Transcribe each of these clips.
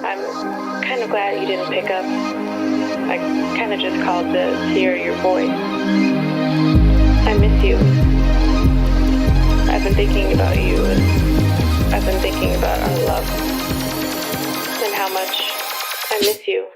I'm kind of glad you didn't pick up. I kind of just called to hear your voice. I miss you. I've been thinking about you, and I've been thinking about our love, and how much I miss you.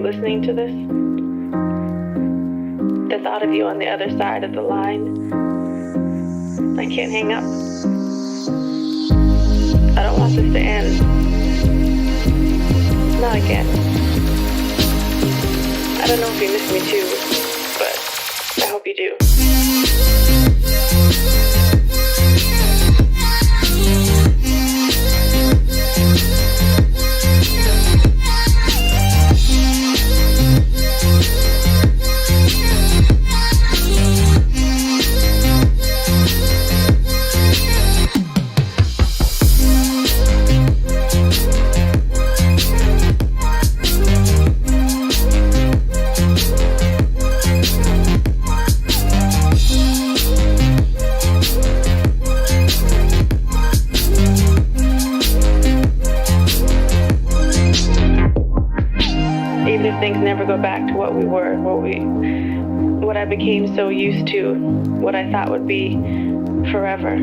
Listening to this, the thought of you on the other side of the line, I can't hang up. I don't want this to end. Not again. I don't know if you miss me too, but I hope you do. Go back to what we were, what I became so used to, what I thought would be forever.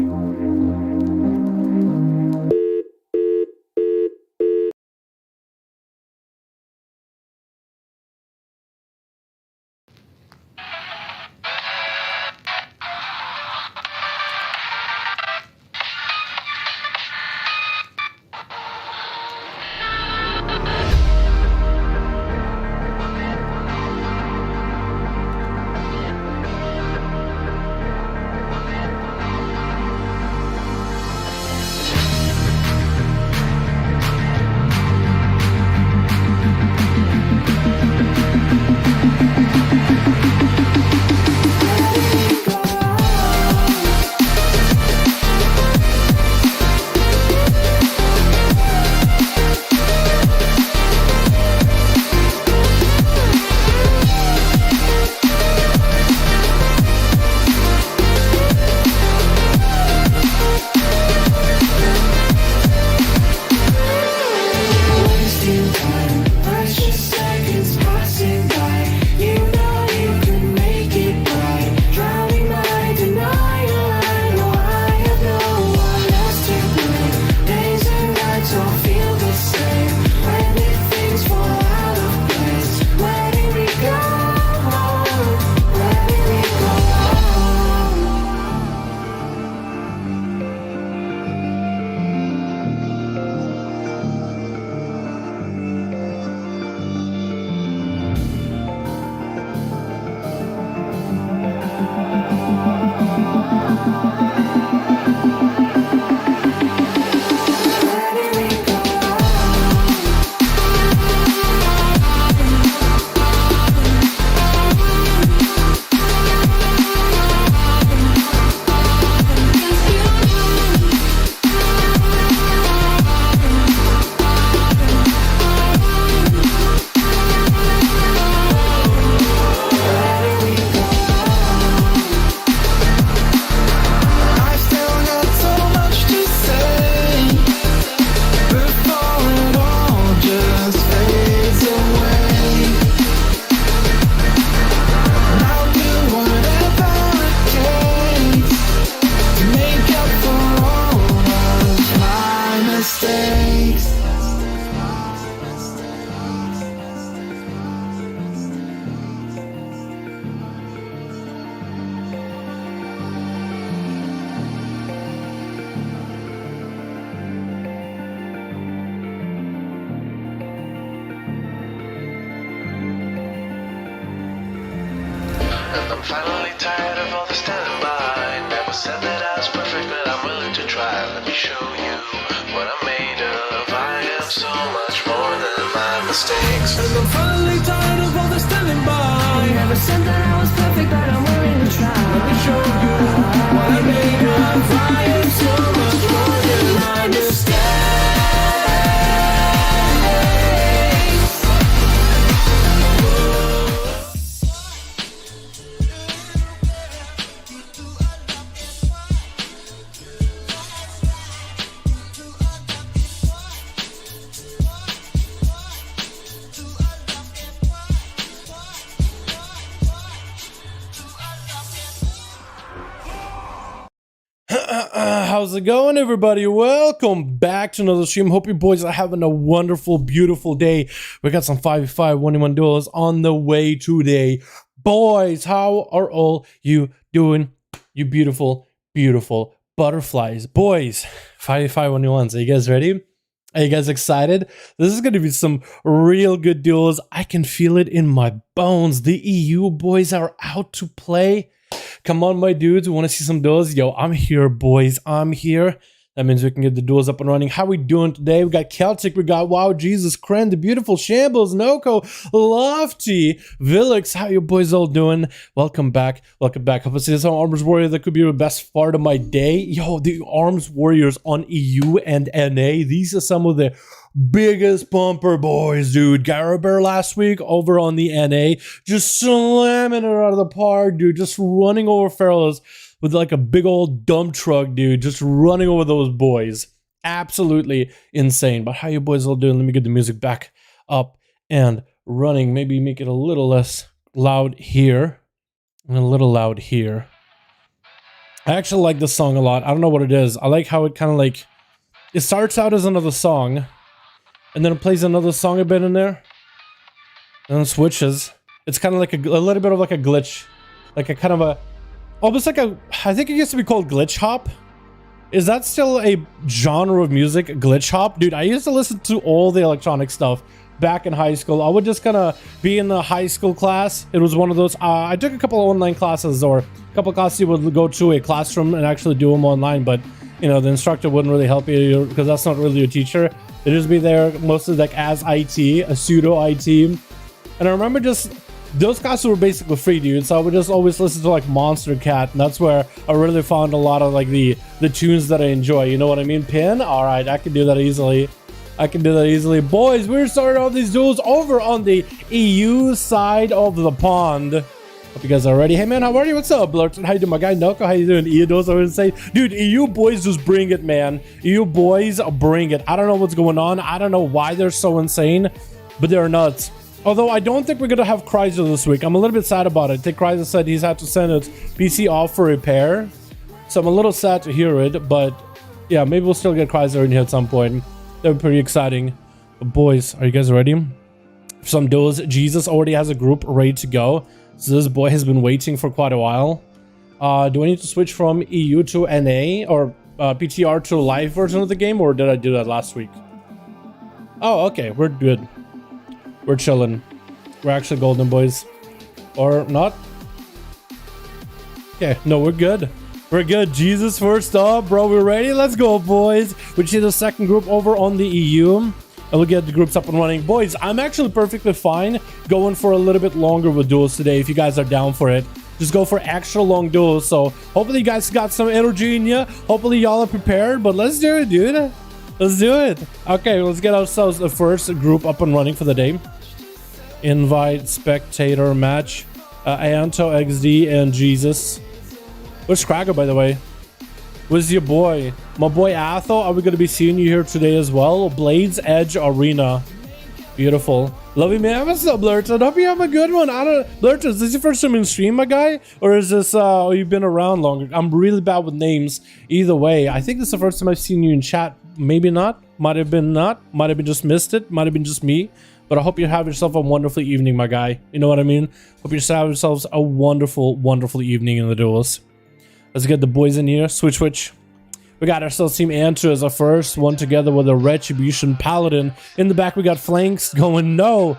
I'm finally tired of all the standing by. Never said that I was perfect, but I'm willing to try. Let me show you what I'm made of. I am so much more than my mistakes. And I'm finally tired of all the standing by. Never said that I was perfect, but I'm willing to try. Let me show you what I'm made of. I am so much more than my mistakes. How's it going, everybody? Welcome back to another stream. Hope you boys are having a wonderful, beautiful day. We got some 5v5 1v1 duels on the way today. Boys, how are all you doing? You beautiful, beautiful butterflies. Boys, 5v5 1v1s. Are you guys ready? Are you guys excited? This is going to be some real good duels. I can feel it in my bones. The EU boys are out to play. Come on, my dudes, we want to see some duels. Yo, I'm here, boys. I'm here. That means we can get the duels up and running. How we doing today? We got Celtic, we got Wow, Jesus, Kren, the beautiful Shambles, Noko, Lofty, Villix. How you boys all doing? Welcome back. Welcome back. Hope I see some Arms Warrior. That could be the best part of my day. Yo, the Arms Warriors on EU and NA. These are some of the biggest bumper boys, dude. Garabear last week over on the NA, just slamming it out of the park, dude. Just running over fellas with like a big old dump truck, dude. Just running over those boys. Absolutely insane. But how you boys all doing? Let me get the music back up and running. Maybe make it a little less loud here and a little loud here. I actually like this song a lot. I don't know what it is. I like how it kind of like, it starts out as another song, and then it plays another song a bit in there, and then it switches. It's kind of like a little bit of like a glitch, like a kind of a, almost like a, I think it used to be called glitch hop. Is that still a genre of music, glitch hop? Dude, I used to listen to all the electronic stuff back in high school. I would just kind of be in the high school class. It was one of those, I took a couple of online classes, or a couple of classes you would go to a classroom and actually do them online, but you know, the instructor wouldn't really help you because that's not really your teacher. They'd just be there mostly like as IT, a pseudo IT. And I remember just, those classes were basically free, dude. So I would just always listen to like Monster Cat, and that's where I really found a lot of like the tunes that I enjoy. You know what I mean? Pin? All right, I can do that easily. I can do that easily. Boys, we're starting all these duels over on the EU side of the pond. Hope you guys are ready. Hey man, how are you? What's up, Blurton? How you doing, my guy? Noko, how you doing? EU duels, I would say. Dude, EU boys just bring it, man. EU boys bring it. I don't know what's going on. I don't know why they're so insane, but they're nuts. Although I don't think we're going to have Chrysler this week. I'm a little bit sad about it. I think Chrysler said he's had to send his PC off for repair. So I'm a little sad to hear it. But yeah, maybe we'll still get Chrysler in here at some point. That would be pretty exciting. But boys, are you guys ready? For some duels, Jesus already has a group ready to go. So this boy has been waiting for quite a while. Do I need to switch from EU to NA or PTR to live version of the game? Or did I do that last week? Oh, okay. We're good. We're chilling. We're actually golden, boys. Or not? Okay, no, we're good. We're good. Jesus first up, bro. We're ready? Let's go, boys. We see the second group over on the EU. And we'll get the groups up and running. Boys, I'm actually perfectly fine going for a little bit longer with duels today if you guys are down for it. Just go for extra long duels. So hopefully you guys got some energy in you. Hopefully y'all are prepared. But let's do it, dude. Let's do it. Okay, let's get ourselves the first group up and running for the day. Invite spectator match. Anto, XD, and Jesus. Where's Cracker, by the way? Where's your boy? My boy Athel, are we going to be seeing you here today as well? Blades Edge Arena. Beautiful. Love you, man. What's up, Blurton? Hope you have a good one. I don't, Blurton, is this your first time in stream, my guy? Or is this, you've been around longer? I'm really bad with names. Either way, I think this is the first time I've seen you in chat. Maybe not. Might have been not. Might have been just missed it. Might have been just me. But I hope you have yourself a wonderful evening, my guy. You know what I mean? Hope you have yourselves a wonderful, wonderful evening in the duels. Let's get the boys in here. Switch, switch. We got ourselves Team Antu as our first one together with a Retribution Paladin. In the back, we got Flanks going, no.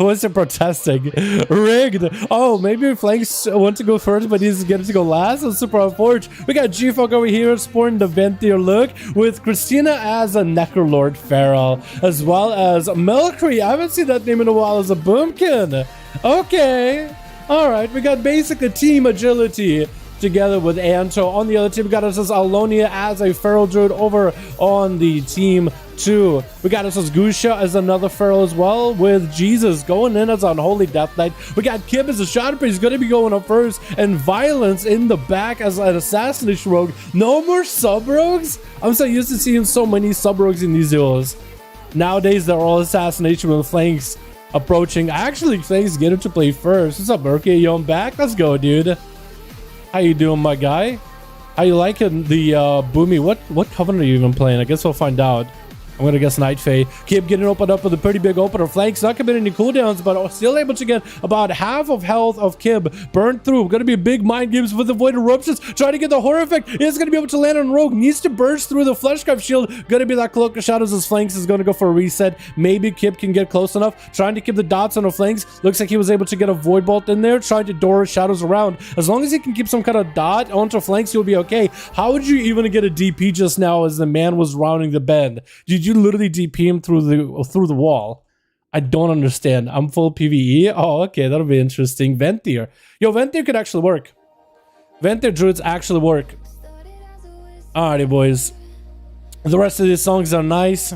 What's it protesting? Rigged. Oh, maybe Flanks want to go first, but he's getting to go last. That's super unfortunate. We got GeForce over here sporting the Ventier look with Christina as a Necrolord Feral, as well as Melcree. I haven't seen that name in a while as a Boomkin. Okay. All right. We got basically team agility together with Anto. On the other team, we got us as Alonia as a Feral Druid over on the team 2. We got us as Gusha as another Feral as well, with Jesus going in as Unholy Death Knight. We got Kib as a Shadow Priest, he's going to be going up first, and Violence in the back as an Assassination Rogue. No more sub-rogues? I'm so used to seeing so many sub-rogues in these duels. Nowadays, they're all Assassination with Flanks approaching. Actually, Flanks get him to play first. What's up, Murky? Yo, I'm back. Let's go, dude. How you doing, my guy? How you liking the Boomy? What Covenant are you even playing? I guess we'll find out. I'm gonna guess Night Fae. Keep getting opened up with a pretty big opener. Flanks not committing any cooldowns, but still able to get about half of health of Kib burned through. Gonna be big mind games with the Void Eruptions. Trying to get the Horror Effect. Is gonna be able to land on Rogue. Needs to burst through the Fleshcraft Shield. Gonna be that Cloak of Shadows as Flanks is gonna go for a reset. Maybe Kib can get close enough. Trying to keep the dots on the Flanks. Looks like he was able to get a Void Bolt in there. Trying to door Shadows around. As long as he can keep some kind of dot onto Flanks, you'll be okay. How would you even get a DP just now as the man was rounding the bend? Did you literally DP him through the wall? I don't understand. I'm full PvE. Oh, okay, that'll be interesting. Ventier. Yo, Ventier could actually work. Ventier Druids actually work. Alrighty, boys. The rest of these songs are nice.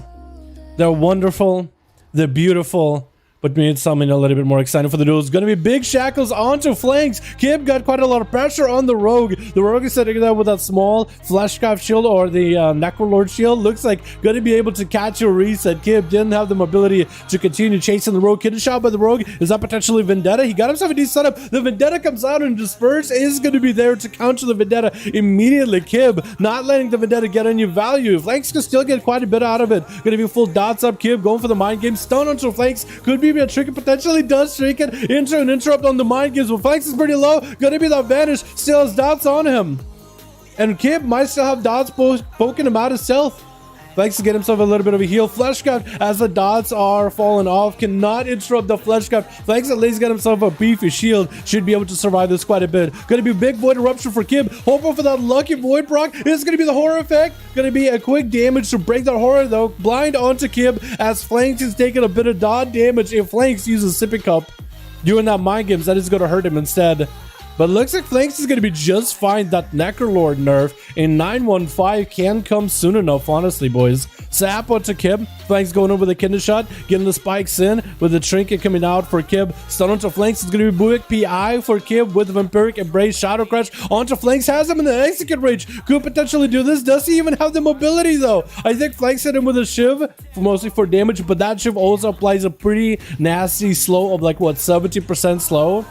They're wonderful. They're beautiful. But we need something a little bit more exciting for the duel. It's going to be big shackles onto Flanks. Kib got quite a lot of pressure on the Rogue. The Rogue is sitting there with that small Fleshcraft shield or the Necrolord shield. Looks like going to be able to catch a reset. Kib didn't have the mobility to continue chasing the Rogue. Kid shot by the Rogue. Is that potentially Vendetta? He got himself a decent setup. The Vendetta comes out and Disperse is going to be there to counter the Vendetta immediately. Kib not letting the Vendetta get any value. Flanks can still get quite a bit out of it. Going to be full dots up. Kib going for the mind game. Stun onto Flanks. Could be a trick. Potentially does trick it into an interrupt on the mind games, but Flanks is pretty low. Gonna be that vanish. Still has dots on him, and Kib might still have dots poking him out of stealth. Flanks to get himself a little bit of a heal. Fleshcraft, as the dots are falling off, cannot interrupt the Fleshcraft. Flanks at least get himself a beefy shield. Should be able to survive this quite a bit. Gonna be a big Void Eruption for Kib. Hoping for that lucky Void proc. It's gonna be the Horror Effect. Gonna be a quick damage to break that Horror though. Blind onto Kib as Flanks is taking a bit of dot damage. If Flanks uses Sippy Cup doing that mind games, that is gonna hurt him instead. But looks like Flanks is going to be just fine. That Necrolord nerf in 915 can come soon enough, honestly, boys. Sap onto Kib. Flanks going over the Kindle Shot, getting the spikes in with the Trinket coming out for Kib. Stun onto Flanks. It's going to be Buick PI for Kib with the Vampiric Embrace. Shadow Crash onto Flanks. Has him in the Execute Rage. Could potentially do this. Does he even have the mobility, though? I think Flanks hit him with a Shiv, mostly for damage, but that Shiv also applies a pretty nasty slow of like, what, 70% slow?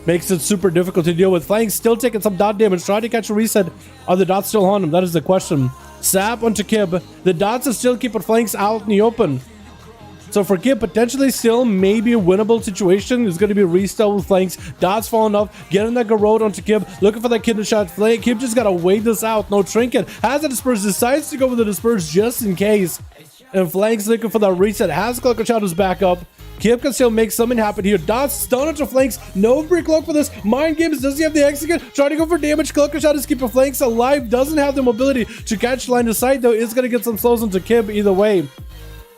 Makes it super difficult to deal with. Flanks still taking some dot damage. Trying to catch a reset. Are the dots still on him? That is the question. Sap onto Kib. The dots are still keeping Flanks out in the open. So for Kib, potentially still maybe a winnable situation. There's going to be a restart with Flanks. Dots falling off. Getting that Garrote onto Kib. Looking for that Kindle Shot. Kib just got to wait this out. No Trinket. Has a Disperse. Decides to go with the Disperse just in case. And Flanks looking for that reset. Has Cloak of Shadows back up. Kib can still make something happen here. Dots, stun onto Flanks. No free cloak for this. Mind games. Does he have the execute? Trying to go for damage. Cloak of Shadows keeping Flanks alive. Doesn't have the mobility to catch line of sight, though. Is going to get some slows into Kib either way.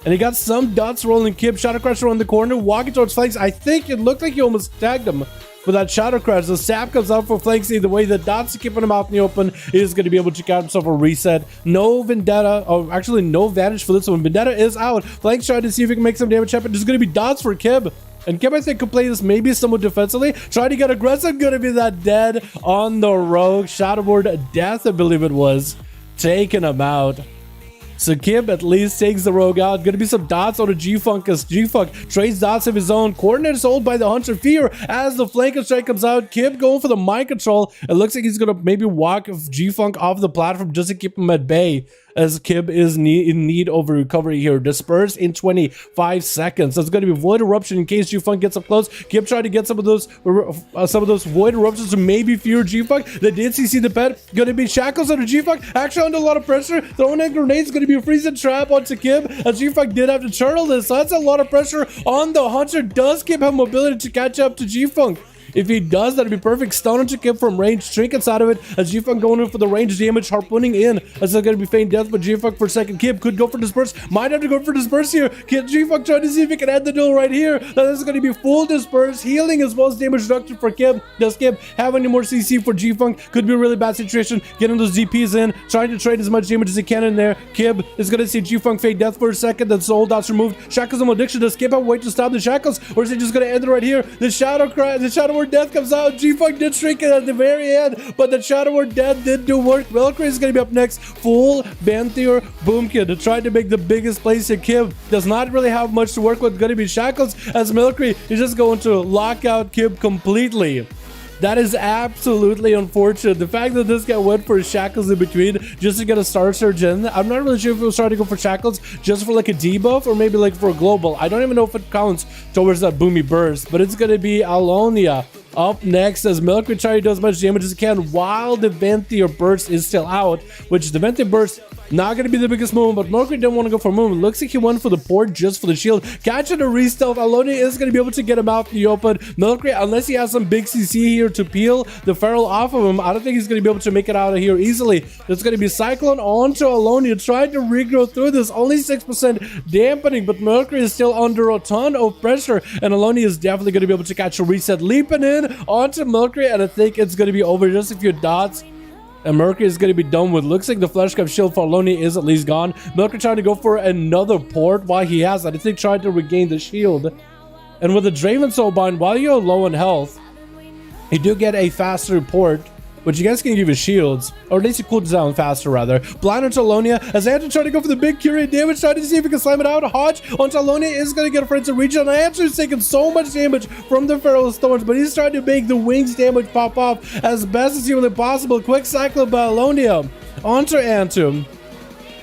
And he got some dots rolling Kib. Shadow Crash around the corner. Walking towards Flanks. I think it looked like he almost tagged him with that Shadow Crash. The sap comes out for Flanks either way. The dots are keeping him out in the open. He is going to be able to get himself a reset. No Vendetta, or actually no Vanish for this one. Vendetta is out. Flanks trying to see if he can make some damage happen. There's going to be dots for Kib. And Kib, I think, could play this maybe somewhat defensively. Trying to get aggressive. Going to be that dead on the Rogue. Shadowboard Death, I believe it was. Taking him out. So Kib at least takes the Rogue out. Gonna be some dots on a G-Funk as G-Funk trades dots of his own. Coordinate is sold by the Hunter Fear as the flanker strike comes out. Kib going for the mind control. It looks like he's gonna maybe walk G-Funk off the platform just to keep him at bay. as Kib is in need of a recovery here. Disperse in 25 seconds. That's going to be Void Eruption in case G-Funk gets up close. Kib tried to get some of those Void Eruptions to maybe fear G-Funk. They did CC the pet. Going to be Shackles under G-Funk. Actually under a lot of pressure. Throwing in grenades. Going to be a freezing trap onto Kib. As G-Funk did have to turtle this. So that's a lot of pressure on the Hunter. Does Kib have mobility to catch up to G-Funk? If he does, that'd be perfect. Stun into Kib from range. Trinkets out of it as G-Funk going in for the range damage. Harpooning in. That's going to be feign death, but G-Funk for a second. Kib could go for Disperse. Might have to go for Disperse here. G-Funk trying to see if he can end the duel right here. That is going to be full Disperse. Healing as well as damage reduction for Kib. Does Kib have any more CC for G-Funk? Could be a really bad situation. Getting those DPs in. Trying to trade as much damage as he can in there. Kib is going to see G-Funk feign death for a second. Then soul dots removed. Shackles and Malediction. Does Kib have a way to stop the Shackles? Or is he just going to end it right here? The Shadow Cry. The Shadow Word Death comes out. G-Funk did shrink it at the very end, but the Shadow Word Death did do work. Valkyrie is going to be up next. Full Bantheor Boomkid tried to make the biggest place here. Kib does not really have much to work with. Going to be Shackles as Valkyrie is just going to lock out Kib completely. That is absolutely unfortunate. The fact that this guy went for Shackles in between just to get a Star Surge in. I'm not really sure if he was trying to go for Shackles just for like a debuff or maybe like for a global. I don't even know if it counts towards that Boomy Burst, but it's going to be Alonia up next as Valkyrie tries to do as much damage as he can while the Vanthir Burst is still out, which the Vanthir Burst not going to be the biggest move, but Valkyrie didn't want to go for a move. Looks like he went for the port just for the shield. Catching a re-stealth. Alonia is going to be able to get him out in the open. Valkyrie, unless he has some big CC here to peel the Feral off of him, I don't think he's going to be able to make it out of here easily. It's going to be Cyclone onto Alonia, trying to regrow through this. Only 6% dampening, but Valkyrie is still under a ton of pressure, and Alonia is definitely going to be able to catch a reset. Leaping in onto Valkyrie, and I think it's going to be over. Just a few dots and Mercury is going to be done with. Looks like the Fleshcraft shield for Alonia is at least gone. Mercury trying to go for another port while he has that. I think trying to regain the shield. And with the Draven Soulbind, while you're low in health, you do get a faster port, which you guys can give you shields, or at least it cools down faster rather. Blind onto Alonia as Andrew trying to go for the big Curie damage, trying to see if he can slam it out. Hodge onto Alonia is going to get a friend to reach, and Andrew is taking so much damage from the Feral Thorns, but he's trying to make the wings damage pop off as best as humanly possible. Quick cycle by Alonia onto Antu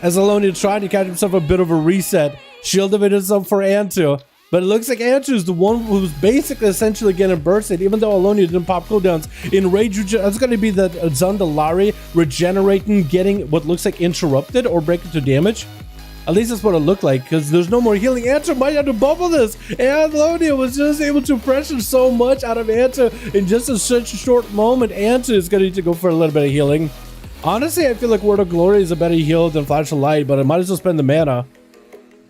as Alonia tried to catch himself a bit of a reset. Shield of it is up for Antu. But it looks like Antu is the one who's basically essentially getting bursted, even though Alonia didn't pop cooldowns. In Rage, that's going to be the Zandalari regenerating, getting what looks like interrupted or breaking to damage. At least that's what it looked like, because there's no more healing. Antu might have to bubble this. And Alonia was just able to pressure so much out of Antu in just such a short moment. Antu is going to need to go for a little bit of healing. Honestly, I feel like Word of Glory is a better heal than Flash of Light, but I might as well spend the mana.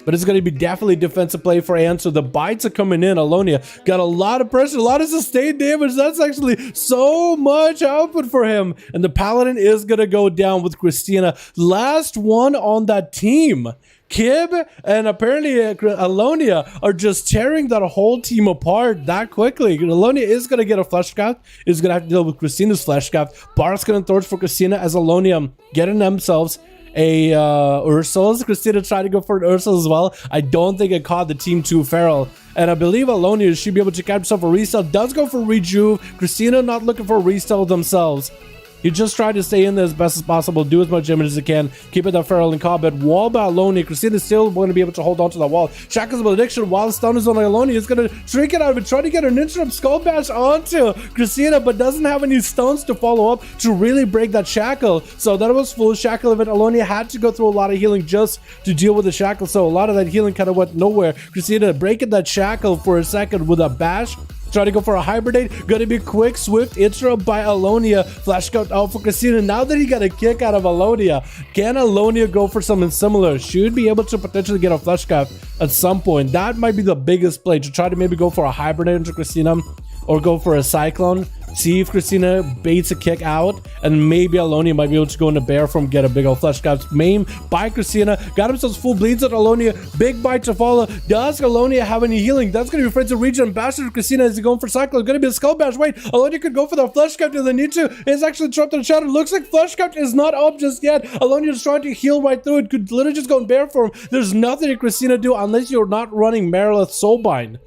But it's going to be definitely defensive play for Antu. The bites are coming in. Alonia got a lot of pressure, a lot of sustained damage. That's actually so much output for him. And the Paladin is going to go down with Christina. Last one on that team. Kib and apparently Alonia are just tearing that whole team apart that quickly. Alonia is going to get a Fleshcraft. Is going to have to deal with Christina's Fleshcraft. Bart's going to torch for Christina as Alonia getting themselves a Ursul's. Christina tried to go for an Ursul as well. I don't think it caught the team too feral. And I believe Alonia should be able to catch himself a reset. Does go for Rejuve. Christina not looking for a reset themselves. You just try to stay in there as best as possible, do as much damage as you can, keep it that feral in combat. Wall by Alonia. Christina is still going to be able to hold on to that wall. Shackles of Malediction while the stun is on Alonia. Is going to shrink it out of it, try to get an interrupt skull bash onto Christina, but doesn't have any stuns to follow up to really break that shackle. So that was full shackle event. Alonia had to go through a lot of healing just to deal with the shackle, so a lot of that healing kind of went nowhere. Christina breaking that shackle for a second with a bash. Try to go for a hibernate. Gonna be quick, swift interrupt by Alonia. Flash out for Christina. Now that he got a kick out of Alonia, can Alonia go for something similar? Should be able to potentially get a flash cap at some point. That might be the biggest play, to try to maybe go for a hibernate into Christina or go for a cyclone. See if Christina baits a kick out, and maybe Alonia might be able to go into bear from, get a big old flesh cap. Maim by Christina. Got himself full bleeds at Alonia. Big bite to follow. Does Alonia have any healing? That's going to be friends of region. Bastard Christina is going for cyclone. Going to be a skull bash. Wait, Alonia could go for the flesh cap if they need to. It's actually trapped in the shadow. Looks like flesh cap is not up just yet. Alonia is trying to heal right through it. Could literally just go and bear for him. There's nothing that Christina do unless you're not running Marilith Soulbind.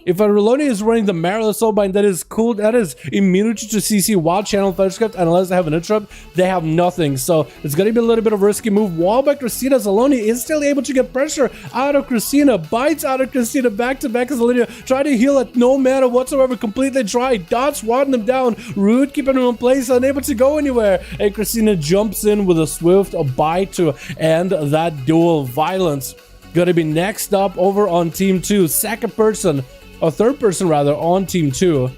If a Alonia is running the Marrowless Soulbind, that is cool. That is immunity to CC while channel flashcraft, and unless they have an interrupt, they have nothing. So it's gonna be a little bit of a risky move. Wall by Christina's Alonia is still able to get pressure out of Christina, bites out of Christina back to back as Alonia try to heal at no matter whatsoever, completely dry. Dots wadding them down. Rude keeping him in place, unable to go anywhere. And Christina jumps in with a swift bite to end that duel. Violence gonna be next up over on team 2. Second person, or third person rather, on team 2.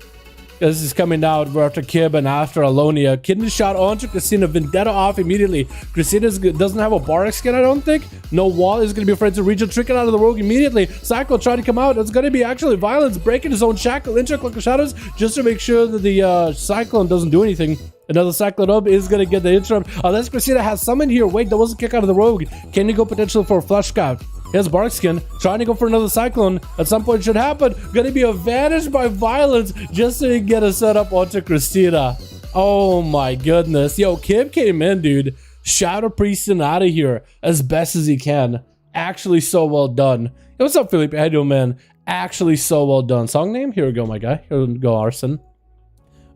This is coming out after Kib and after Alonia. Kidney shot onto Christina. Vendetta off immediately. Christina doesn't have a Barak skin, I don't think. No wall is going to be afraid to reach a trick it out of the rogue immediately. Cycle trying to come out. It's going to be actually Violence breaking his own shackle into Cloak of Shadows just to make sure that the Cyclone doesn't do anything. Another Cyclone up is going to get the interrupt. Unless Christina has someone here. Wait, that was a kick out of the rogue. Can you go potentially for a flush scout? Here's Bark Skin trying to go for another Cyclone. At some point it should happen. Gonna be advantaged by Violence just to get a setup onto Christina. Oh my goodness. Yo, Kib came in, dude. Shadow Priesting out of here as best as he can. Actually so well done. Hey, what's up, Felipe? How you doing, man? Actually so well done. Song name? Here we go, my guy. Here we go, Arson.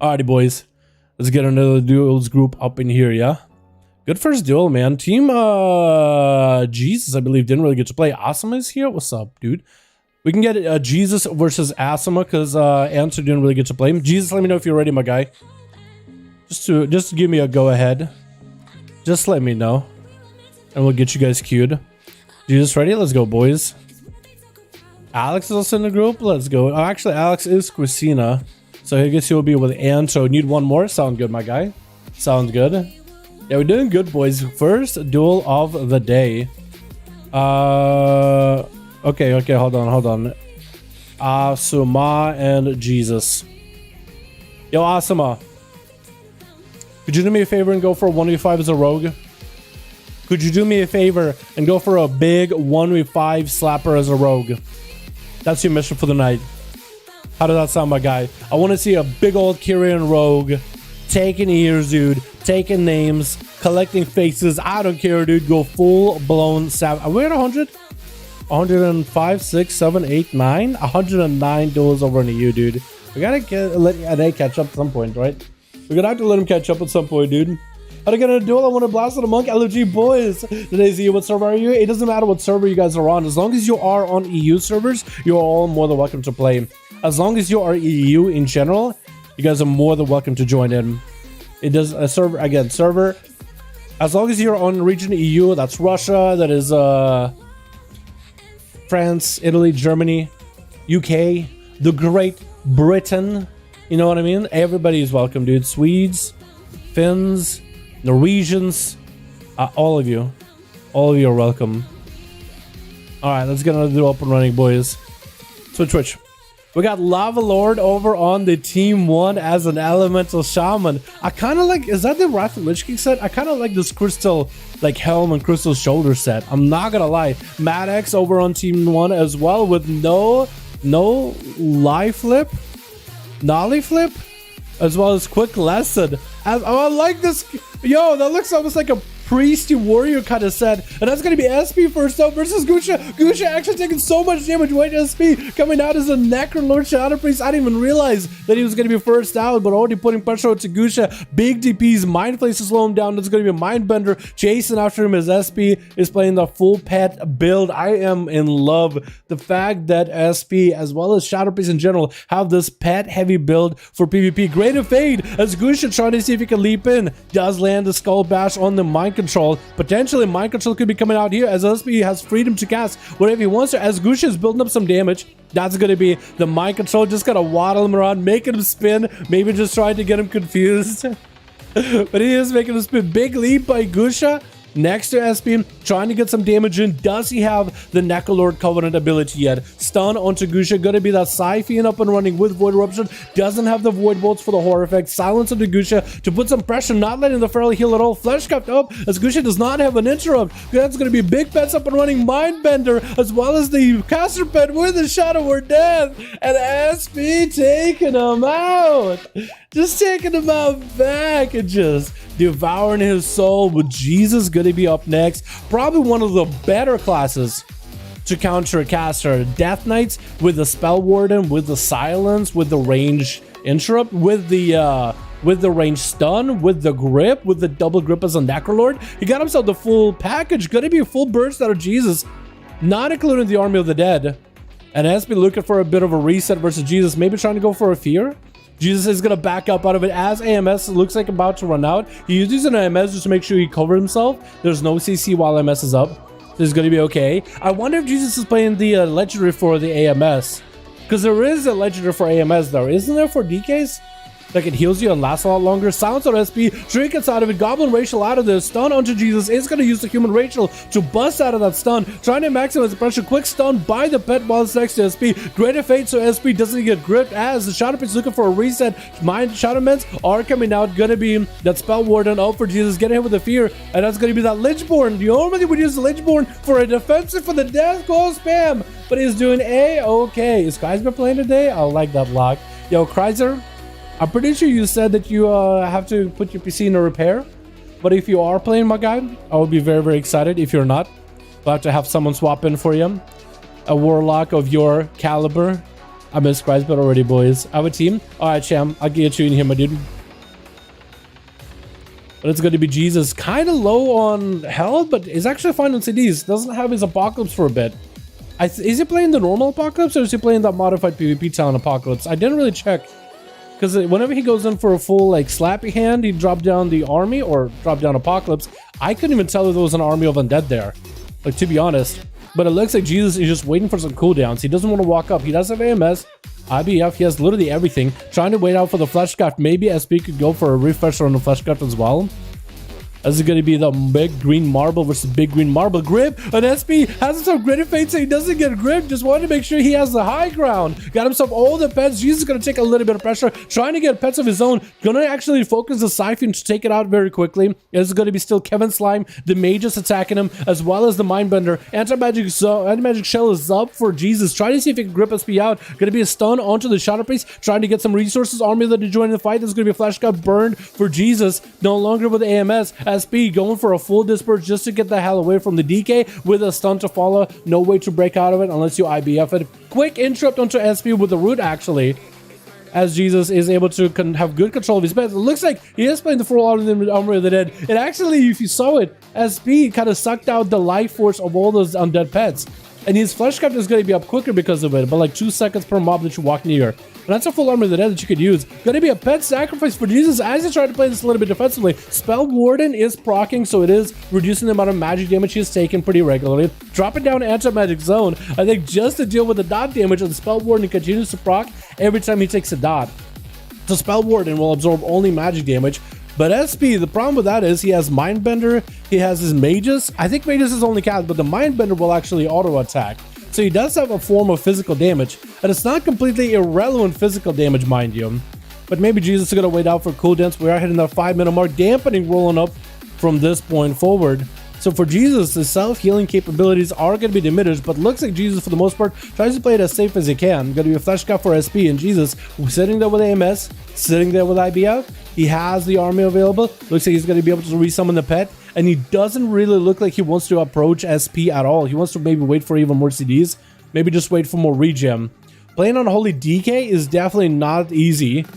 Alrighty, boys. Let's get another duels group up in here, yeah? Good first duel, man. Team Jesus, I believe, didn't really get to play. Asuma is here. What's up, dude? We can get Jesus versus Asuma because Answer didn't really get to play him. Jesus, let me know if you're ready, my guy. Just give me a go ahead. Just let me know, and we'll get you guys queued. Jesus, ready? Let's go, boys. Alex is also in the group. Let's go. Oh, actually, Alex is Christina, so I guess he'll be with Anto. Need one more? Sound good, my guy. Sounds good. Yeah, we're doing good, boys. First duel of the day. Okay, hold on. Asuma and Jesus. Yo, Asuma. Could you do me a favor and go for a 1v5 as a rogue? Could you do me a favor and go for a big 1v5 slapper as a rogue? That's your mission for the night. How does that sound, my guy? I want to see a big old Kyrian rogue taking ears, dude. Taking names, collecting faces. I don't care, dude. Go full blown savage. Are we at 100? 105, 6, 7, 8, 9. 109 duels over in the EU, dude. We gotta let NA catch up at some point, right? We're gonna have to let him catch up at some point, dude. How to get in a duel? I want to blast at a monk. LG boys. Today's EU. What server are you? It doesn't matter what server you guys are on. As long as you are on EU servers, you're all more than welcome to play. As long as you are EU in general, you guys are more than welcome to join in. It does a server again. Server. As long as you're on region EU, that's Russia. That is France, Italy, Germany, UK, the Great Britain. You know what I mean? Everybody is welcome, dude. Swedes, Finns, Norwegians, all of you are welcome. All right, let's get another duel up and running, boys. Twitch. We got Lava Lord over on the team 1 as an elemental shaman. I kind of like, is that the Wrath of Lich King set? I kind of like this crystal, like helm and crystal shoulder set. I'm not gonna lie. Mad X over on team 1 as well with no lie flip, nollie flip, as well as quick lesson. I like this. Yo, that looks almost like a priesty warrior kind of set, and that's gonna be SP first up versus Gusha. Gusha actually taking so much damage. Wait, SP coming out as a Necrolord Shadow Priest. I didn't even realize that he was gonna be first out, but already putting pressure to Gusha. Big DPs, Mind Place to slow him down. That's gonna be a Mindbender chasing after him as SP is playing the full pet build. I am in love. The fact that SP as well as Shadow Priest in general have this pet heavy build for PvP. Great Fade as Gusha trying to see if he can leap in. Does land the Skull Bash on the Mind Control. Potentially Mind Control could be coming out here as SP has freedom to cast whatever he wants to. As Gusha is building up some damage, that's going to be the Mind Control. Just gotta waddle him around, making him spin, maybe just trying to get him confused. But he is making him spin. Big leap by Gusha next to SP, trying to get some damage in. Does he have the Necrolord Covenant ability yet? Stun onto Gusha, gonna be that Siphon up and running with Void Eruption. Doesn't have the Void Bolts for the horror effect. Silence onto Gusha to put some pressure, not letting the Feral heal at all. Flesh Cup up as Gusha does not have an interrupt. That's gonna be big pets up and running. Mindbender as well as the caster pet with the Shadow or Death, and SP taking him out. Just taking him out back and just devouring his soul with Jesus gonna be up next. Probably one of the better classes to counter caster Death Knights with the Spell Warden, with the Silence, with the range interrupt, with the range stun, with the grip, with the double grip as a Necrolord. He got himself the full package. Gonna be a full burst out of Jesus, not including the Army of the Dead. And has been looking for a bit of a reset versus Jesus, maybe trying to go for a fear. Jesus is gonna back up out of it as AMS looks like about to run out. He uses an AMS just to make sure he covers himself. There's no CC while AMS is up. This is gonna be okay. I wonder if Jesus is playing the legendary for the AMS, because there is a legendary for AMS though, isn't there, for DKs? Like it heals you and lasts a lot longer. Silence on SP, trinkets out of it, Goblin Rachel out of this, stun onto Jesus, is going to use the Human Rachel to bust out of that stun, trying to maximize the pressure, quick stun by the pet while it's next to SP, greater fate so SP doesn't get gripped as the Shadow Pit's looking for a reset. Mind Shadow Ments are coming out, gonna be that Spell Warden out for Jesus, getting hit with the fear, and that's gonna be that Lichborn. You normally would use the Lichborn for a defensive for the death call spam, but he's doing A-okay. Is Kreisler playing today? I like that lock. Yo, Kreisler, I'm pretty sure you said that you have to put your PC in a repair, but if you are playing, my guy, I would be very, very excited. If you're not, we'll have to have someone swap in for you. A Warlock of your caliber. I miss Kreisler already, boys. I have a team. All right, Cham, I'll get you in here, my dude. But it's going to be Jesus. Kind of low on health, but is actually fine on CDs. Doesn't have his Apocalypse for a bit. Is he playing the normal Apocalypse, or is he playing that modified PvP talent Apocalypse? I didn't really check. Because whenever he goes in for a full like slappy hand, he dropped down the army or dropped down Apocalypse. I couldn't even tell if there was an army of undead there, like, to be honest. But it looks like Jesus is just waiting for some cooldowns. He doesn't want to walk up. He does have AMS, IBF. He has literally everything. Trying to wait out for the Fleshcraft. Maybe SP could go for a refresher on the Fleshcraft as well. This is going to be the big green marble versus big green marble. Grip, and SP has himself Greater Fate, so he doesn't get gripped. Just wanted to make sure he has the high ground. Got himself all the pets. Jesus is going to take a little bit of pressure, trying to get pets of his own. Going to actually focus the Siphon to take it out very quickly. This is going to be still Kevin Slime, the Magus attacking him, as well as the Mindbender. Anti-Magic Shell is up for Jesus. Trying to see if he can grip SP out. Going to be a stun onto the Shadow Priest, trying to get some resources. Army that to join the fight. There's going to be a Flash Cut burned for Jesus. No longer with AMS. SP going for a full disperse just to get the hell away from the DK with a stun to follow. No way to break out of it unless you IBF it. Quick interrupt onto SP with the root, actually, as Jesus is able to have good control of his pets. It looks like he is playing the full Army of the Dead. It actually, if you saw it, SP kind of sucked out the life force of all those undead pets. And his Fleshcraft is going to be up quicker because of it, but like 2 seconds per mob that you walk near. And that's a full Army of the Dead that you could use. Going to be a pet sacrifice for Jesus as he tried to play this a little bit defensively. Spell Warden is proccing, so it is reducing the amount of magic damage he's taken pretty regularly. Dropping down Anti-Magic Zone, I think, just to deal with the dot damage, and the Spell Warden continues to proc every time he takes a dot. So Spell Warden will absorb only magic damage. But SP, the problem with that is he has Mindbender, he has his Magus. I think Magus is only cast, but the Mindbender will actually auto-attack. So he does have a form of physical damage, and it's not completely irrelevant physical damage, mind you. But maybe Jesus is going to wait out for cooldowns. We are hitting that 5-minute mark, dampening rolling up from this point forward. So for Jesus, the self-healing capabilities are going to be diminished, but looks like Jesus, for the most part, tries to play it as safe as he can. Going to be a Flash Cut for SP, and Jesus, sitting there with AMS, sitting there with IBF. He has the army available. Looks like he's going to be able to resummon the pet, and he doesn't really look like he wants to approach SP at all. He wants to maybe wait for even more CDs, maybe just wait for more regen. Playing on Holy DK is definitely not easy.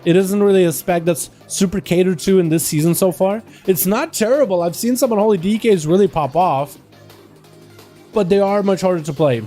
It isn't really a spec that's super catered to in this season so far. It's not terrible. I've seen some Unholy DKs really pop off, but they are much harder to play.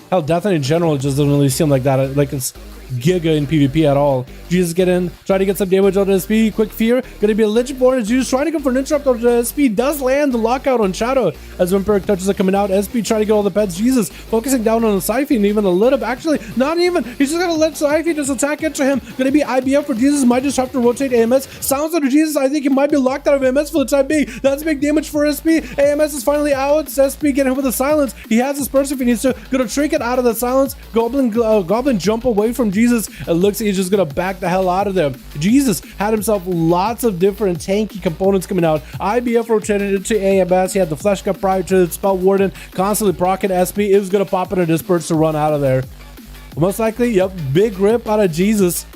Hell, Death in general just doesn't really seem like that. Like it's giga in PvP at all. Jesus get in, try to get some damage on SP. Quick fear, gonna be a Lichborn as Jesus trying to go for an interrupt on SP. Does land the lockout on Shadow as Vampiric touches are coming out. SP trying to get all the pets. Jesus focusing down on the Siphon even a little bit. Actually, not even. He's just gonna let Siphon just attack into him. Gonna be IBF for Jesus. Might just have to rotate AMS. Sounds like Jesus. I think he might be locked out of AMS for the time being. That's big damage for SP. AMS is finally out. SP getting him with a silence. He has his person if he needs to. Gonna trinket out of the silence. Goblin jump away from Jesus. It looks like he's just gonna back the hell out of them. Jesus had himself lots of different tanky components coming out. IBF rotated into AMS. He had the Flesh Cut prior to the Spell Warden, constantly proccing SP. It was gonna pop in a disperse to run out of there. Most likely, yep, big rip out of Jesus.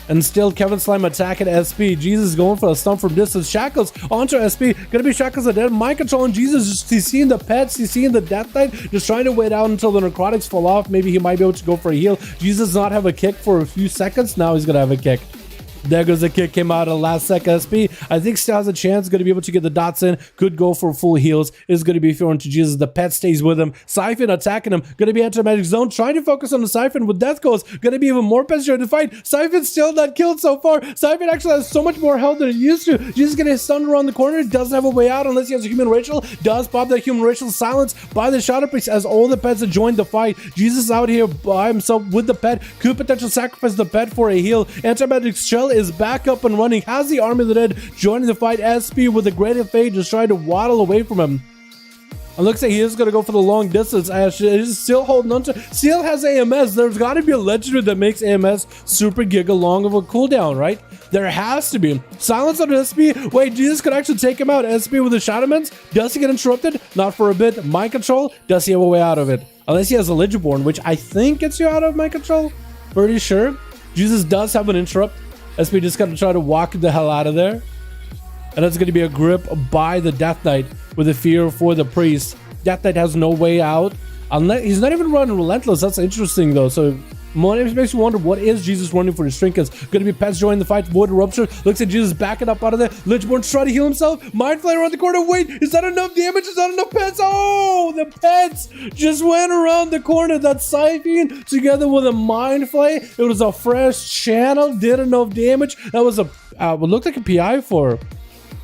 And still Kevin Slime attacking SP. Jesus going for a stump from distance. Shackles onto SP. Gonna be Shackles are dead. Mind control and Jesus just he's seeing the pets. He's seeing the Death Knight. Just trying to wait out until the necrotics fall off. Maybe he might be able to go for a heal. Jesus does not have a kick for a few seconds. Now he's gonna have a kick. There goes the kick, came out at the last second. SP, I think still has a chance, going to be able to get the dots in, could go for full heals, is going to be thrown to Jesus. The pet stays with him. Siphon attacking him, going to be anti-magic zone, trying to focus on the Siphon with Death Goals, going to be even more pets during the fight. Siphon still not killed so far. Siphon actually has so much more health than it used to. Jesus going to stun around the corner, doesn't have a way out unless he has a human racial, does pop that human racial, silenced by the Shadow Priest as all the pets have joined the fight. Jesus out here by himself with the pet, could potentially sacrifice the pet for a heal. Anti-magic shell is back up and running, has the Army of the Dead joining the fight. SP with the Great Fate just trying to waddle away from him. It looks like he is going to go for the long distance. Ash is still holding on to, still has AMS. There's got to be a legendary that makes AMS super giga long of a cooldown, right? There has to be. Silence on SP. Wait, Jesus could actually take him out. SP with the Shadowlands. Does he get interrupted? Not for a bit. Mind control. Does he have a way out of it? Unless he has a Legiborn, which I think gets you out of mind control. Pretty sure. Jesus does have an interrupt. SP just got to try to walk the hell out of there. And that's going to be a grip by the Death Knight with a fear for the Priest. Death Knight has no way out. Unless he's not even running Relentless. That's interesting though. So it makes you wonder, what is Jesus running for his trinkets? Going to be pets joining the fight. Void Rupture. Looks like Jesus backing up out of there. Lichborn trying to heal himself. Mind Flayer around the corner. Wait, is that enough damage? Is that enough pets? Oh, the pets just went around the corner. That Siphon together with a Mind Flay. It was a fresh channel. Did enough damage. That was a what looked like a PI for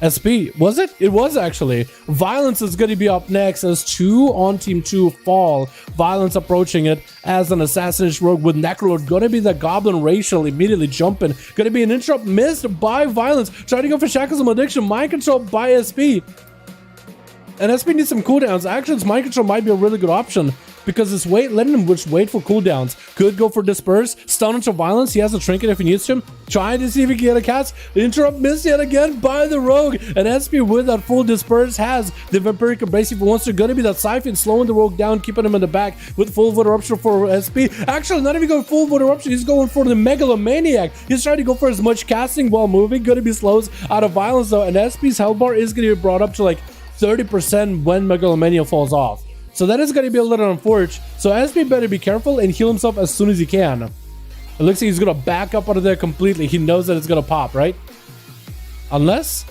SP. Was it? It was actually. Violence is going to be up next as 2 on team 2 fall. Violence approaching it as an assassination rogue with Necrolord. Going to be the Goblin Racial immediately jumping. Going to be an interrupt missed by Violence. Trying to go for Shackles of Malediction. Mind control by SP. And SP needs some cooldowns. Actually, this mind control might be a really good option because it's letting him just wait for cooldowns. Could go for Disperse. Stun into Violence. He has a trinket if he needs to. Trying to see if he can get a cast. Interrupt missed yet again by the Rogue. And SP with that full Disperse has the Vampiric Embrace if he wants to. Gonna be that Siphon slowing the Rogue down, keeping him in the back with full Void Eruption for SP. Actually, not even going full Void Eruption. He's going for the Megalomaniac. He's trying to go for as much casting while moving. Gonna be slows out of Violence though. And SP's health bar is gonna be brought up to like 30% when Megalomania falls off. So that is going to be a little unfortunate. So SP better be careful and heal himself as soon as he can. It looks like he's going to back up out of there completely. He knows that it's going to pop, right? Unless...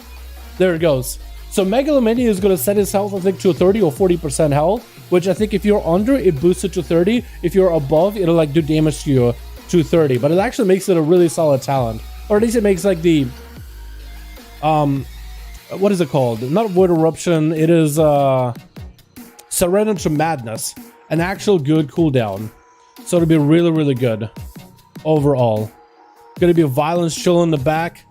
There it goes. So Megalomania is going to set his health, I think, to 30 or 40% health. Which I think if you're under, it boosts it to 30. If you're above, it'll like do damage to you to 30. But it actually makes it a really solid talent. Or at least it makes like the... what is it called? Not Void Eruption. It is... Surrender to Madness, an actual good cooldown. So it'll be really, really good overall. Gonna be a Violence chill in the back.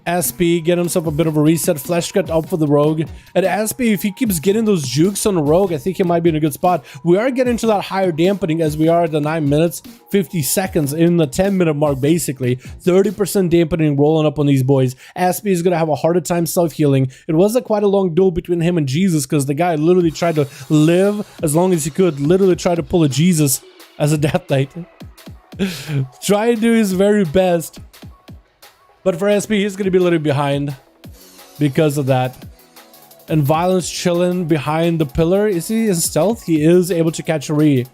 SP get himself a bit of a reset. Flesh cut up for the Rogue. And SP, if he keeps getting those jukes on the Rogue, I think he might be in a good spot. We are getting to that higher dampening as we are at the 9 minutes 50 seconds in the 10-minute mark, basically. 30% dampening rolling up on these boys. SP is gonna have a harder time self-healing. It was quite a long duel between him and Jesus because the guy literally tried to live as long as he could. Literally tried to pull a Jesus as a Death Knight. Try to do his very best. But for SP, he's going to be a little behind because of that. And Violence chilling behind the pillar. Is he in stealth? He is able to catch a re.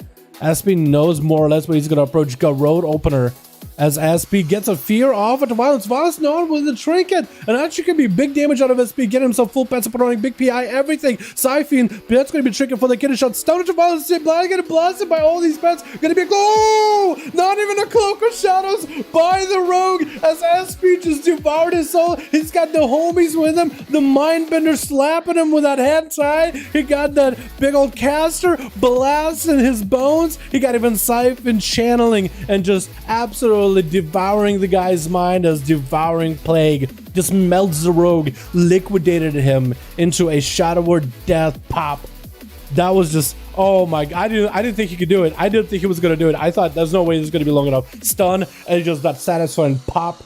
SP knows more or less where he's going to approach. Got Road Opener. As SP gets a fear off at Violence. Violence known with the trinket. And actually could be big damage out of SP. Getting himself full pets up running. Big PI. Everything. Siphon. That's going to be trinket for the kidder shot. Stone to Violence. Blind getting blasted by all these pets. Going to be a glow. Not even a Cloak of Shadows by the Rogue. As SP just devoured his soul. He's got the homies with him. The Mindbender slapping him with that hand tie. He got that big old caster blasting his bones. He got even Siphon channeling and just absolutely devouring the guy's mind as devouring plague. Just melts the Rogue, liquidated him into a Shadow Word death pop. That was just, oh my god, I didn't think he could do it. I didn't think he was gonna do it. I thought there's no way this is gonna be long enough. Stun and just that satisfying pop.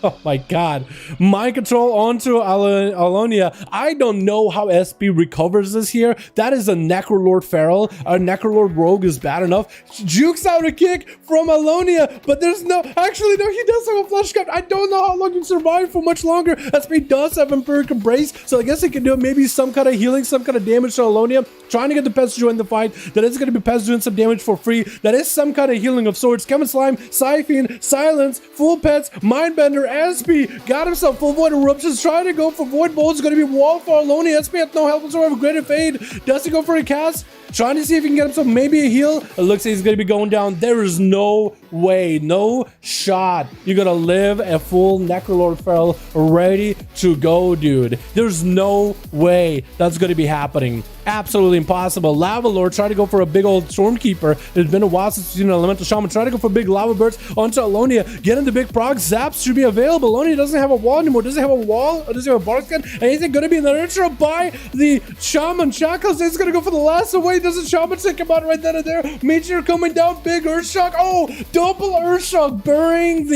Oh my god. Mind control onto Alonia. I don't know how SP recovers this here. That is a Necrolord Feral. A Necrolord Rogue is bad enough. Jukes out a kick from Alonia, but there's no... Actually, no, he does have a flesh cut. I don't know how long he can survive for much longer. SP does have Empiric Embrace, so I guess he can do maybe some kind of healing, some kind of damage to Alonia. Trying to get the Pest to join the fight. That is going to be Pest doing some damage for free. That is some kind of healing of sorts. Kevin Slime, Siphon, Silence, Full Pets, Mindbender, SP got himself full Void Eruptions, trying to go for Void Bolts. Going to be wall for Aloni. SP has no help whatsoever. Greater Fade. Does he go for a cast? Trying to see if he can get himself maybe a heal. It looks like he's going to be going down. There is no way, no shot you're going to live a full Necrolord Feral ready to go, dude. There's no way that's going to be happening. Absolutely impossible. Lava Lord trying to go for a big old Stormkeeper. It's been a while since we've seen an Elemental Shaman. Trying to go for big Lava Bursts onto Alonia. Getting the big proc. Zaps should be available. Alonia doesn't have a wall anymore. Does he have a wall? Or does he have a Bark Skin? And is it going to be in the intro by the Shaman? Shackles is going to go for the last away. Doesn't Shaman take him out right then and there? Meteor coming down. Big Earthshock. Oh, double Earthshock. Burying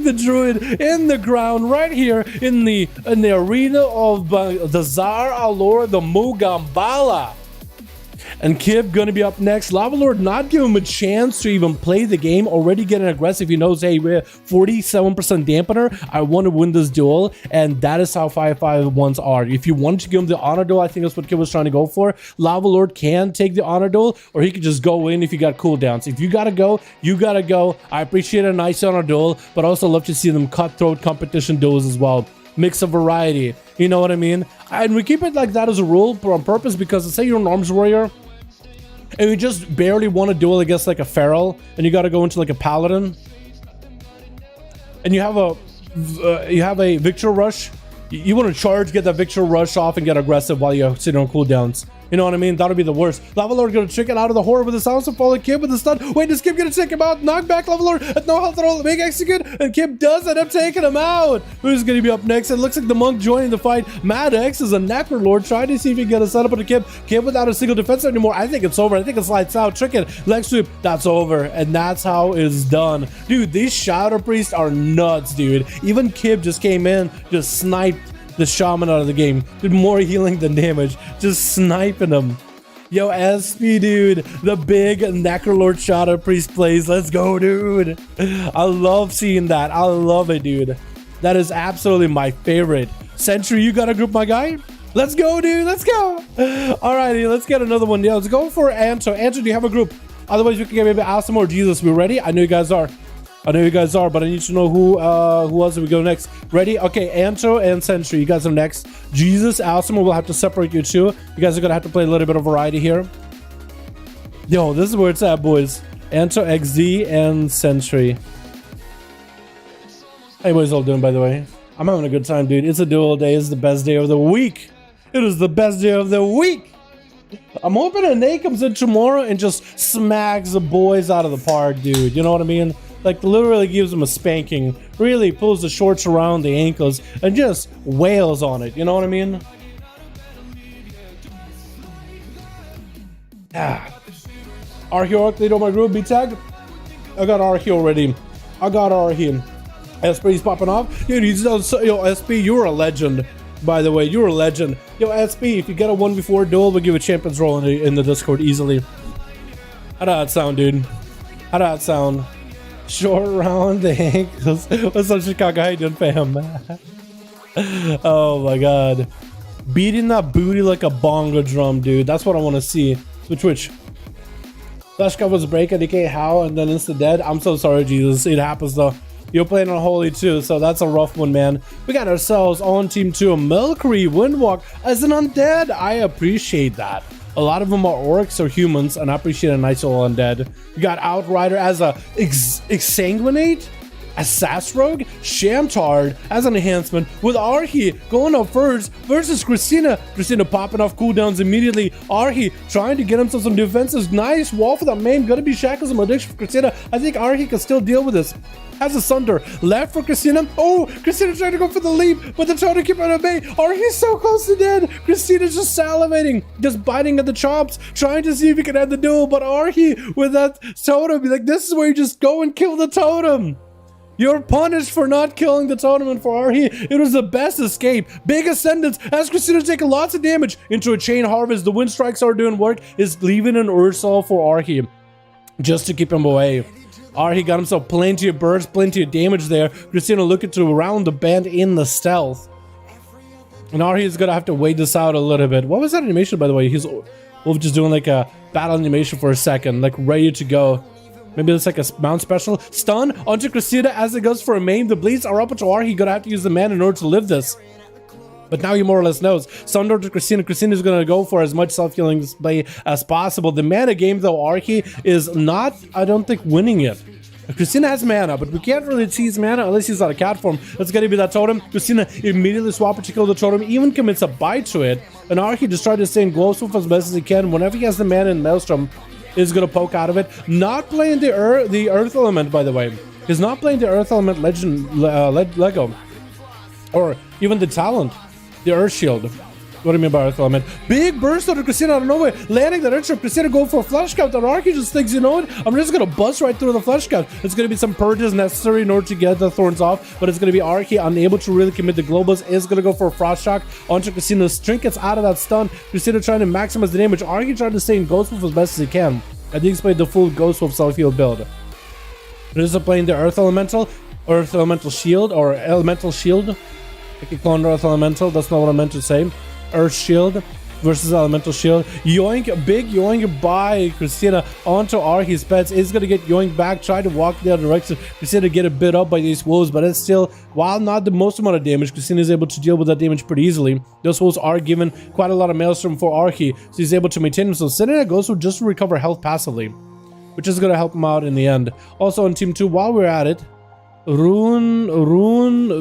the Druid in the ground right here in the arena of the Zar Alor, the Mugambala. And Kib gonna be up next. Lava Lord not give him a chance to even play the game. Already getting aggressive. He knows, hey, we're 47% dampener. I want to win this duel. And that is how 5v5 are. If you want to give him the honor duel, I think that's what Kib was trying to go for. Lava Lord can take the honor duel, or he could just go in if you got cooldowns. If you gotta go, you gotta go. I appreciate a nice honor duel, but also love to see them cutthroat competition duels as well. Mix of variety. You know what I mean? And we keep it like that as a rule on purpose, because say you're an arms warrior and you just barely want to duel against like a feral, and you got to go into like a paladin, and you have a victory rush. You want to charge, get that victory rush off, and get aggressive while you're sitting on cooldowns. You know what I mean? That would be the worst. Lava Lord gonna trick it out of the horror with the sounds of falling Kib with the stun. Wait, is Kib gonna take him out? Knock back Lava Lord at no health at all. Make execute, and Kib does end up taking him out. Who's gonna be up next? It looks like the monk joining the fight. Mad X is a Necro Lord trying to see if he can get a setup on the Kib. Kib without a single defense anymore. I think it's over. I think it's lights out. Trick it. Leg sweep. That's over. And that's how it's done. Dude, these Shadow Priests are nuts, dude. Even Kib just came in, just sniped the Shaman out of the game. Did more healing than damage. Just sniping him. Yo, SP, dude, the big Necrolord Shadow Priest plays. Let's go, dude. I love seeing that. I love it, dude. That is absolutely my favorite. Sentry, you got a group, my guy? Let's go, dude. Let's go. Alrighty, let's get another one. Yeah, let's go for Anto. Anto, do you have a group? Otherwise, we can get maybe Awesome or Jesus. We ready? I know you guys are. I know you guys are, but I need to know who else do we go next. Ready? Okay, Anto and Sentry, you guys are next. Jesus, Alcimor, we'll have to separate you two. You guys are gonna have to play a little bit of variety here. Yo, this is where it's at, boys. Anto, XD, and Sentry. How you boys all doing, by the way? I'm having a good time, dude. It's a duel day. It's the best day of the week. It is the best day of the week. I'm hoping NA comes in tomorrow and just smacks the boys out of the park, dude. You know what I mean? Like, literally gives them a spanking, really pulls the shorts around the ankles and just wails on it. You know what I mean? Archeo lead on my group, B-tag. I got Archeo already. I got Archeo. SP's popping off. Dude, yo, SP, you're a legend. By the way, you're a legend. Yo, SP, if you get a 1v4 duel, we'll give a champions role in the Discord easily. How'd that sound, dude? How'd that sound? Short around the ankles. What's up, Chicago? How you doing, fam? Oh my god. Beating that booty like a bongo drum, dude. That's what I want to see. Switch. Flash covers break, DK how, and then insta dead. I'm so sorry, Jesus. It happens though. You're playing on Holy too, so that's a rough one, man. We got ourselves on team 2, Milkery Windwalk as an undead. I appreciate that. A lot of them are orcs or humans, and I appreciate a nice little undead. We got Outrider as a Exsanguinate, a Sass Rogue, Shamtard as an enhancement, with Arhi going up first versus Christina. Christina popping off cooldowns immediately. Arhi trying to get himself some defenses. Nice wall for that main. Gonna be shackles and addiction for Christina. I think Arhi can still deal with this. Has a Sunder left for Christina. Oh, Christina trying to go for the leap, but they're trying to keep it at bay. Arhi's so close to dead. Christina's just salivating, just biting at the chops, trying to see if he can end the duel. But Arhi with that totem, be like, this is where you just go and kill the totem. You're punished for not killing the totem for Arhi. It was the best escape. Big ascendance as Christina taking lots of damage into a chain harvest. The wind strikes are doing work. Is leaving an Ursol for Arhi just to keep him away. Arhi got himself plenty of bursts, plenty of damage there. Christina looking to round the band in the stealth. And Arhi is gonna have to wait this out a little bit. What was that animation, by the way? He's Wolf just doing like a battle animation for a second, like ready to go. Maybe it's like a mount special. Stun onto Christina as it goes for a main. The bleeds are up to Arhi. Gonna have to use the man in order to live this. But now he more or less knows. Stun to Christina. Christina's gonna go for as much self-healing display as possible. The mana game though, Arhi is not, I don't think, winning it. Christina has mana, but we can't really tease mana unless he's out of cat form. That's gonna be that totem. Christina immediately swap to kill the totem, even commits a bite to it. And Arhi just tried to stay in Glowswolf as best as he can. Whenever he has the mana in Maelstrom, is gonna poke out of it. Not playing the Earth Element, by the way. He's not playing the Earth Element Lego. Or even the Talent, the Earth Shield. What do you mean by Earth Element? Big burst out of Christina out of nowhere, landing the Retro. Christina going for a flesh count, and Arhi just thinks, you know what? I'm just gonna bust right through the flesh count. It's gonna be some purges necessary in order to get the thorns off, but it's gonna be Arhi unable to really commit the globals. Is gonna go for a frost shock onto Christina's trinkets out of that stun. Christina trying to maximize the damage. Arhi trying to stay in Ghost Wolf as best as he can. I think he's played the full Ghost Wolf self-heal build. This is playing the Earth Elemental Shield, or Elemental Shield. I could clone Earth Elemental, that's not what I meant to say. Earth Shield versus Elemental Shield. Yoink, big yoink by Christina onto Arhi's pets. Is going to get yoink back, try to walk the other direction. Christina get a bit up by these wolves, but it's still, while not the most amount of damage, Christina is able to deal with that damage pretty easily. Those wolves are given quite a lot of Maelstrom for Arhi, so he's able to maintain himself. Sitting at Ghost will just recover health passively, which is going to help him out in the end. Also on Team 2, while we're at it, Rune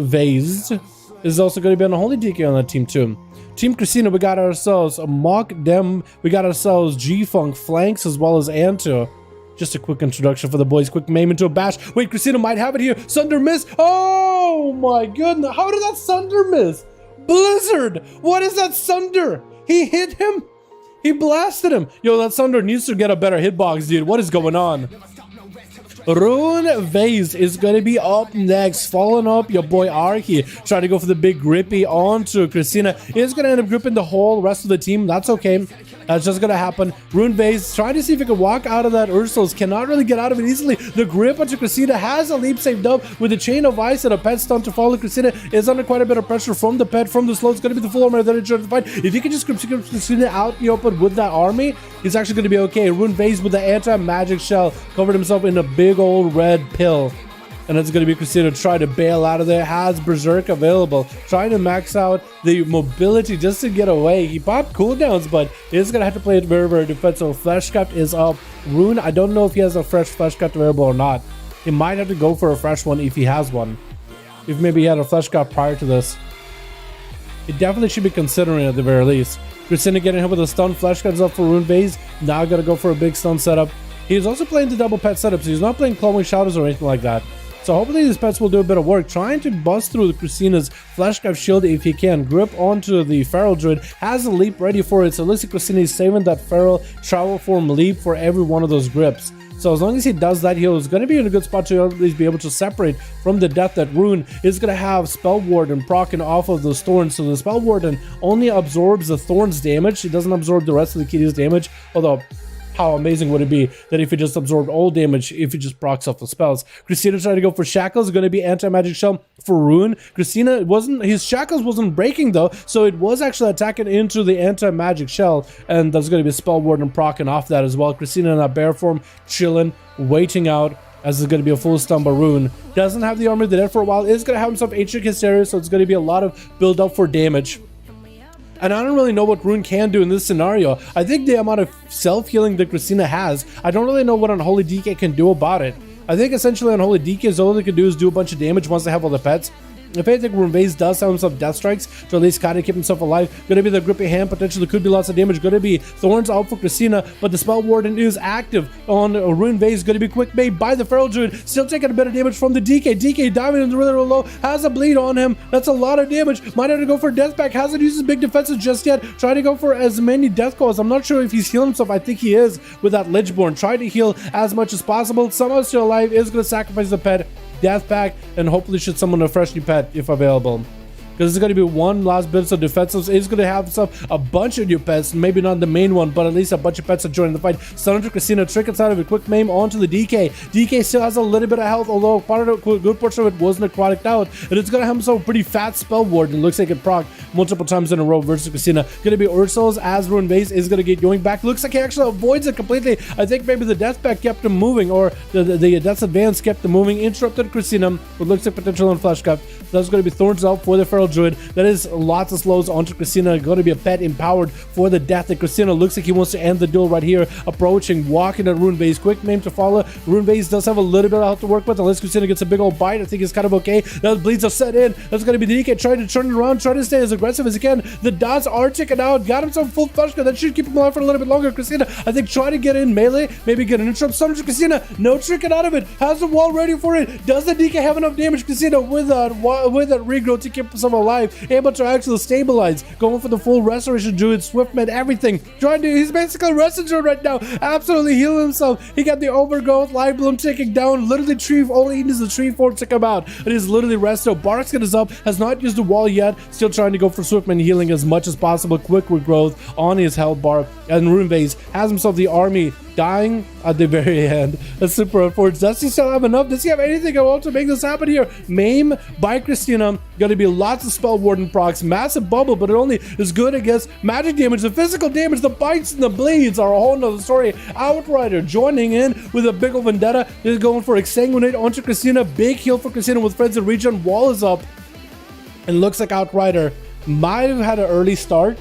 Vazed is also going to be on the Holy DK on that Team 2. Team Christina, we got ourselves a Mock Dem, we got ourselves G-Funk Flanks as well as Anto. Just a quick introduction for the boys. Quick maim into a bash. Wait, Christina might have it here. Sunder miss. Oh my goodness. How did that Sunder miss? Blizzard. What is that Sunder? He hit him. He blasted him. Yo, that Sunder needs to get a better hitbox, dude. What is going on? Rune Vase is going to be up next, following up your boy Arhi, trying to go for the big grippy onto Christina. Is going to end up gripping the whole rest of the team. That's okay. That's just going to happen. Rune Vase trying to see if he can walk out of that Ursul's. Cannot really get out of it easily. The grip onto Christina has a leap saved up with a chain of ice and a pet stun to follow. Christina is under quite a bit of pressure from the pet, from the slow. It's going to be the full armor that is trying to fight. If he can just grip Christina out in the open with that army, he's actually going to be okay. Rune Vase with the anti-magic shell covered himself in a big old red pill. And it's going to be Christina trying to bail out of there. Has Berserk available. Trying to max out the mobility just to get away. He popped cooldowns, but he's going to have to play it very, very defensive. Fleshcraft is up. Rune, I don't know if he has a fresh Fleshcraft available or not. He might have to go for a fresh one if he has one. If maybe he had a Fleshcraft prior to this. He definitely should be considering it at the very least. Christina getting hit with a stun. Fleshcraft's up for Rune Vase. Now got to go for a big stun setup. He's also playing the double pet setup, so he's not playing Clawing Shadows or anything like that. So hopefully these pets will do a bit of work, trying to bust through Christina's Fleshcraft shield if he can. Grip onto the Feral Druid, has a leap ready for it, so at least Christina is saving that Feral travel form leap for every one of those grips. So as long as he does that, he's going to be in a good spot to at least be able to separate from the death that Rune is going to have Spell Warden proccing off of those thorns. So the Spell Warden only absorbs the thorns damage, it doesn't absorb the rest of the kitty's damage, although how amazing would it be that if he just absorbed all damage, if he just procs off the spells. Christina trying to go for Shackles, going to be anti-magic shell for Rune. Christina his Shackles wasn't breaking though, so it was actually attacking into the anti-magic shell, and there's going to be a Spell Warden proccing off that as well. Christina in that bear form, chilling, waiting out, as it's going to be a full stun by Rune. Doesn't have the armor, dead for a while, is going to have himself Atric Hysteria, so it's going to be a lot of build up for damage. And I don't really know what Rune can do in this scenario. I think the amount of self-healing that Christina has, I don't really know what Unholy DK can do about it. I think essentially Unholy DK, all they can do is do a bunch of damage once they have all the pets. If anything, Rune Vase does have himself Death Strikes to at least kind of keep himself alive. Gonna be the Grippy Hand, potentially could be lots of damage. Gonna be Thorns out for Christina, but the Spell Warden is active on Rune Vase. Gonna be quick made by the Feral Druid, still taking a bit of damage from the DK. DK diving in really low, has a bleed on him. That's a lot of damage. Might have to go for Death Pack. Hasn't used his big defenses just yet. Trying to go for as many Death Calls. I'm not sure if he's healing himself. I think he is with that Lichborn. Trying to heal as much as possible. Somehow still alive. Is gonna sacrifice the pet. death pack, and hopefully should summon a fresh new pet if available. Because it's going to be one last bit of defensives. It's going to have a bunch of new pets, maybe not the main one, but at least a bunch of pets that join the fight. Stun into Christina, trick inside of a quick maim onto the DK. DK still has a little bit of health, although part of the good portion of it was necrotic out, and it's going to have himself a pretty fat spell ward, and looks like it proc multiple times in a row versus Christina. Going to be Ursul's as Ruin Base is going to get going back. Looks like he actually avoids it completely. I think maybe the Death Pack kept him moving, or the Death's Advance kept him moving. Interrupted Christina, but looks like potential on Fleshcraft. That's going to be Thorns out for the Feral Druid. That is lots of slows onto Christina. Going to be a pet empowered for the death. And Christina looks like he wants to end the duel right here. Approaching, walking at Rune Base. Quick name to follow. Rune Base does have a little bit of health to work with. Unless Christina gets a big old bite, I think it's kind of okay. Those bleeds are set in. That's going to be the DK trying to turn it around, trying to stay as aggressive as he can. The dots are ticking out. Got himself full Fleshcraft. That should keep him alive for a little bit longer. Christina, I think, try to get in melee. Maybe get an interrupt. Summons Christina. No tricking out of it. Has the wall ready for it. Does the DK have enough damage? Christina with that regrowth to keep himself alive. Able to actually stabilize. Going for the full restoration Druid, Swiftman, everything. He's basically resting Druid right now. Absolutely healing himself. He got the overgrowth, live bloom ticking down. Literally tree, all he needs is the tree fort to come out. It is literally resto. Barkskin is up, has not used the wall yet. Still trying to go for Swiftman healing as much as possible. Quick regrowth on his health bar. And Rune Base has himself the army dying at the very end. That's super unfortunate. Does he still have enough? Does he have anything I want to make this happen here? Maim by Christina. Going to be lots of spell warden procs. Massive bubble, but it only is good against magic damage. The physical damage, the bites and the bleeds are a whole nother story. Outrider joining in with a big old vendetta. They're going for exsanguinate onto Christina. Big heal for Christina with friends in region. Wall is up. And looks like Outrider might have had an early start.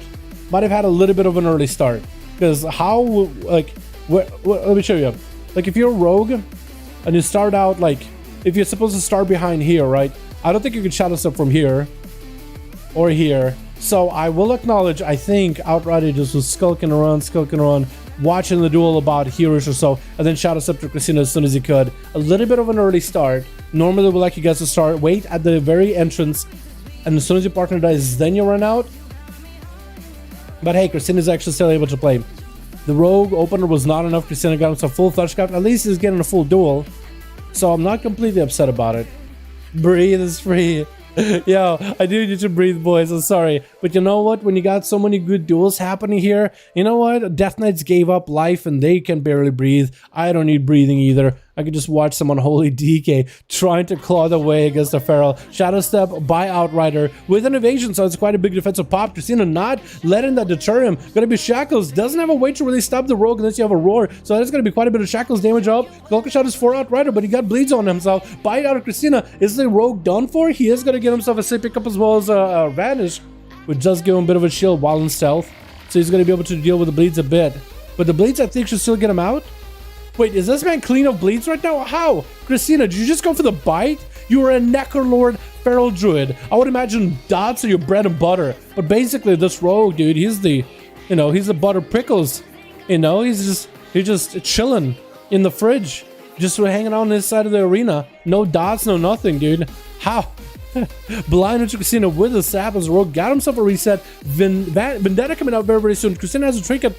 Might have had a little bit of an early start. Because how, like, let me show you. Like, if you're a rogue and you start out, like, if you're supposed to start behind here, right? I don't think you can shadow step from here or here. So I will acknowledge, I think Outrider just was skulking around, watching the duel about here-ish or so, and then shadow step to Christina as soon as he could. A little bit of an early start. Normally we like you guys to start, wait at the very entrance, and as soon as your partner dies, then you run out. But hey, Christina's actually still able to play. The rogue opener was not enough. Christina got himself full Fleshcraft. At least he's getting a full duel. So I'm not completely upset about it. Breathe is free. Yo, I do need to breathe, boys. I'm sorry. But you know what? When you got so many good duels happening here, you know what? Death Knights gave up life and they can barely breathe. I don't need breathing either. I could just watch some unholy DK trying to claw their way against the Feral. Shadow Step by Outrider with an evasion, so it's quite a big defensive pop. Christina not letting that deter him. Gonna be Shackles. Doesn't have a way to really stop the rogue unless you have a roar. So that's gonna be quite a bit of Shackles damage up. Cloaker Shot is for Outrider, but he got bleeds on himself. Bite out of Christina. Is the rogue done for? He is gonna get himself a safe pickup as well as a Vanish, which does give him a bit of a shield while in stealth. So he's gonna be able to deal with the bleeds a bit. But the bleeds, I think, should still get him out. Wait, is this man clean of bleeds right now? How? Christina, did you just go for the bite? You were a Necrolord Feral Druid. I would imagine dots are your bread and butter. But basically, this rogue, dude, he's the, he's the butter pickles. He's just chilling in the fridge. Just hanging out on this side of the arena. No dots, no nothing, dude. How? Blind into Christina with a sap as rogue. Got himself a reset. Vendetta coming out very, very soon. Christina has a trinket.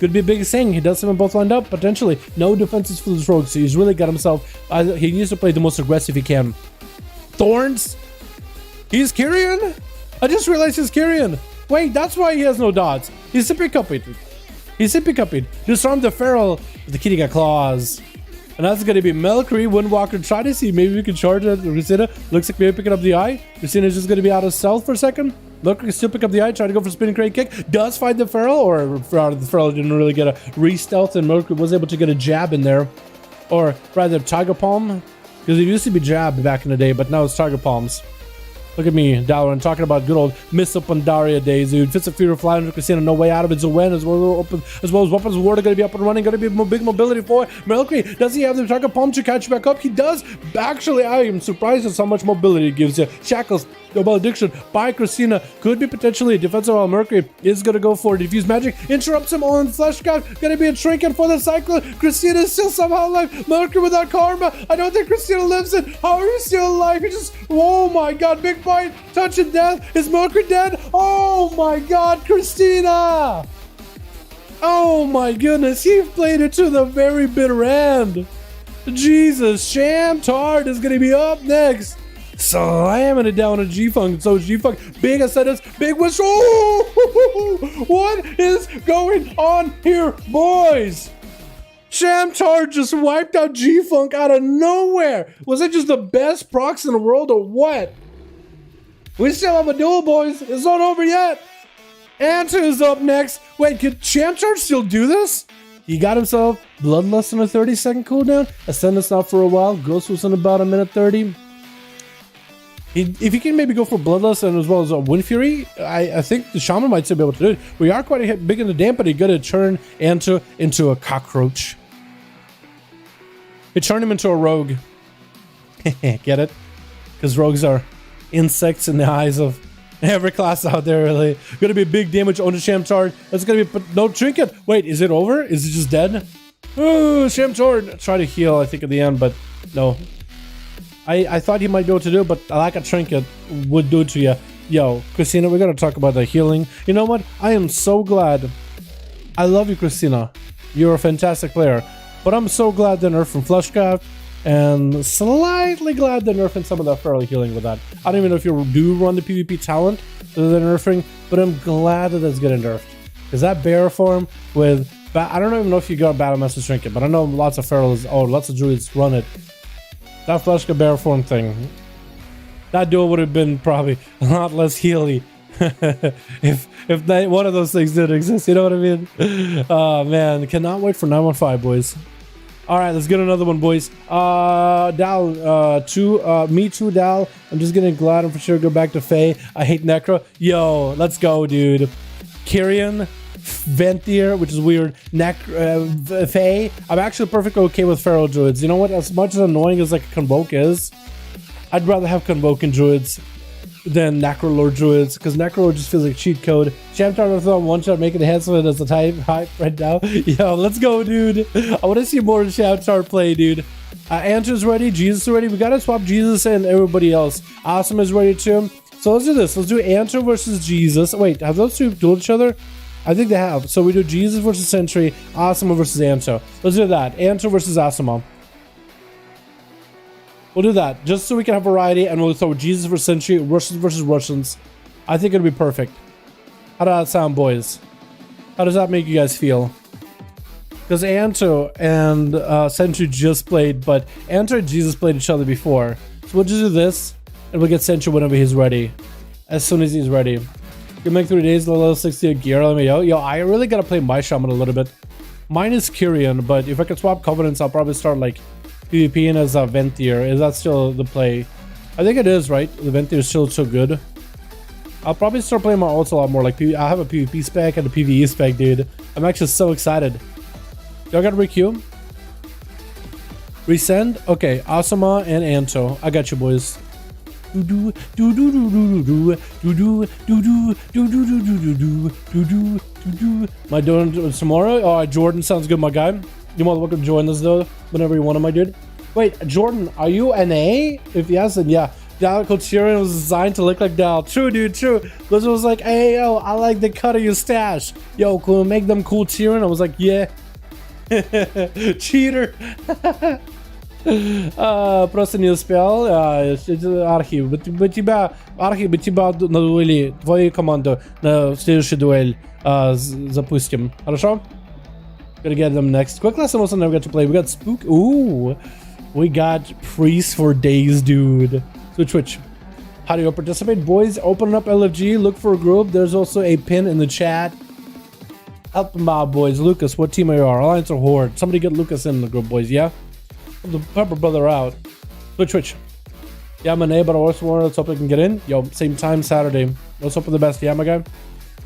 Could be a big thing. He does have them both lined up, potentially. No defenses for this rogue, so he's really got himself... he needs to play the most aggressive he can. Thorns? He's Kyrian? I just realized he's Kyrian. Wait, that's why he has no dots. He's sippy cupping. Disarm the Feral with the kitty got claws. And that's going to be Melkri, Windwalker. Try to see. Maybe we can charge it. Christina looks like maybe picking up the eye. Christina's just going to be out of stealth for a second. Melkri can still pick up the eye. Try to go for spinning crane kick. Does find the Feral, or the Feral didn't really get a re-stealth, and Melkri was able to get a jab in there. Or rather, Tiger Palm. Because it used to be jab back in the day, but now it's Tiger Palms. Look at me, Dalaran, talking about good old Miss of Pandaria days, dude. Fits of Fear, Fly under Christina, no way out of it. Zowen as well as Weapons of War are going to be up and running. Going to be big mobility for Melkri. Does he have the Tiger Palm to catch back up? He does. Actually, I am surprised at how much mobility it gives you. Shackles, no malediction by Christina. Could be potentially a defensive while Mercury is going to go for it. Diffuse magic interrupts him on Fleshcraft. Going to be a trinket for the Cyclone. Christina is still somehow alive. Mercury without karma. I don't think Christina lives it. How are you still alive? You just, oh my god, big bite, touch of death. Is Mercury dead? Oh my god, Christina. Oh my goodness, he played it to the very bitter end. Jesus, Shamtard is gonna be up next. Slamming it down to G-Funk. So G-Funk, big ascendance, big whistle. What is going on here, boys? Shamtard just wiped out G-Funk out of nowhere. Was it just the best procs in the world or what? We still have a duel, boys. It's not over yet. Anta is up next. Wait, could Shamtard still do this? He got himself Bloodlust in a 30-second cooldown. Ascendance not for a while. Ghost was in about a minute 30. If he can maybe go for Bloodlust and as well as a Wind Fury, I think the Shaman might still be able to do it. We are quite a big in the damp, but he's going to turn Anta into a cockroach. He turned him into a rogue. Get it? Because rogues are insects in the eyes of every class out there, really. Gonna be big damage on the Shamtard. That's gonna be, but no trinket. Wait, is it over? Is it just dead? Oh, Shamtard. Try to heal, I think, at the end, but no. I thought he might be able to do it, but like a trinket would do it to you. Yo, Christina, we're gonna talk about the healing. You know what? I am so glad. I love you, Christina. You're a fantastic player. But I'm so glad they nerfed from Fleshcraft, and slightly glad they're nerfing some of that feral healing with that. I don't even know if you do run the PvP talent that they're nerfing, but I'm glad that that's getting nerfed. Because that bear form with... I don't even know if you got a Battle Master Trinket, but I know lots of ferals, lots of druids run it. That Fleshka bear form thing, that duel would have been probably a lot less healy if one of those things didn't exist, you know what I mean? Oh man, cannot wait for 915, boys. All right, let's get another one, boys. Dal, me too, Dal. I'm just getting glad I'm for sure go back to Fae. I hate Necro. Yo, let's go, dude. Kyrian, Ventier, which is weird. Fae. I'm actually perfectly okay with Feral Druids. You know what? As much as annoying as like a Convoke is, I'd rather have Convoking Druids than Necrolord Druids, because Necrolord just feels like cheat code. Shamtard with one shot, making enhancement as a type hype right now. Yo, let's go, dude. I want to see more Shamtard play, dude. Answer's ready, Jesus is ready. We gotta swap Jesus and everybody else. Awesome is ready too. So let's do this. Let's do Answer versus Jesus. Wait, have those two dueled each other? I think they have. So we do Jesus versus Sentry, Asuma versus Anto. Let's do that. Anto versus Asuma. We'll do that just so we can have variety, and we'll throw Jesus versus Sentry, Russians versus Russians. I think it'll be perfect. How does that sound, boys? How does that make you guys feel? Because Anto and Sentry just played, but Anto and Jesus played each other before. So we'll just do this, and we'll get Sentry whenever he's ready. As soon as he's ready. You make 3 days, level 60 of gear. Let me know. Yo, I really gotta play my Shaman a little bit. Mine is Kyrian, but if I could swap Covenants, I'll probably start like PvPing as a Ventier. Is that still the play? I think it is, right? The Ventier is still so good. I'll probably start playing my ults a lot more. Like I have a PvP spec and a PvE spec, dude. I'm actually so excited. Y'all got to requeue? Resend? Okay, Asuma and Anto. I got you, boys. My doing tomorrow? Oh, Jordan sounds good, my guy. You're more than welcome to join us though, whenever you want, my dude. Wait, Jordan, are you NA? If yes, then yeah. Dal Tyrion was designed to look like Dal. True, dude, true. Blizzard was like, hey, yo, I like the cut of your stash. Yo, can we make them cool Tyrion? I was like, yeah. Cheater. Просто не успел. Архив. Мы тебя на дуэли, твою команду на следующую дуэль запустим. Хорошо? Gonna get them next. Quick lesson also never got to play. We got Spook. Ooh. We got Priest for days, dude. Switch. How do you participate? Boys, open up LFG. Look for a group. There's also a pin in the chat. Help them out, boys. Lucas, what team are you? Alliance or Horde? Somebody get Lucas in the group, boys, yeah? Help the Pepper brother out. Switch. Yeah, I'm an A, but I also want. Let's hope I can get in. Yo, same time Saturday. Let's hope for the best, yeah, my guy?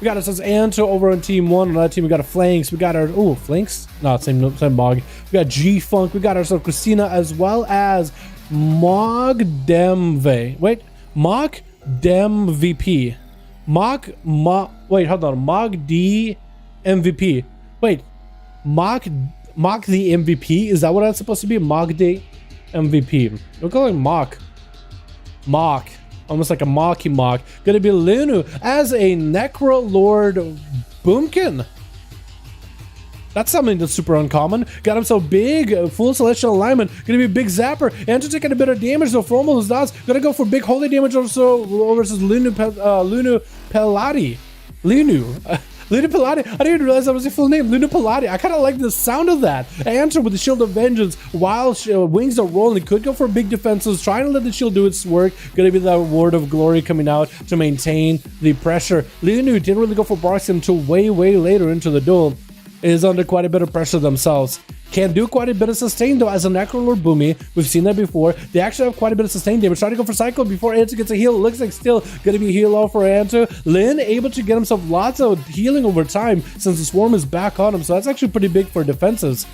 We got us as Anto over on team 1. On that team, we got a Flanks. We got our... Ooh, Flanks? No, same Mog. We got G-Funk. We got ourselves Christina, as well as Mogdemve. Wait. Mogdemvp. Wait, hold on. Mogd MVP. Wait. Mock the MVP? Is that what that's supposed to be? Mogd MVP. We're calling Mock. Almost like a mocky mock. Gonna be Lunu as a Necrolord Boomkin. That's something that's super uncommon. Got himself big, full celestial alignment. Gonna be a big zapper. Enter taking a bit of damage, so for almost dots. Gonna go for big holy damage also versus Lunu Pelati. Luna Paladin. I didn't even realize that was his full name. Luna Paladin. I kind of like the sound of that. Answer with the Shield of Vengeance while wings are rolling. Could go for big defenses. Trying to let the shield do its work. Gonna be the Word of Glory coming out to maintain the pressure. Lunu didn't really go for Barks until way later into the duel. Is under quite a bit of pressure themselves. Can do quite a bit of sustain though as a Necrolord Boomy. We've seen that before. They actually have quite a bit of sustain damage. Trying to go for Cycle before Anto gets a heal. Looks like still gonna be heal off for Anto. Lin able to get himself lots of healing over time since the Swarm is back on him. So that's actually pretty big for defenses.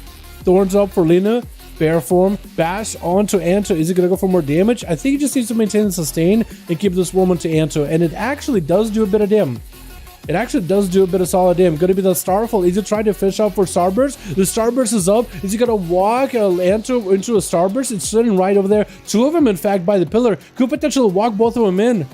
Thorns up for Lina. Bear form. Bash onto Anto. Is he gonna go for more damage? I think he just needs to maintain the sustain and keep the Swarm onto Anto. And it actually does do a bit of damage. It actually does do a bit of solid damage. Gonna be the Starfall. Is he trying to fish out for Starburst? The Starburst is up. Is he gonna walk Anto into a Starburst? It's sitting right over there. Two of them, in fact, by the pillar. Could potentially walk both of them in.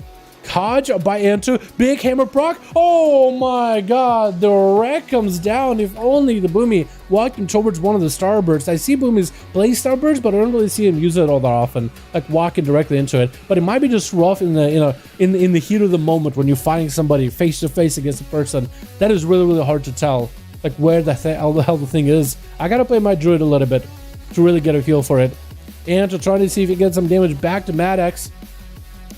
Hodge by Anto. Big hammer proc. Oh my god. The wreck comes down. If only the Boomy walked him towards one of the Starbursts. I see Boomies play Starbursts, but I don't really see him use it all that often. Like walking directly into it. But it might be just rough in the heat of the moment when you're fighting somebody face to face against a person. That is really hard to tell. Like where the hell the thing is. I gotta play my Druid a little bit to really get a feel for it. Anto trying to see if he gets some damage back to Maddox.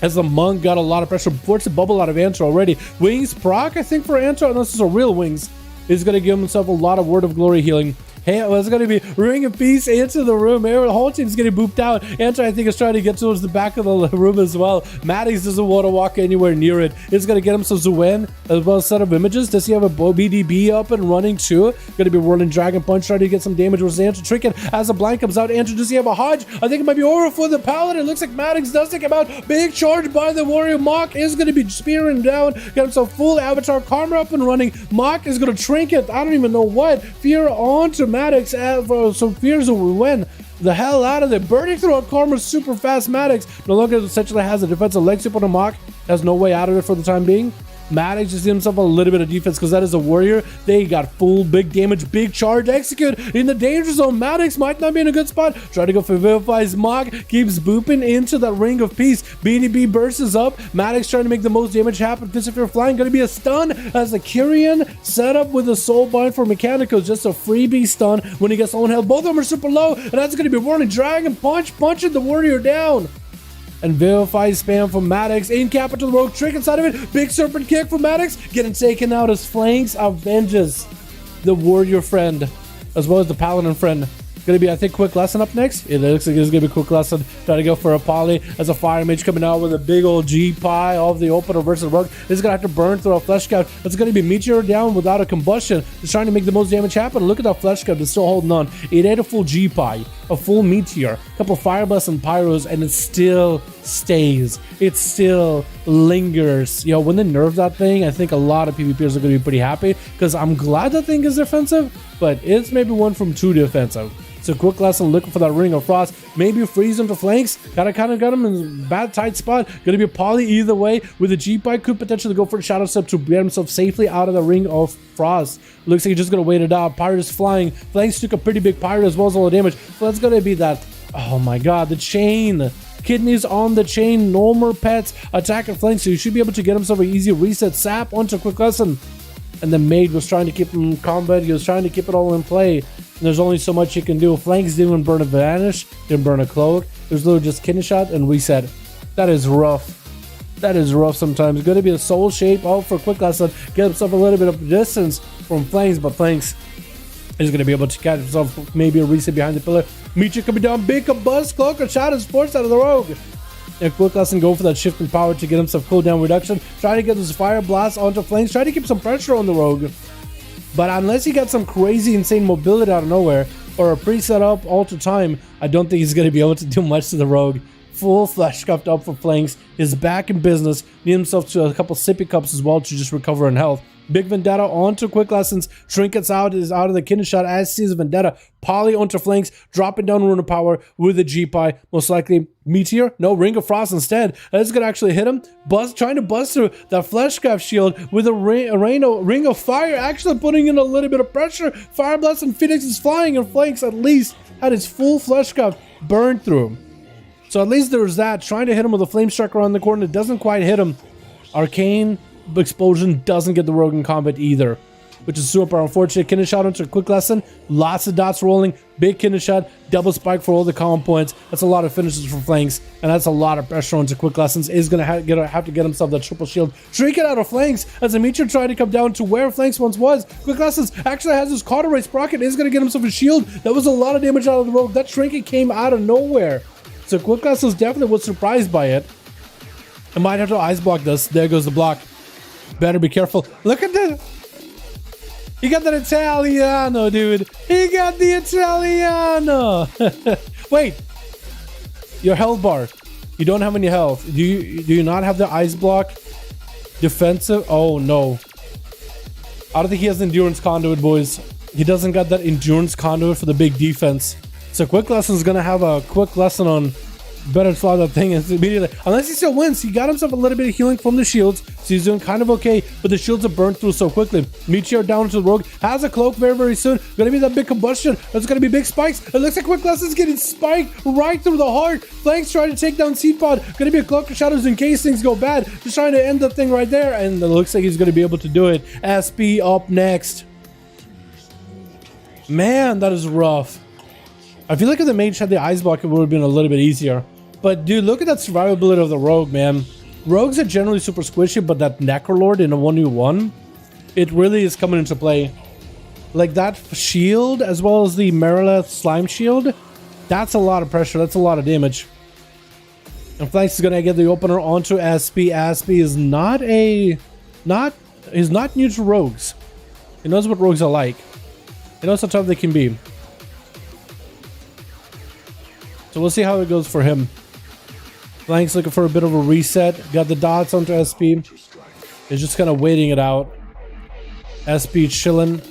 As the Monk got a lot of pressure, forced a bubble out of Anto already. Wings proc, I think, for Anto, unless it's a real Wings, is going to give himself a lot of Word of Glory healing. Hey, it's going to be Ring of Peace into the room. The whole team's getting booped out. Anto, I think, is trying to get towards the back of the room as well. Maddox doesn't want to walk anywhere near it. He's going to get himself Zuen as well as a set of images. Does he have a BDB up and running too? Going to be whirling Dragon Punch, trying to get some damage versus Anto. Trinket as the blind comes out. Anto, does he have a Hodge? I think it might be over for the Paladin. It looks like Maddox does take him out. Big charge by the Warrior. Mock is going to be spearing down. Got himself full Avatar Karma up and running. Mock is going to Trinket. I don't even know what. Fear onto Maddox. So Fears will win the hell out of it. Burning through a Karma super fast. Maddox no longer essentially has a defensive leg sweep on a Mock. Has no way out of it for the time being. Maddox just gives himself a little bit of defense because that is a warrior. They got full big damage, big charge, execute in the danger zone. Maddox might not be in a good spot. Try to go for Vivify's Mock, keeps booping into that Ring of Peace. BDB bursts up. Maddox trying to make the most damage happen. Fistfear flying, gonna be a stun as the Kyrian set up with a soul bind for Mechanicos. Just a freebie stun when he gets own health. Both of them are super low, and that's gonna be Warning Dragon Punch, punching the warrior down. And Vivify spam from Maddox. In capital rogue trick inside of it. Big serpent kick from Maddox. Getting taken out as flanks avenges the warrior friend as well as the paladin friend. Gonna be, I think, Quick Lesson up next. It looks like it's gonna be Quick Lesson. Try to go for a poly as a fire mage coming out with a big old G pie of the opener versus rogue. This is gonna have to burn through a flesh scout. It's gonna be Meteor down without a combustion. It's trying to make the most damage happen. Look at that flesh scout. It's still holding on. It ate a full G pie, a full Meteor, a couple fire blasts and pyros, and it still stays. It still lingers. Yo, when they nerf that thing, I think a lot of PvPers are gonna be pretty happy because I'm glad that thing is defensive, but it's maybe 1 from 2 defensive. So Quick Lesson looking for that Ring of Frost. Maybe freeze him to flanks. Gotta kind of got him in a bad tight spot. Gonna be a poly either way. With a G-Pike, could potentially go for a Shadow Step to get himself safely out of the Ring of Frost. Looks like he's just gonna wait it out. Pirate is flying. Flanks took a pretty big Pirate as well as all the damage. So that's gonna be that. Oh my god, the chain. Kidneys on the chain. No more pets. Attack and flank. So you should be able to get himself an easy reset. Sap onto Quick Lesson. And the Maid was trying to keep him in combat. He was trying to keep it all in play. And there's only so much you can do. Flanks didn't even burn a Vanish, didn't burn a Cloak. There's literally just Kidney Shot and reset. That is rough. That is rough sometimes. Going to be a soul shape out for Quick Lesson. Get himself a little bit of distance from Flanks, but Flanks is going to be able to catch himself maybe a reset behind the pillar. Meteor coming down. Big Buzz Cloak and Shadow is forced out of the rogue. And Quick Lesson go for that shift in power to get himself cooldown reduction. Try to get this Fire Blast onto Flanks. Try to keep some pressure on the rogue. But unless he got some crazy, insane mobility out of nowhere or a preset up all to time, I don't think he's going to be able to do much to the rogue. Full flesh scuffed up for Flanks. Is back in business. Need himself to a couple sippy cups as well to just recover in health. Big Vendetta onto Quick Lessons. Trinkets is out of the kidney shot as sees Vendetta. Poly onto flanks, dropping down Rune of Power with the G-Pie. Most likely Meteor. No, Ring of Frost instead. That's gonna actually hit him. Trying to bust through that Fleshcraft shield with a Ring of Fire, actually putting in a little bit of pressure. Fire Blast and Phoenix is flying, and Flanks at least had his full Fleshcraft burned through. So at least there's that. Trying to hit him with a Flame Strike around the corner. It doesn't quite hit him. Arcane Explosion doesn't get the rogue in combat either, which is super unfortunate. Kidney shot onto a Quick Lesson. Lots of dots rolling. Big kidney shot. Double spike for all the common points. That's a lot of finishes for flanks, and that's a lot of pressure onto Quick Lessons. Is going to have to get himself that triple shield. Trinket out of flanks as a Meteor tried to come down to where flanks once was. Quick Lessons actually has his Cauterized Sprocket. Is going to get himself a shield. That was a lot of damage out of the rogue. That Trinket came out of nowhere. So Quick Lessons definitely was surprised by it. I might have to ice block this. There goes the block. Better be careful. Look at that. He got that Italiano, dude. He got the Italiano. Wait. Your health bar. You don't have any health. Do you not have the ice block? Defensive? Oh, no. I don't think he has Endurance Conduit, boys. He doesn't got that Endurance Conduit for the big defense. So Quick Lesson is going to have a quick lesson on better fly that thing immediately. Unless he still wins. He got himself a little bit of healing from the shields, so he's doing kind of okay, but the shields are burned through so quickly. Meteor down to the rogue. Has a cloak very, very soon. Gonna be that big combustion. There's gonna be big spikes. It looks like Quick Lesson's getting spiked right through the heart. Flanks trying to take down Seed Pod. Gonna be a Cloak of Shadows in case things go bad. Just trying to end the thing right there, and it looks like he's gonna be able to do it. SP up next. Man, that is rough. I feel like if the mage had the ice block, it would have been a little bit easier. But dude, look at that survivability of the rogue, man. Rogues are generally super squishy, but that Necrolord in a 1v1, it really is coming into play. Like that shield, as well as the Merilith Slime Shield, that's a lot of pressure, that's a lot of damage. And Flanks is gonna get the opener onto Aspie. Aspie is he's not new to rogues. He knows what rogues are like. He knows how tough they can be. So we'll see how it goes for him. Flanks looking for a bit of a reset. Got the dots onto SP. He's just kind of waiting it out. SP chilling.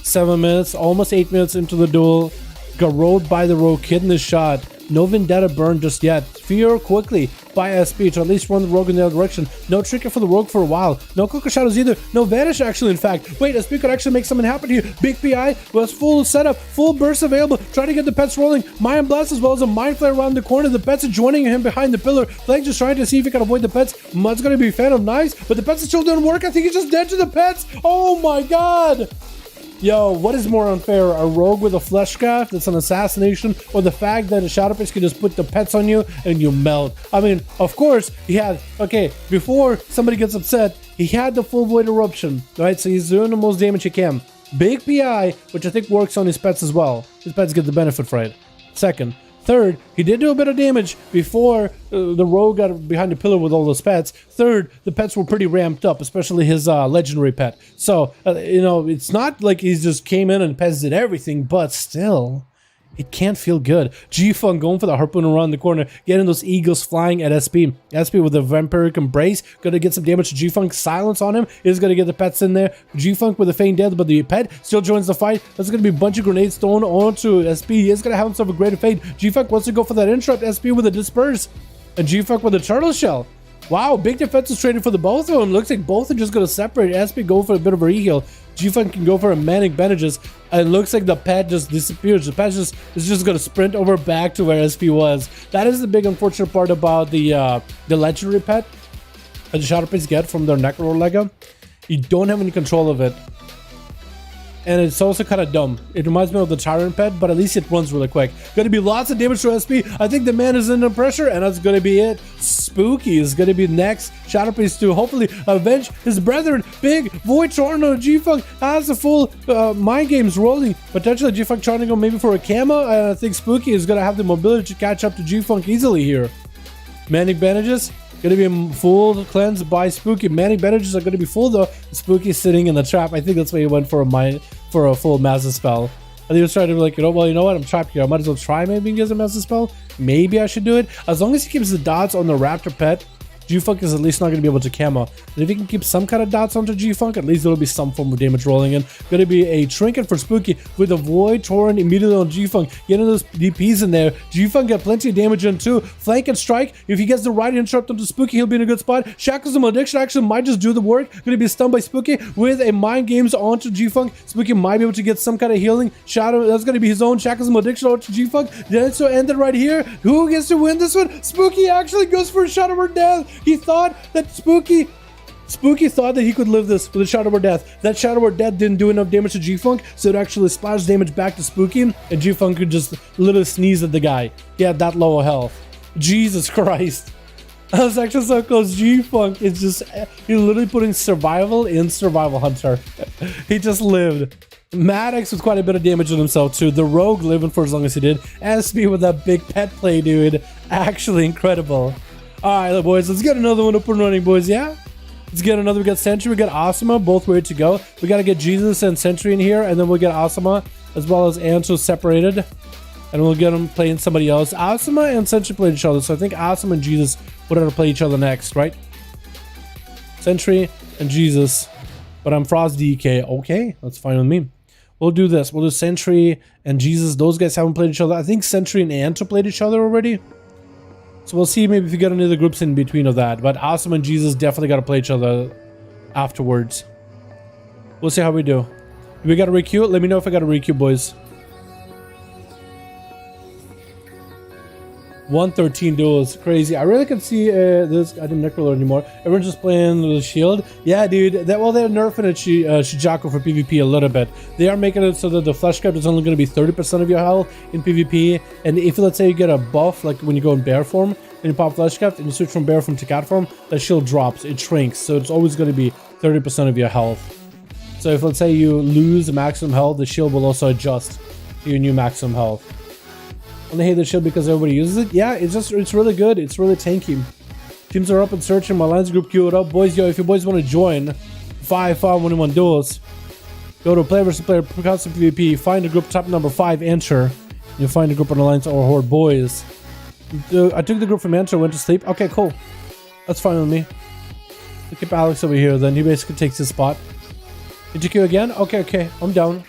7 minutes, almost 8 minutes into the duel. Got rolled by the rogue, kid in the shot. No Vendetta burn just yet. Fear quickly by SP to at least run the rogue in the other direction. No Trinket for the rogue for a while. No Cloak of Shadows either. No Vanish actually, in fact. Wait, SP could actually make something happen here. Big PI was full setup, full burst available. Trying to get the pets rolling. Mind Blast as well as a Mind Flare around the corner. The pets are joining him behind the pillar. Flank just trying to see if he can avoid the pets. Mud's gonna be Phantom Knives, but the pets are still doing work. I think he's just dead to the pets. Oh my god. Yo, what is more unfair? A rogue with a Fleshcraft that's an assassination, or the fact that a Shadowpix can just put the pets on you and you melt? I mean, of course, he had, okay, before somebody gets upset, he had the full Void Eruption, right? So he's doing the most damage he can. Big PI, which I think works on his pets as well. His pets get the benefit for it. Second. Third, he did do a bit of damage before the rogue got behind the pillar with all those pets. Third, the pets were pretty ramped up, especially his legendary pet. So, you know, it's not like he just came in and pets did everything, but still, it can't feel good. G-Funk going for the harpoon around the corner, getting those eagles flying at SP. SP with the Vampiric Embrace, gonna get some damage to G-Funk. Silence on him is gonna get the pets in there. G-Funk with a Feigned Death, but the pet still joins the fight. There's gonna be a bunch of grenades thrown onto SP. He is gonna have himself a greater fade. G-Funk wants to go for that interrupt. SP with a Disperse. And G-Funk with a Turtle Shell. Wow, big defense is traded for the both of them. Looks like both are just gonna separate. SP go for a bit of a re-heal. G-Funk can go for a Manic Bandages, and it looks like the pet just disappears. The pet is just gonna sprint over back to where SP was. That is the big unfortunate part about the legendary pet that the Shadowpix get from their Necrolord Lego. You don't have any control of it. And it's also kind of dumb. It reminds me of the Tyrant pet, but at least it runs really quick. Gonna be lots of damage to SP. I think the man is under pressure, and that's gonna be it. Spooky is gonna be next. Shadowpix to hopefully avenge his brethren. Big Void Tornado. G-Funk has the full mind games rolling. Potentially G-Funk trying to go maybe for a camo, and I think Spooky is gonna have the mobility to catch up to G-Funk easily here. Manic Bandages. Gonna be full cleanse by Spooky. Manic Bandages are gonna be full though. Spooky sitting in the trap. I think that's why he went for a full Massive Spell. I think he was trying to be like, you know what? I'm trapped here. I might as well try maybe and get a Massive Spell. Maybe I should do it. As long as he keeps the dots on the Raptor pet, G-Funk is at least not going to be able to camo. And if you can keep some kind of dots onto G-Funk, at least there'll be some form of damage rolling in. Going to be a trinket for Spooky with a Void Torrent immediately on G-Funk. Getting those DPs in there. G-Funk got plenty of damage in too. Flank and strike. If he gets the right interrupt onto Spooky, he'll be in a good spot. Shackles and Malediction actually might just do the work. Going to be stunned by Spooky with a Mind Games onto G-Funk. Spooky might be able to get some kind of healing. Shadow, that's going to be his own Shackles and Malediction onto G-Funk. Then so ended right here. Who gets to win this one? Spooky actually goes for a Shadow or Death. He thought that Spooky thought that he could live this with a Shadow or Death. That Shadow or Death didn't do enough damage to G-Funk, so it actually splashed damage back to Spooky, and G-Funk could just literally sneeze at the guy. He had that low of health. Jesus Christ. I was actually so close. G-Funk is just, he literally putting survival in Survival Hunter. He just lived. Maddox with quite a bit of damage on himself too. The Rogue living for as long as he did. SB with that big pet play, dude. Actually incredible. Alright, boys, let's get another one up and running, boys, yeah? Let's get another. We got Sentry, we got Asuma, both ready to go. We gotta get Jesus and Sentry in here, and then we'll get Asuma as well as Anto separated. And we'll get them playing somebody else. Asuma and Sentry played each other, so I think Asuma and Jesus would have to play each other next, right? Sentry and Jesus. But I'm Frost DK. Okay, that's fine with me. We'll do this. We'll do Sentry and Jesus. Those guys haven't played each other. I think Sentry and Anto played each other already. So we'll see maybe if we get any other groups in between of that. But Asuma and Jesus definitely got to play each other afterwards. We'll see how we do. Do we got to requeue it? Let me know if I got to requeue, boys. 113 duels, crazy. I really can see this. I didn't Necrolord anymore. Everyone's just playing the shield. Yeah, dude. Well, they're nerfing it Shijaku for PvP a little bit. They are making it so that the flesh cap is only going to be 30% of your health in PvP. And if let's say you get a buff, like when you go in bear form and you pop flesh cap and you switch from bear form to cat form, that shield drops. It shrinks, so it's always going to be 30% of your health. So if let's say you lose the maximum health, the shield will also adjust to your new maximum health. Only hate the shield because everybody uses it. Yeah, it's really good. It's really tanky. Teams are up and searching. My lines group queued up. Boys, yo, if you boys want to join 5V5 1v1 Duels, go to player versus player custom PvP. Find a group top number 5, enter. You'll find a group on Alliance or Horde, boys. I took the group from enter, went to sleep. Okay, cool. That's fine with me. We'll keep Alex over here then. He basically takes his spot. Did you queue again? Okay. I'm down.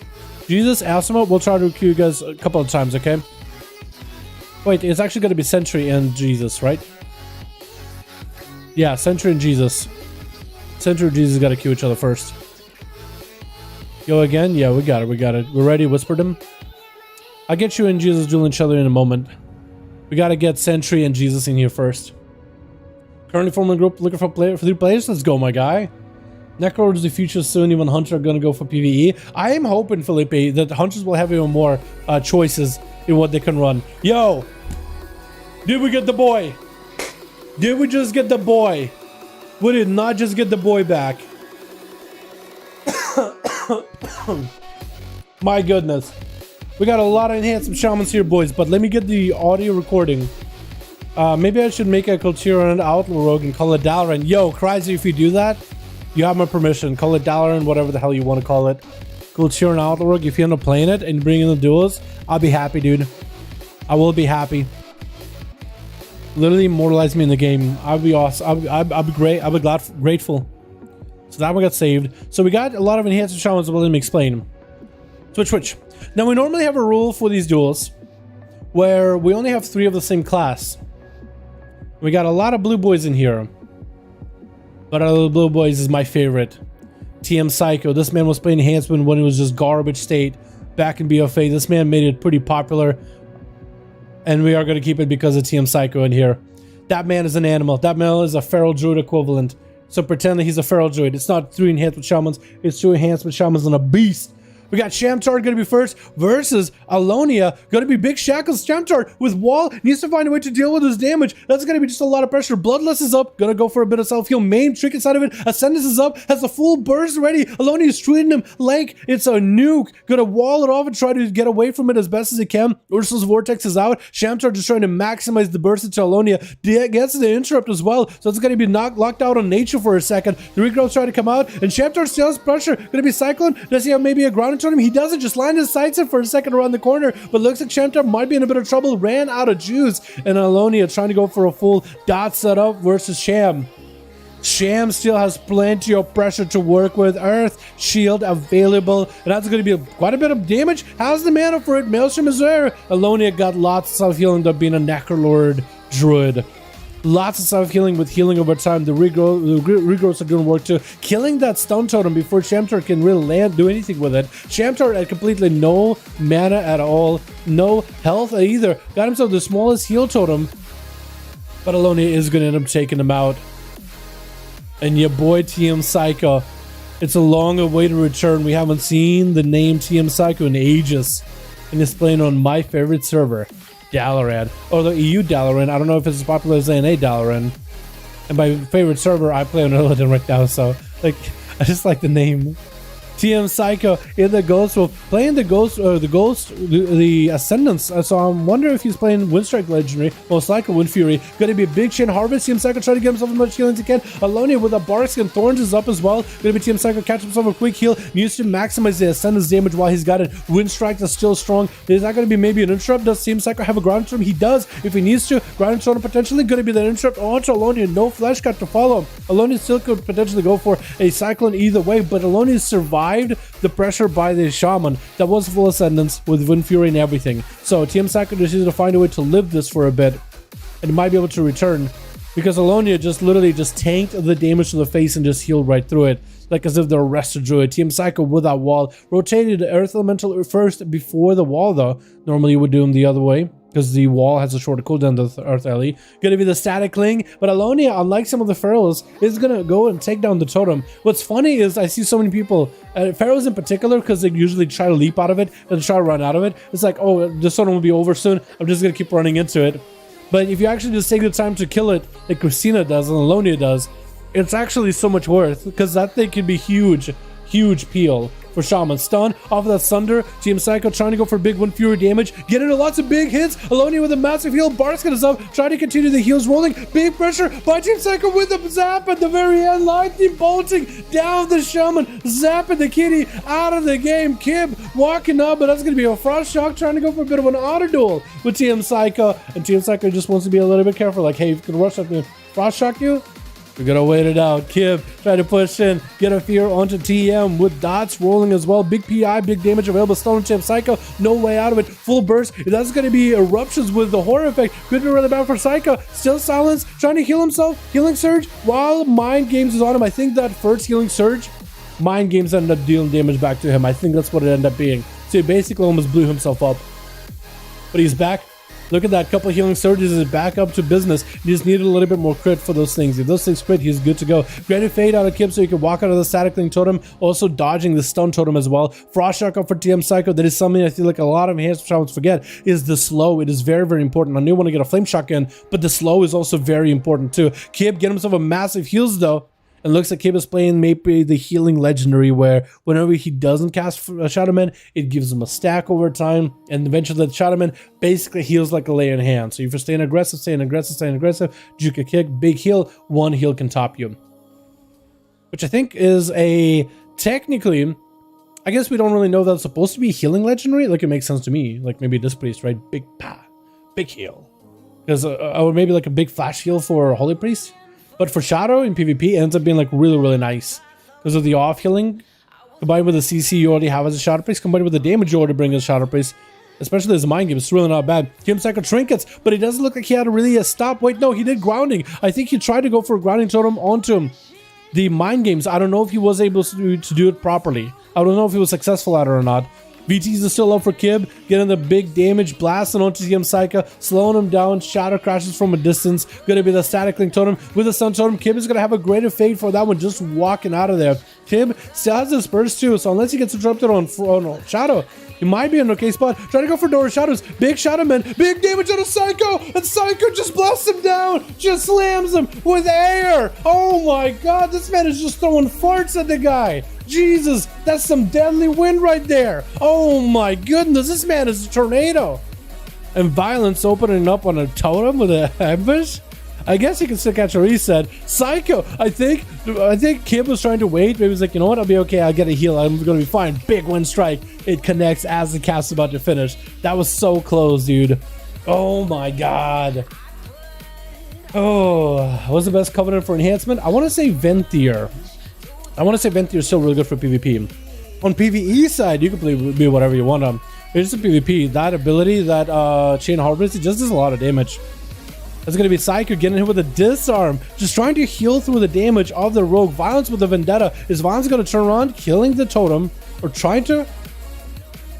Jesus, Asuma, we'll try to queue you guys a couple of times, okay? Wait, it's actually going to be Sentry and Jesus, right? Yeah, Sentry and Jesus. Sentry and Jesus got to queue each other first. Go again? Yeah, we got it. We're ready. Whispered him. I'll get you and Jesus dueling each other in a moment. We got to get Sentry and Jesus in here first. Currently forming a group looking for 3 players. Let's go, my guy. Necro is the future soon. Even Hunter are going to go for PvE. I am hoping, Felipe, that Hunters will have even more choices in what they can run. Yo, did we get the boy? Did we just get the boy? We did not just get the boy back. My goodness. We got a lot of Enhancement Shamans here, boys, but let me get the audio recording. Maybe I should make a Corsair and Outlaw Rogue and call it Dalaran. Yo, crazy if you do that. You have my permission. Call it Dalaran, whatever the hell you want to call it. Corsair and Outlaw Rogue. If you end up playing it and bring in the duels, I'll be happy, dude. I will be happy. Literally immortalize me in the game. I'll be awesome. I'll be great. I'll be grateful. So that one got saved. So we got a lot of Enhancement Shamans. Well, let me explain. Switch. Now we normally have a rule for these duels where we only have 3 of the same class. We got a lot of blue boys in here. But out of the blue boys is my favorite. TM Psycho. This man was playing Enhancement when it was just garbage state back in BFA. This man made it pretty popular. And we are going to keep it because of TM Psycho in here. That man is an animal. That man is a feral druid equivalent. So pretend that he's a feral druid. It's not 3 Enhancement Shamans. It's 2 Enhancement Shamans and a beast. We got Shamtar going to be first versus Alonia. Going to be Big Shackles. Shamtar with wall. Needs to find a way to deal with his damage. That's going to be just a lot of pressure. Bloodlust is up. Going to go for a bit of self-heal. Main trick inside of it. Ascendance is up. Has the full burst ready. Alonia is treating him like it's a nuke. Going to wall it off and try to get away from it as best as he can. Ursul's Vortex is out. Shamtar just trying to maximize the burst into Alonia. Gets the interrupt as well. So it's going to be locked out on nature for a second. The regrow's trying to come out. And Shamtar still has pressure. Going to be Cyclone. Does he have maybe a ground on him? He doesn't. Just line his sights in for a second around the corner, but looks like Shamtar might be in a bit of trouble. Ran out of juice, and Alonia trying to go for a full dot setup versus Sham. Sham still has plenty of pressure to work with. Earth shield available, and that's going to be quite a bit of damage. How's the mana for it? Maelstrom is there. Alonia got lots of self-healing, up being a Necrolord Druid. Lots of self-healing with healing over time. The regrowths are doing work too. Killing that stun totem before Shamtar can really do anything with it. Shamtar had completely no mana at all. No health either. Got himself the smallest heal totem. But Alonia is going to end up taking him out. And your boy TM Psycho. It's a long awaited return. We haven't seen the name TM Psycho in ages. And it's playing on my favorite server, Dalaran, or the EU Dalaran. I don't know if it's as popular as NA Dalaran. And my favorite server, I play on Illidan right now, so like I just like the name. TM Psycho in the Ghost Wolf, playing the Ascendants. So I'm wondering if he's playing Windstrike Legendary, most likely Wind Fury. Gonna be a big chain harvest. TM Psycho trying to get himself as much healing as he can. Alonia with a Barkskin Thorns is up as well. Gonna be TM Psycho catch himself a quick heal. Needs to maximize the Ascendant's damage while he's got it. Windstrike is still strong. Is that gonna be maybe an interrupt? Does TM Psycho have a ground storm? He does if he needs to. Ground storm potentially gonna be the interrupt onto Alonia. No flesh cut to follow. Alonia still could potentially go for a Cyclone either way, but Alonia survived the pressure by the Shaman that was full Ascendance with Wind Fury and everything. So TM Psycho just needs to find a way to live this for a bit and might be able to return, because Alonia just literally just tanked the damage to the face and just healed right through it, like as if they're a Resto Druid. TM Psycho with that wall rotated Earth Elemental first before the wall though. Normally you would do them the other way, because the wall has a shorter cooldown than the Earth Ellie. Gonna be the static cling, but Alonia, unlike some of the Pharaohs, is gonna go and take down the totem. What's funny is I see so many people, Pharaohs in particular, because they usually try to leap out of it and try to run out of it. It's like, oh, this totem will be over soon. I'm just gonna keep running into it. But if you actually just take the time to kill it, like Christina does and Alonia does, it's actually so much worth, because that thing can be huge, huge peel. For Shaman. Stun off of that Sunder. TM Psycho trying to go for big Wind Fury damage. Get into lots of big hits. Alonia with a massive heal. Barskin is up. Trying to continue the heals rolling. Big pressure by TM Psycho with the zap at the very end. Lightning bolting down the Shaman. Zapping the kitty out of the game. Kib walking up, but that's going to be a Frost Shock. Trying to go for a bit of an auto duel with TM Psycho. And TM Psycho just wants to be a little bit careful. Like, hey, if you can rush up and Frost Shock you, we're gonna wait it out. Kib try to push in, get a fear onto TM with dots rolling as well. Big PI, big damage available. Stone TM Psycho, no way out of it. Full burst. That's gonna be eruptions with the horror effect. Could be really bad for Psycho. Still silence, trying to heal himself. Healing surge while Mind Games is on him. I think that first healing surge, Mind Games ended up dealing damage back to him. I think that's what it ended up being. So he basically almost blew himself up. But he's back. Look at that, couple healing surges is back up to business. You just needed a little bit more crit for those things. If those things crit, he's good to go. Granted fade out of Kib so you can walk out of the static link totem, also dodging the stun totem as well. Frost Shock up for TM Psycho. That is something I feel like a lot of Enhancement Shamans forget, is the slow. It is very, very important. I knew I want to get a Flame Shock in, but the slow is also very important too. Kib get himself a massive heals though. And looks like Kib is playing maybe the healing legendary, where whenever he doesn't cast a Shadowman, it gives him a stack over time, and eventually the Shadowman basically heals like a lay in hand. So if you're staying aggressive, Juka kick, big heal, one heal can top you. Which I think is a technically, I guess we don't really know that it's supposed to be healing legendary. Like it makes sense to me, like maybe this priest, right? Big heal, because or maybe like a big flash heal for Holy Priest. But for Shadow in PvP, it ends up being like really, really nice because of the off healing combined with the CC you already have as a Shadow Priest, combined with the damage you already bring as a Shadow Priest, especially as a Mind Game. It's really not bad. TM Psycho trinkets, but it doesn't look like he had a really stop. Wait, no, he did grounding. I think he tried to go for a grounding totem onto the Mind Games. I don't know if he was able to do it properly. I don't know if he was successful at it or not. VTs are still up for Kib, getting the big damage, blasting onto TM Psycho, slowing him down. Shadow crashes from a distance. Gonna be the static link totem with the stun totem. Kib is gonna have a greater fade for that one, just walking out of there. Kib still has his burst too, so unless he gets interrupted on Shadow, he might be in an okay spot. Trying to go for Dora Shadows. Big Shadowman, big damage on a Psycho, and Psycho just blasts him down, just slams him with air. Oh my god, this man is just throwing farts at the guy. Jesus, that's some deadly wind right there. Oh my goodness, this man is a tornado. And Violence opening up on a totem with an ambush. I guess he can still catch a reset. Psycho, I think Kib was trying to wait. Maybe he was like, you know what, I'll be okay, I'll get a heal, I'm gonna be fine. Big wind strike. It connects as the cast is about to finish. That was so close, dude. Oh my god. Oh, what's the best covenant for enhancement? I want to say Venthyr. I want to say Venthyr is still really good for PvP. On PvE side, you can be whatever you want. It's just a PvP. That ability, that chain harvest, it just does a lot of damage. It's going to be Psycho getting hit with a disarm, just trying to heal through the damage of the rogue. Violence with the vendetta. Is Violence going to turn around, killing the totem, or trying to?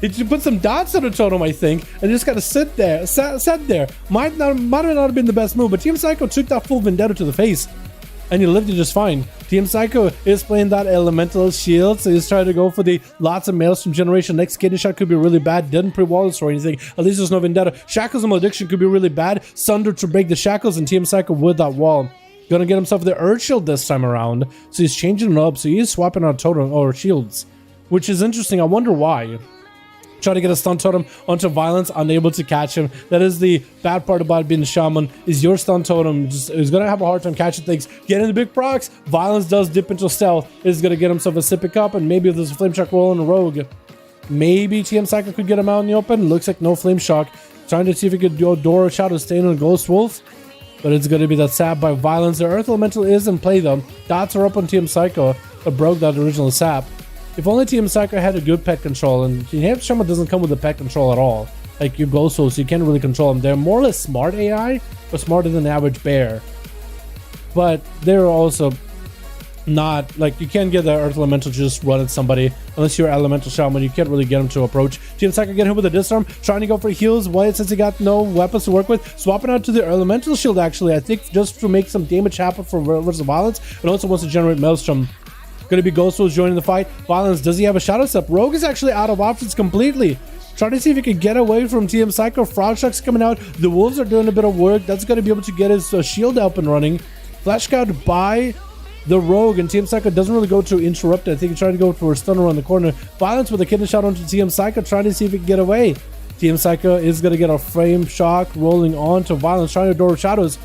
He should put some dots on the totem, I think, and just gotta sit there, sat there. Might not have been the best move, but Team Psycho took that full vendetta to the face, and he lived it just fine. Team Psycho is playing that elemental shield, so he's trying to go for the lots of Maelstrom generation. Next kidney shot could be really bad. Didn't pre-wall this or anything. At least there's no vendetta. Shackles and Malediction could be really bad. Sunder to break the shackles, and Team Psycho with that wall. Gonna get himself the Earth Shield this time around, so he's changing it up. So he's swapping out totem or shields, which is interesting. I wonder why. Try to get a stun totem onto Violence, unable to catch him. That is the bad part about being a shaman, is your stun totem is going to have a hard time catching things. Getting the big procs, Violence does dip into stealth, is going to get himself a Sipic up, and maybe if there's a Flame Shock roll on a rogue, maybe TM Psycho could get him out in the open. Looks like no Flame Shock. Trying to see if he could do a Dora Shadow Stain on Ghost Wolf, but it's going to be that sap by Violence. The Earth Elemental is in play though. Dots are up on TM Psycho, but broke that original sap. If only Team Psycho had a good pet control, and Enhancement Shaman doesn't come with a pet control at all. Like your Ghost Souls, you can't really control them. They're more or less smart AI, but smarter than the average bear. But they're also not, like, you can't get the Earth Elemental to just run at somebody. Unless you're Elemental Shaman, you can't really get them to approach. Team Psycho get him with a disarm, trying to go for heals. Why? Since he got no weapons to work with. Swapping out to the Elemental Shield, actually, I think just to make some damage happen for versus Violence, and also wants to generate Maelstrom. Gonna be Ghost Wolf joining the fight. Violence, does he have a Shadow Step? Rogue is actually out of options completely. Trying to see if he can get away from TM Psycho. Fraud Shock's coming out. The Wolves are doing a bit of work. That's gonna be able to get his shield up and running. Flash Scout by the Rogue, and TM Psycho doesn't really go to interrupt it. I think he's trying to go for a stun around the corner. Violence with a kidney shot onto TM Psycho, trying to see if he can get away. TM Psycho is gonna get a Frame Shock rolling on to Violence, trying to door shadows.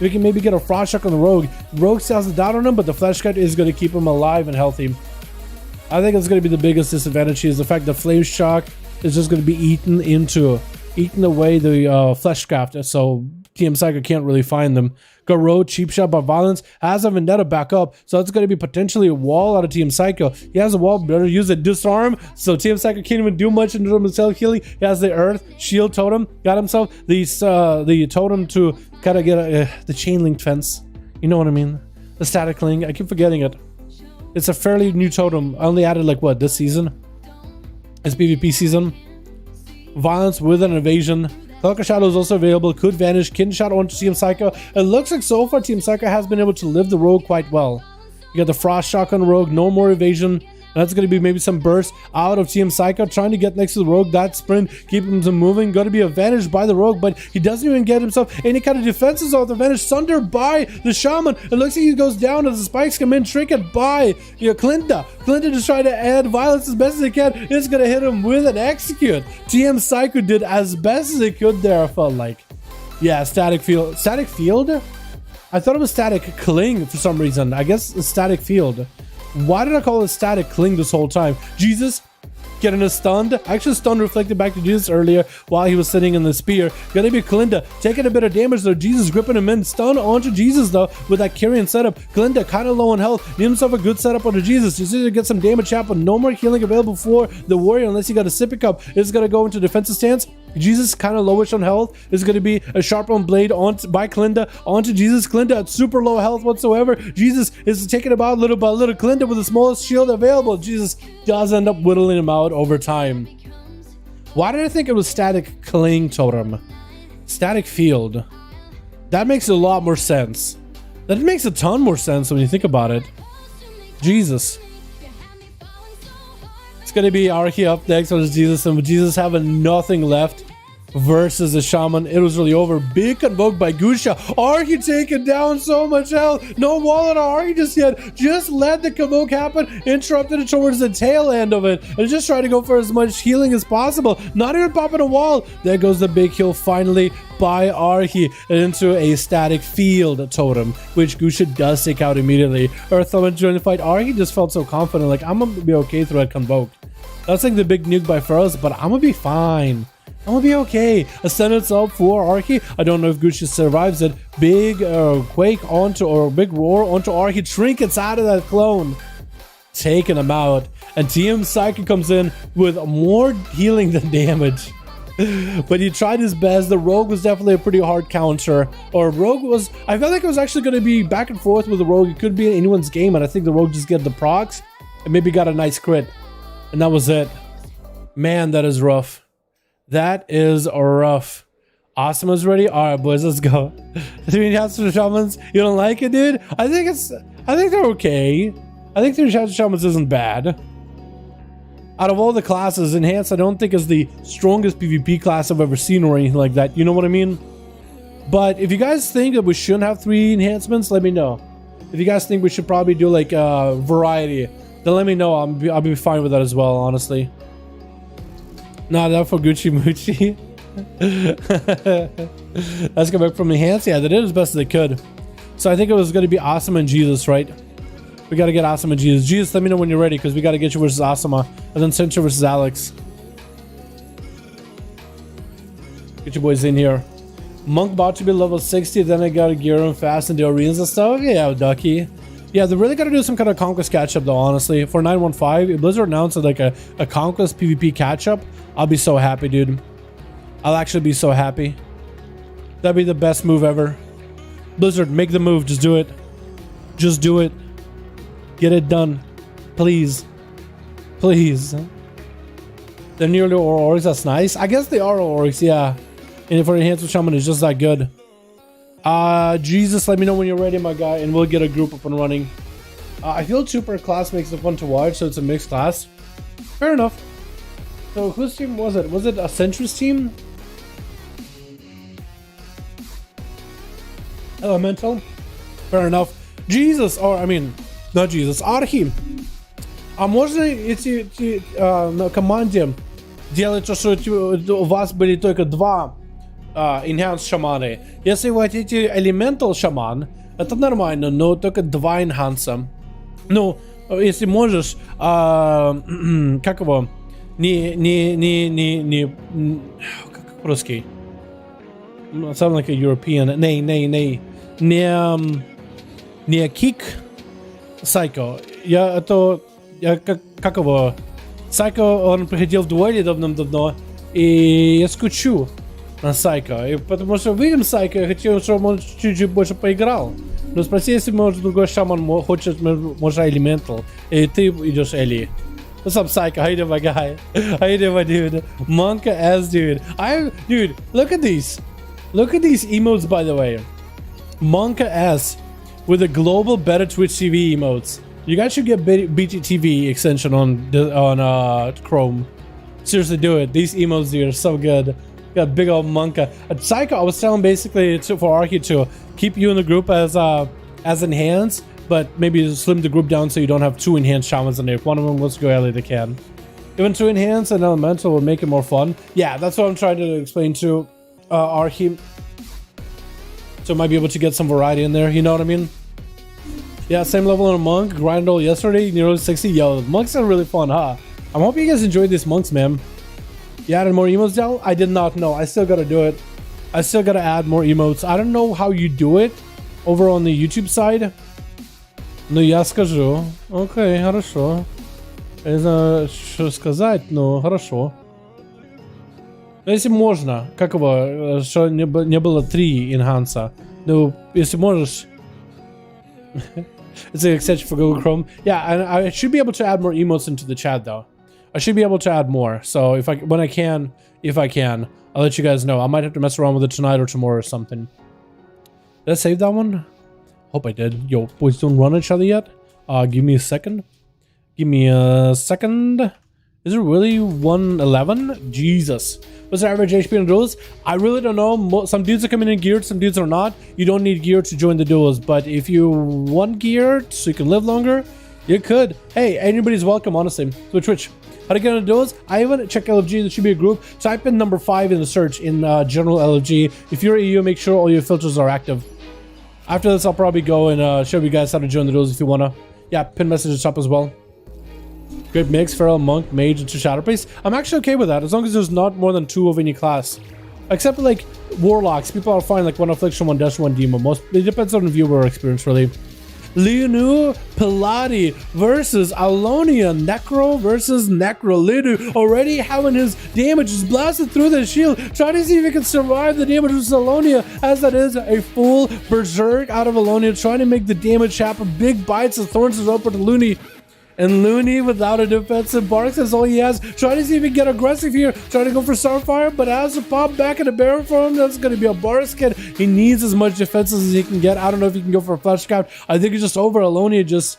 We can maybe get a Frost Shock on the Rogue. Rogue still has a down on him, but the Flesh Cut is going to keep him alive and healthy. I think it's going to be the biggest disadvantage is the fact that Flame Shock is just going to be eaten away the Flesh Scaft, so TM Psycho can't really find them. Garou, cheap shot by Violence, has a Vendetta back up, so it's going to be potentially a wall out of TM Psycho. He has a wall, better use a Disarm, so TM Psycho can't even do much in terms of self-healing. He has the Earth Shield Totem, got himself the Totem to kind of get the Chain Link Fence. You know what I mean? The Static Link, I keep forgetting it. It's a fairly new totem. I only added, like, what, this season? It's PvP season. Violence with an Evasion. Cloak of Shadow is also available. Could vanish. Kidney shot onto Team Psycho. It looks like so far Team Psycho has been able to live the Rogue quite well. You got the Frost Shock on the Rogue. No more evasion. And that's going to be maybe some burst out of Team Psycho. Trying to get next to the Rogue. That sprint. Keep him moving. Going to be advantaged by the Rogue. But he doesn't even get himself any kind of defenses off the advantage. Sunder by the Shaman. It looks like he goes down as the spikes come in. Trinket by Clinta. Clinta just trying to add violence as best as he can. It's going to hit him with an execute. Team Psycho did as best as he could there, I felt like. Yeah, static field. Static field? I thought it was static cling for some reason. I guess it's static field. Why did I call it static cling this whole time? Jesus getting a stunned. Actually, stun reflected back to Jesus earlier while he was sitting in the spear. Gonna be Kalinda taking a bit of damage though. Jesus gripping him in. Stun onto Jesus though with that carrying setup. Kalinda kind of low on health. Need himself a good setup onto Jesus. Just need to get some damage happen. No more healing available for the warrior unless he got a sippy cup. It's gonna go into defensive stance. Jesus kind of lowish on health. Is going to be a sharp on blade by Kalinda onto Jesus. Kalinda at super low health whatsoever. Jesus is taking about little by little. Kalinda with the smallest shield available. Jesus does end up whittling him out over time. Why did I think it was static cling totem? Static field. That makes a lot more sense. That makes a ton more sense when you think about it. Jesus. It's gonna be Archie up next versus Jesus, and with Jesus having nothing left versus the Shaman, it was really over. Big convoke by Gusha. Archie taking down so much health. No wall on Archie just yet. Just let the convoke happen. Interrupted it towards the tail end of it. And just try to go for as much healing as possible. Not even popping a wall. There goes the big kill finally by Archie into a static field totem, which Gusha does take out immediately. Earth Element joined the fight. Archie just felt so confident, like, I'm gonna be okay through that convoke. That's like the big nuke by Feroz, but I'm gonna be fine. I'm gonna be okay. Ascendance up for Archie. I don't know if Gucci survives it. Big quake onto, or big roar onto Archie. Trinkets out of that clone. Taking him out. And TM Psychic comes in with more healing than damage. But he tried his best. The Rogue was definitely a pretty hard counter. Or Rogue was, I felt like it was actually going to be back and forth with the Rogue. It could be in anyone's game, and I think the Rogue just get the procs and maybe got a nice crit. And that was it. Man, that is rough. That is rough. Awesome is ready. All right, boys, let's go. 3 Enhancement Shamans. You don't like it, dude? I think they're okay. I think 3 Enhancement Shamans isn't bad. Out of all the classes, Enhanced I don't think is the strongest PvP class I've ever seen or anything like that. You know what I mean? But if you guys think that we shouldn't have 3 enhancements, let me know. If you guys think we should probably do like a variety, then let me know. I'll be fine with that as well, honestly. Not that for Gucci Mucci. Let's go back from Enhanced. Yeah, they did as best as they could. So I think it was going to be Asuma and Jesus, right? We got to get Asuma and Jesus. Jesus, let me know when you're ready, because we got to get you versus Asuma. And then Central versus Alex. Get your boys in here. Monk about to be level 60, then I got to gear him fast in the arenas and stuff. Yeah, Ducky. Yeah, they really got to do some kind of Conquest catch-up, though, honestly. For 915, if Blizzard announces like a Conquest PvP catch-up, I'll be so happy, dude. I'll actually be so happy. That'd be the best move ever. Blizzard, make the move. Just do it. Just do it. Get it done. Please. Please. They're nearly orcs. That's nice. I guess they are orcs, yeah. And for Enhancement Shaman, it's just that good. Jesus, let me know when you're ready, my guy, and we'll get a group up and running. I feel 2 per class makes it fun to watch, so it's a mixed class. Fair enough. So whose team was it? Was it a Sentry's team? Elemental? Fair enough. Jesus, or I mean, not Jesus, Архи. А можно эти на команде делать то, что у вас были только 2 Enhanced шаманы? Если вы хотите Elemental шаман, это нормально, но только 2 Enhance. Ну, если можешь, как его? Как по-русски? Sound like a European. Не Kick Psycho. Я как его? Psycho, он приходил в дуэли давным-давно, и я скучу на Psycho. И потому что видим Psycho, я хотел, чтобы он чуть-чуть больше поиграл. Но спроси, если может другой шаман хочет, может, Elemental, и ты идешь Эли. What's up, Psycho? How you doing, my guy? How you doing, my dude? Monka S, dude. Dude, look at these. Look at these emotes, by the way. Monka S with the global better Twitch TV emotes. You guys should get BTTV extension on Chrome. Seriously, do it. These emotes, dude, are so good. Got big old Monka. Psycho, I was telling basically for Archie to keep you in the group as Enhanced, but maybe slim the group down so you don't have 2 Enhanced Shamans in there. If one of them wants to go early, they can. Even 2 Enhanced and Elemental will make it more fun. Yeah, that's what I'm trying to explain to Archie. So I might be able to get some variety in there, you know what I mean? Yeah, same level on a Monk. Grind all yesterday, nearly 60. Yo, Monks are really fun, huh? I'm hoping you guys enjoyed these Monks, man. You added more emotes down? I did not know. I still gotta do it. I still gotta add more emotes. I don't know how you do it over on the YouTube side. Ну, я скажу. Окей, хорошо. Я не знаю, что сказать, но хорошо. Ну, если можно, как его, что не было 3 энханса. Ну, если можешь... It's an extension for Google Chrome. Yeah, and I should be able to add more emotes into the chat, though. I should be able to add more. So if I can, I'll let you guys know. I might have to mess around with it tonight or tomorrow or something. Did I save that one? Hope I did. Yo, boys don't run each other yet. Give me a second. Give me a second. Is it really 111? Jesus. What's the average HP in duels? I really don't know. Some dudes are coming in geared, some dudes are not. You don't need gear to join the duels, but if you want gear so you can live longer, you could. Hey, anybody's welcome, honestly. So Twitch. How to get into duels? I haven't checked LFG. There should be a group. Type in number 5 in the search in general LFG. If you're EU, make sure all your filters are active. After this, I'll probably go and show you guys how to join the duels if you wanna. Yeah, pin message up as well. Great mix, Feral, Monk, Mage into Shadow Priest. I'm actually okay with that as long as there's not more than 2 of any class. Except like Warlocks, people are fine like 1 Affliction, 1 Dash, 1 Demon. It depends on the viewer experience really. Lianu Pilati versus Alonia. Necro versus Necro. Lianu already having his damages blasted through the shield. Trying to see if he can survive the damage with Alonia, as that is a full berserk out of Alonia. Trying to make the damage happen. Big bites of thorns is open to Looney. And Looney, without a defensive barks, that's all he has. Trying to see if he can get aggressive here. Trying to go for Starfire, but has to pop back in the barrel for him. That's going to be a bar skid. He needs as much defense as he can get. I don't know if he can go for a flash cap. I think it's just over. Alonia just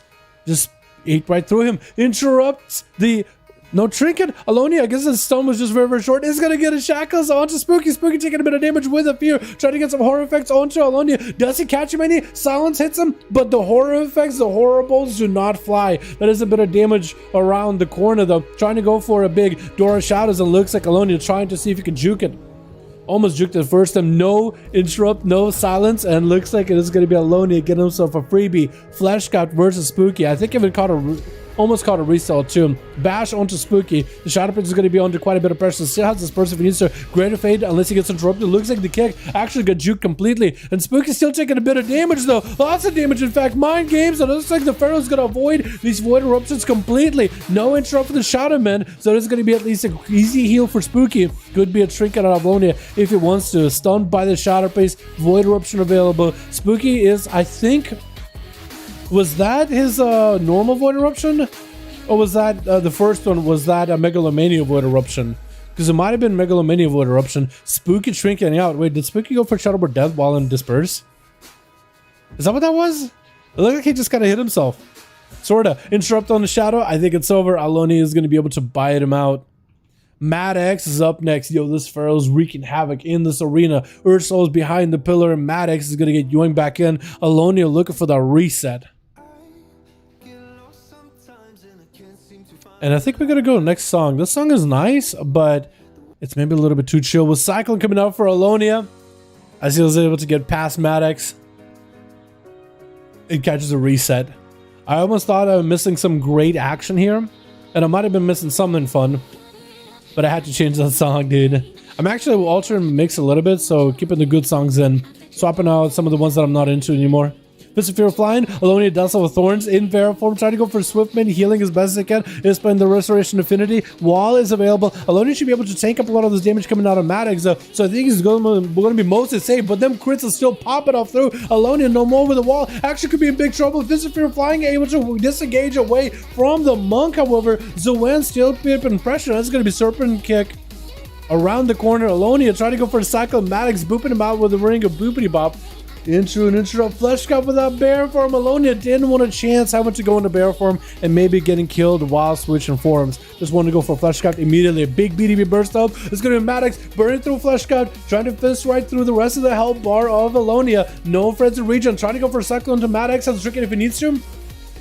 ate right through him. Interrupts the... No trinket. Alonia, I guess his stun was just very, very short. Is going to get a shackles onto Spooky. Spooky taking a bit of damage with a fear. Trying to get some horror effects onto Alonia. Does he catch him any? Silence hits him, but the horror effects, the horribles do not fly. That is a bit of damage around the corner though. Trying to go for a big Door of Shadows, and looks like Alonia trying to see if he can juke it. Almost juked it first time. No interrupt, no silence, and looks like it is going to be Alonia getting himself a freebie. Flesh Scout versus Spooky. I think if it caught a... Almost caught a resell too. Bash onto Spooky. The Shadow Prince is going to be under quite a bit of pressure. Still has this person if he needs to. Greater Fade unless he gets interrupted. Looks like the kick actually got juked completely. And Spooky's still taking a bit of damage though. Lots of damage in fact. Mind games. It looks like the Pharaoh's going to avoid these Void Eruptions completely. No interrupt for the Shadow Man. So there's going to be at least an easy heal for Spooky. Could be a trinket out of Alonia if he wants to. Stunned by the Shadow Priest. Void Eruption available. Spooky is, I think... Was that his normal Void Eruption? Or was that the first one? Was that a Megalomania Void Eruption? Because it might have been Megalomania Void Eruption. Spooky shrinking out. Wait, did Spooky go for Shadowboard Death while in Disperse? Is that what that was? It looked like he just kind of hit himself. Sorta. Interrupt on the Shadow. I think it's over. Alonia is going to be able to bite him out. Mad X is up next. Yo, this Pharaoh's wreaking havoc in this arena. Ursol's behind the pillar, and Mad X is going to get Yoing back in. Alonia looking for the reset. And I think we're going to go next song. This song is nice, but it's maybe a little bit too chill. With Cyclone coming out for Alonia, as he was able to get past Mad X, it catches a reset. I almost thought I was missing some great action here, and I might have been missing something fun, but I had to change that song, dude. I'm actually altering the mix a little bit, so keeping the good songs in, swapping out some of the ones that I'm not into anymore. Fist of Fear flying. Alonia does have thorns in Vera form, trying to go for Swiftman, healing as best as they can. Is playing the Restoration Affinity. Wall is available. Alonia should be able to tank up a lot of this damage coming out of Maddox, so I think he's going to be mostly safe, but them crits are still popping off through. Alonia no more with the wall. Actually could be in big trouble. Fist of Fear flying, able to disengage away from the Monk, however. Zoan still keeping pressure. That's going to be Serpent Kick. Around the corner, Alonia trying to go for a cycle. Maddox booping him out with a ring of boopity bop. Into an interrupt flesh cup without bear form. Alonia didn't want a chance having to go into bear form and maybe getting killed while switching forms. Just wanted to go for flesh cup immediately. A big BDB burst up. It's going to be Maddox burning through flesh cup, trying to fist right through the rest of the health bar of Alonia. No friends of regen, trying to go for a cyclone to Maddox. Has a trinket if he needs to.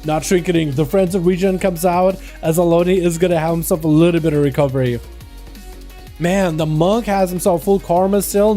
Not trinketing. The friends of regen comes out as Alonia is going to have himself a little bit of recovery. Man, the Monk has himself full karma still.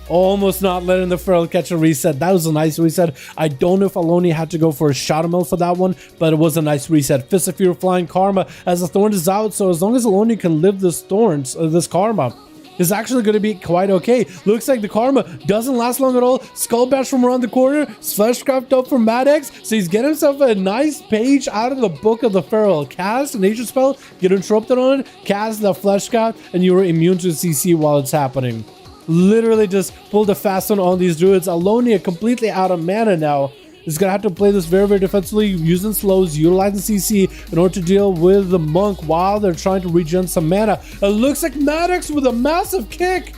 Almost not letting the Feral catch a reset. That was a nice reset. I don't know if Alonia had to go for a Shadow Mill for that one, but it was a nice reset. Fist of Fear flying karma as the Thorns is out, so as long as Alonia can live this Thorns, this karma, is actually going to be quite okay. Looks like the karma doesn't last long at all. Skull Bash from around the corner. Fleshcraft up from Maddox. So he's getting himself a nice page out of the book of the Feral. Cast a nature spell, get interrupted on it, cast the Fleshcraft, and you're immune to CC while it's happening. Literally just pulled a fast one on these druids. Alonia completely out of mana now. Is going to have to play this very, very defensively, using slows, utilizing CC in order to deal with the Monk while they're trying to regen some mana. It looks like Maddox with a massive kick.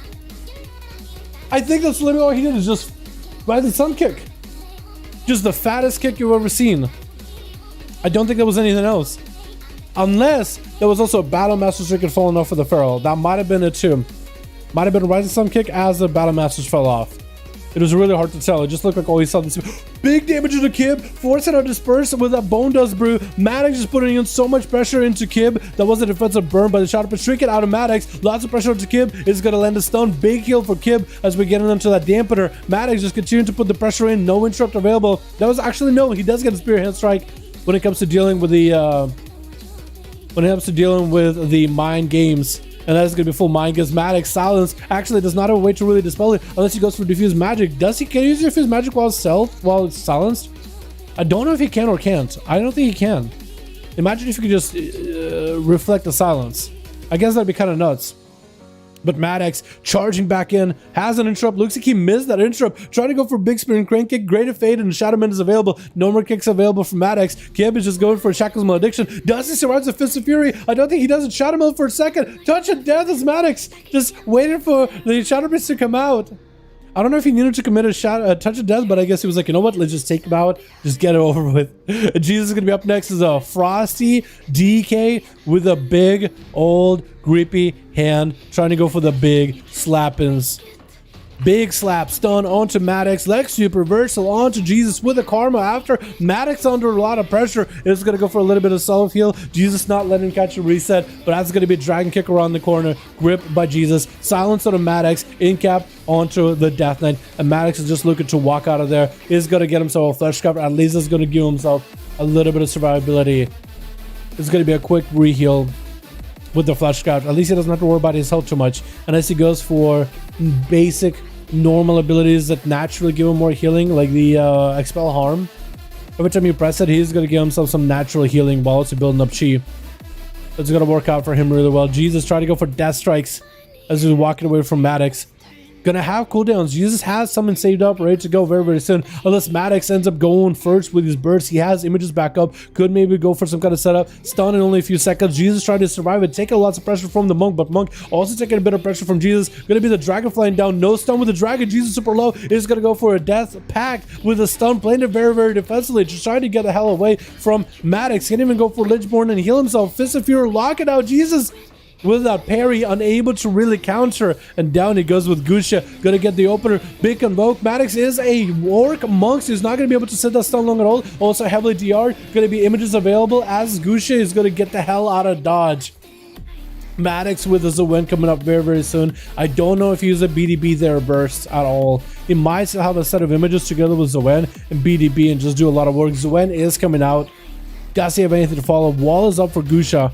I think that's literally all he did, is just ride the sun kick. Just the fattest kick you've ever seen. I don't think there was anything else. Unless there was also a Battle Master Stricken falling off for the Feral. That might have been it too. Might have been a Rising Sun kick as the Battle Masters fell off. It was really hard to tell. It just looked like all he saw this big damage to Kib, forcing out disperse with that Bone Dust Brew. Maddox just putting in so much pressure into Kib. That was a defensive burn by the Shadow, but shrink it out of Maddox. Lots of pressure onto Kib. Is going to land a stun. Big heal for Kib as we get into that dampener. Maddox just continuing to put the pressure in. No interrupt available. That was actually no. He does get a Spear Hand Strike when it comes to dealing with the when it comes to dealing with the mind games. And that's going to be full mind games. Maddox, silence. Actually, does not have a way to really dispel it unless he goes for diffuse magic. Does he? Can he use diffuse magic while it's silenced? I don't know if he can or can't. I don't think he can. Imagine if you could just reflect the silence. I guess that'd be kind of nuts. But Maddox charging back in, has an interrupt. Looks like he missed that interrupt. Trying to go for big spin crank kick. Great fade and Shadowman is available. No more kicks available from Maddox. Kib is just going for a Shackles Malediction. Does he survive the Fist of Fury? I don't think he does it. Shadowman for a second. Touch of Death is Maddox. Just waiting for the Shadowman to come out. I don't know if he needed to commit a touch of death, but I guess he was like, you know what? Let's just take him out. Just get it over with. Jesus is going to be up next as a Frosty DK with a big, old, grippy hand. Trying to go for the big slap-ins. Big slap, stun onto Maddox. Lex sweep reversal onto Jesus with a karma after. Maddox under a lot of pressure. It's going to go for a little bit of self-heal. Jesus not letting him catch a reset, but that's going to be a dragon kick around the corner. Grip by Jesus. Silence on Maddox. In cap onto the Death Knight. And Maddox is just looking to walk out of there. He's going to get himself a flesh cover. At least it's going to give himself a little bit of survivability. It's going to be a quick re-heal with the flesh scout. At least he doesn't have to worry about his health too much. Unless he goes for basic normal abilities that naturally give him more healing, like the expel harm. Every time you press it, he's going to give himself some natural healing while also building up chi. It's going to work out for him really well. Jesus trying to go for death strikes as he's walking away from Maddox. Gonna have cooldowns. Jesus has something saved up, ready to go very, very soon. Unless Maddox ends up going first with his bursts. He has images back up. Could maybe go for some kind of setup. Stun in only a few seconds. Jesus trying to survive it. Taking lots of pressure from the Monk, but Monk also taking a bit of pressure from Jesus. Gonna be the Dragon flying down. No stun with the Dragon. Jesus super low. Is gonna go for a death pack with a stun. Playing it very, very defensively. Just trying to get the hell away from Maddox. Can't even go for Lynchborn and heal himself. Fist of Fury. Lock it out. Jesus with that parry, unable to really counter, and down he goes with Gusha. Gonna get the opener. Big convoke. Maddox is a orc monk, so he's not gonna be able to sit that stun long at all. Also heavily DR. Gonna be images available as Gusha is gonna get the hell out of dodge. Maddox with a Zoen coming up very, very soon. I don't know if he uses a BDB there burst at all. He might still have a set of images together with Zoen and BDB and just do a lot of work. Zoen is coming out. Does he have anything to follow? Wall is up for Gusha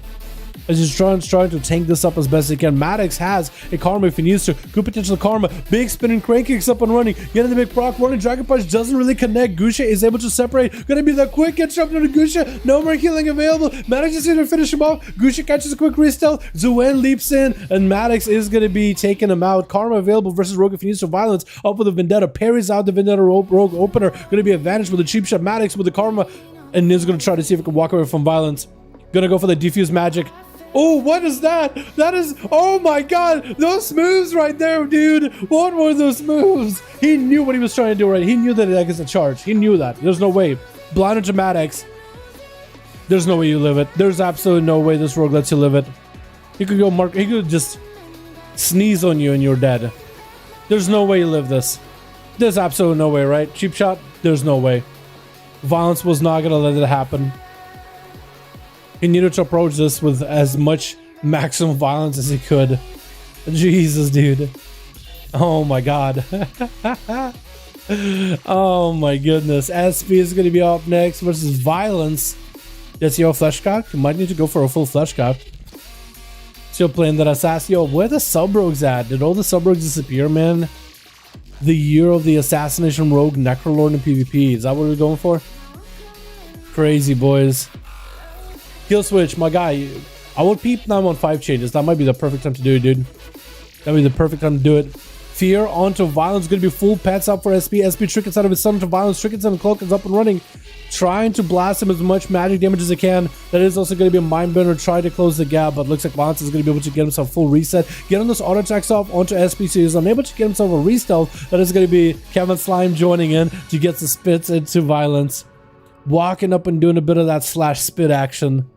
as he's trying to tank this up as best he can. Maddox has a karma if he needs to. Good potential karma. Big spinning crank kicks up and running. Getting the big proc. Running Dragon Punch doesn't really connect. Gusha is able to separate. Gonna be the quick interrupt into Gusha. No more healing available. Maddox is here to finish him off. Gusha catches a quick restealth. Zoen leaps in and Maddox is gonna be taking him out. Karma available versus Rogue if he needs to violence. Up with the Vendetta. Parries out the Vendetta Rogue opener. Gonna be advantage with the cheap shot. Maddox with the karma and is gonna try to see if he can walk away from violence. Gonna go for the diffuse magic. Oh, what is that? That is, oh my god, those moves right there, dude. What were those moves? He knew what he was trying to do, right? He knew that that is a charge. He knew that. There's no way. Blinded to Maddox. There's no way you live it. There's absolutely no way this rogue lets you live it. He could go mark, he could just sneeze on you and you're dead. There's no way you live this. There's absolutely no way, right? Cheap shot? There's no way. Violence was not gonna let it happen. He needed to approach this with as much maximum violence as he could. Jesus, dude. Oh my god. Oh my goodness. SP is going to be up next versus Violence. Does he have a flesh cock? You might need to go for a full flesh cock. Still playing that assassin. Yo, where the sub rogues at? Did all the sub rogues disappear, man? The year of the assassination rogue Necrolord in PvP. Is that what we're going for? Crazy, boys. Kill switch, my guy. I would peep 915 changes. That might be the perfect time to do it, dude. That'd be the perfect time to do it. Fear onto Violence. Gonna be full pets up for SP. SP trick inside of his son to Violence. Trick inside of Cloak is up and running. Trying to blast him as much magic damage as it can. That is also going to be a Mindbender. Try to close the gap, but looks like Violence is going to be able to get himself full reset. Get on those auto attacks off onto SP, so he's unable to get himself a re-stealth. That is going to be Kevin Slime joining in to get the spits into Violence. Walking up and doing a bit of that slash spit action.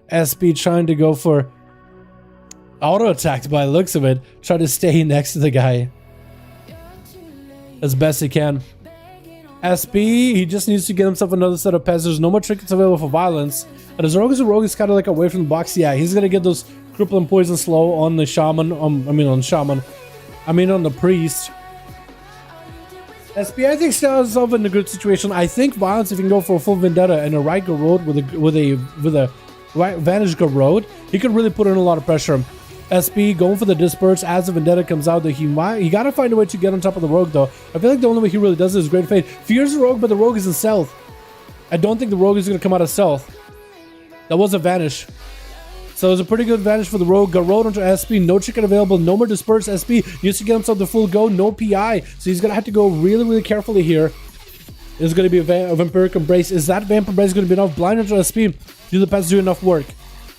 SP trying to go for auto attacks by the looks of it. Try to stay next to the guy as best he can. SP, he just needs to get himself another set of pets. There's no more trinkets available for Violence. And as rogue is kind of like away from the box. Yeah, he's gonna get those crippling poison slow on the shaman. on the priest. SP, I think, still has himself in a good situation. I think Violence, if you can go for a full vendetta and a Riker road with a right? Vanish Garrod, he could really put in a lot of pressure. SP going for the disperse as the Vendetta comes out. He gotta find a way to get on top of the Rogue though. I feel like the only way he really does it is Great Fate. Fears the Rogue, but the Rogue is in stealth. I don't think the Rogue is gonna come out of stealth. That was a Vanish. So it was a pretty good Vanish for the Rogue. Garrod onto SP, no chicken available, no more disperse. SP used to get himself the full go, no PI. So he's gonna have to go really, really carefully here. There's gonna be a Vampiric Embrace. Is that Vamp Embrace gonna be enough? Blind onto SP. Do the pets do enough work?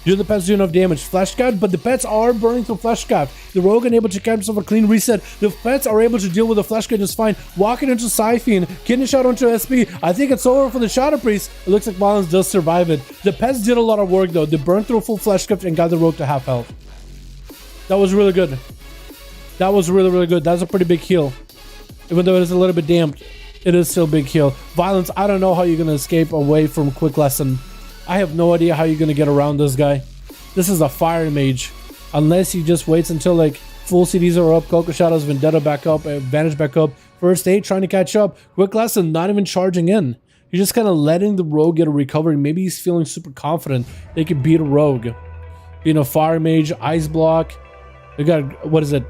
Do the pets do enough damage? Flesh Cut, but the pets are burning through Flesh Cut. The Rogue unable to get himself a clean reset. The pets are able to deal with the Flesh Cut just fine. Walking into Siphon, kidney shot onto SP. I think it's over for the Shadow Priest. It looks like Violence does survive it. The pets did a lot of work though. They burned through full Flesh Cut and got the Rogue to half health. That was really good. That was really, really good. That's a pretty big heal. Even though it is a little bit damped, it is still a big heal. Violence, I don't know how you're going to escape away from Quick Lesson. I have no idea how you're going to get around this guy. This is a fire mage. Unless he just waits until like full CDs are up, Coco Shadows, Vendetta back up, Advantage back up. First aid trying to catch up. Quick Lesson not even charging in. You're just kind of letting the Rogue get a recovery. Maybe he's feeling super confident they could beat a Rogue. Being a fire mage, ice block. You got, what is it?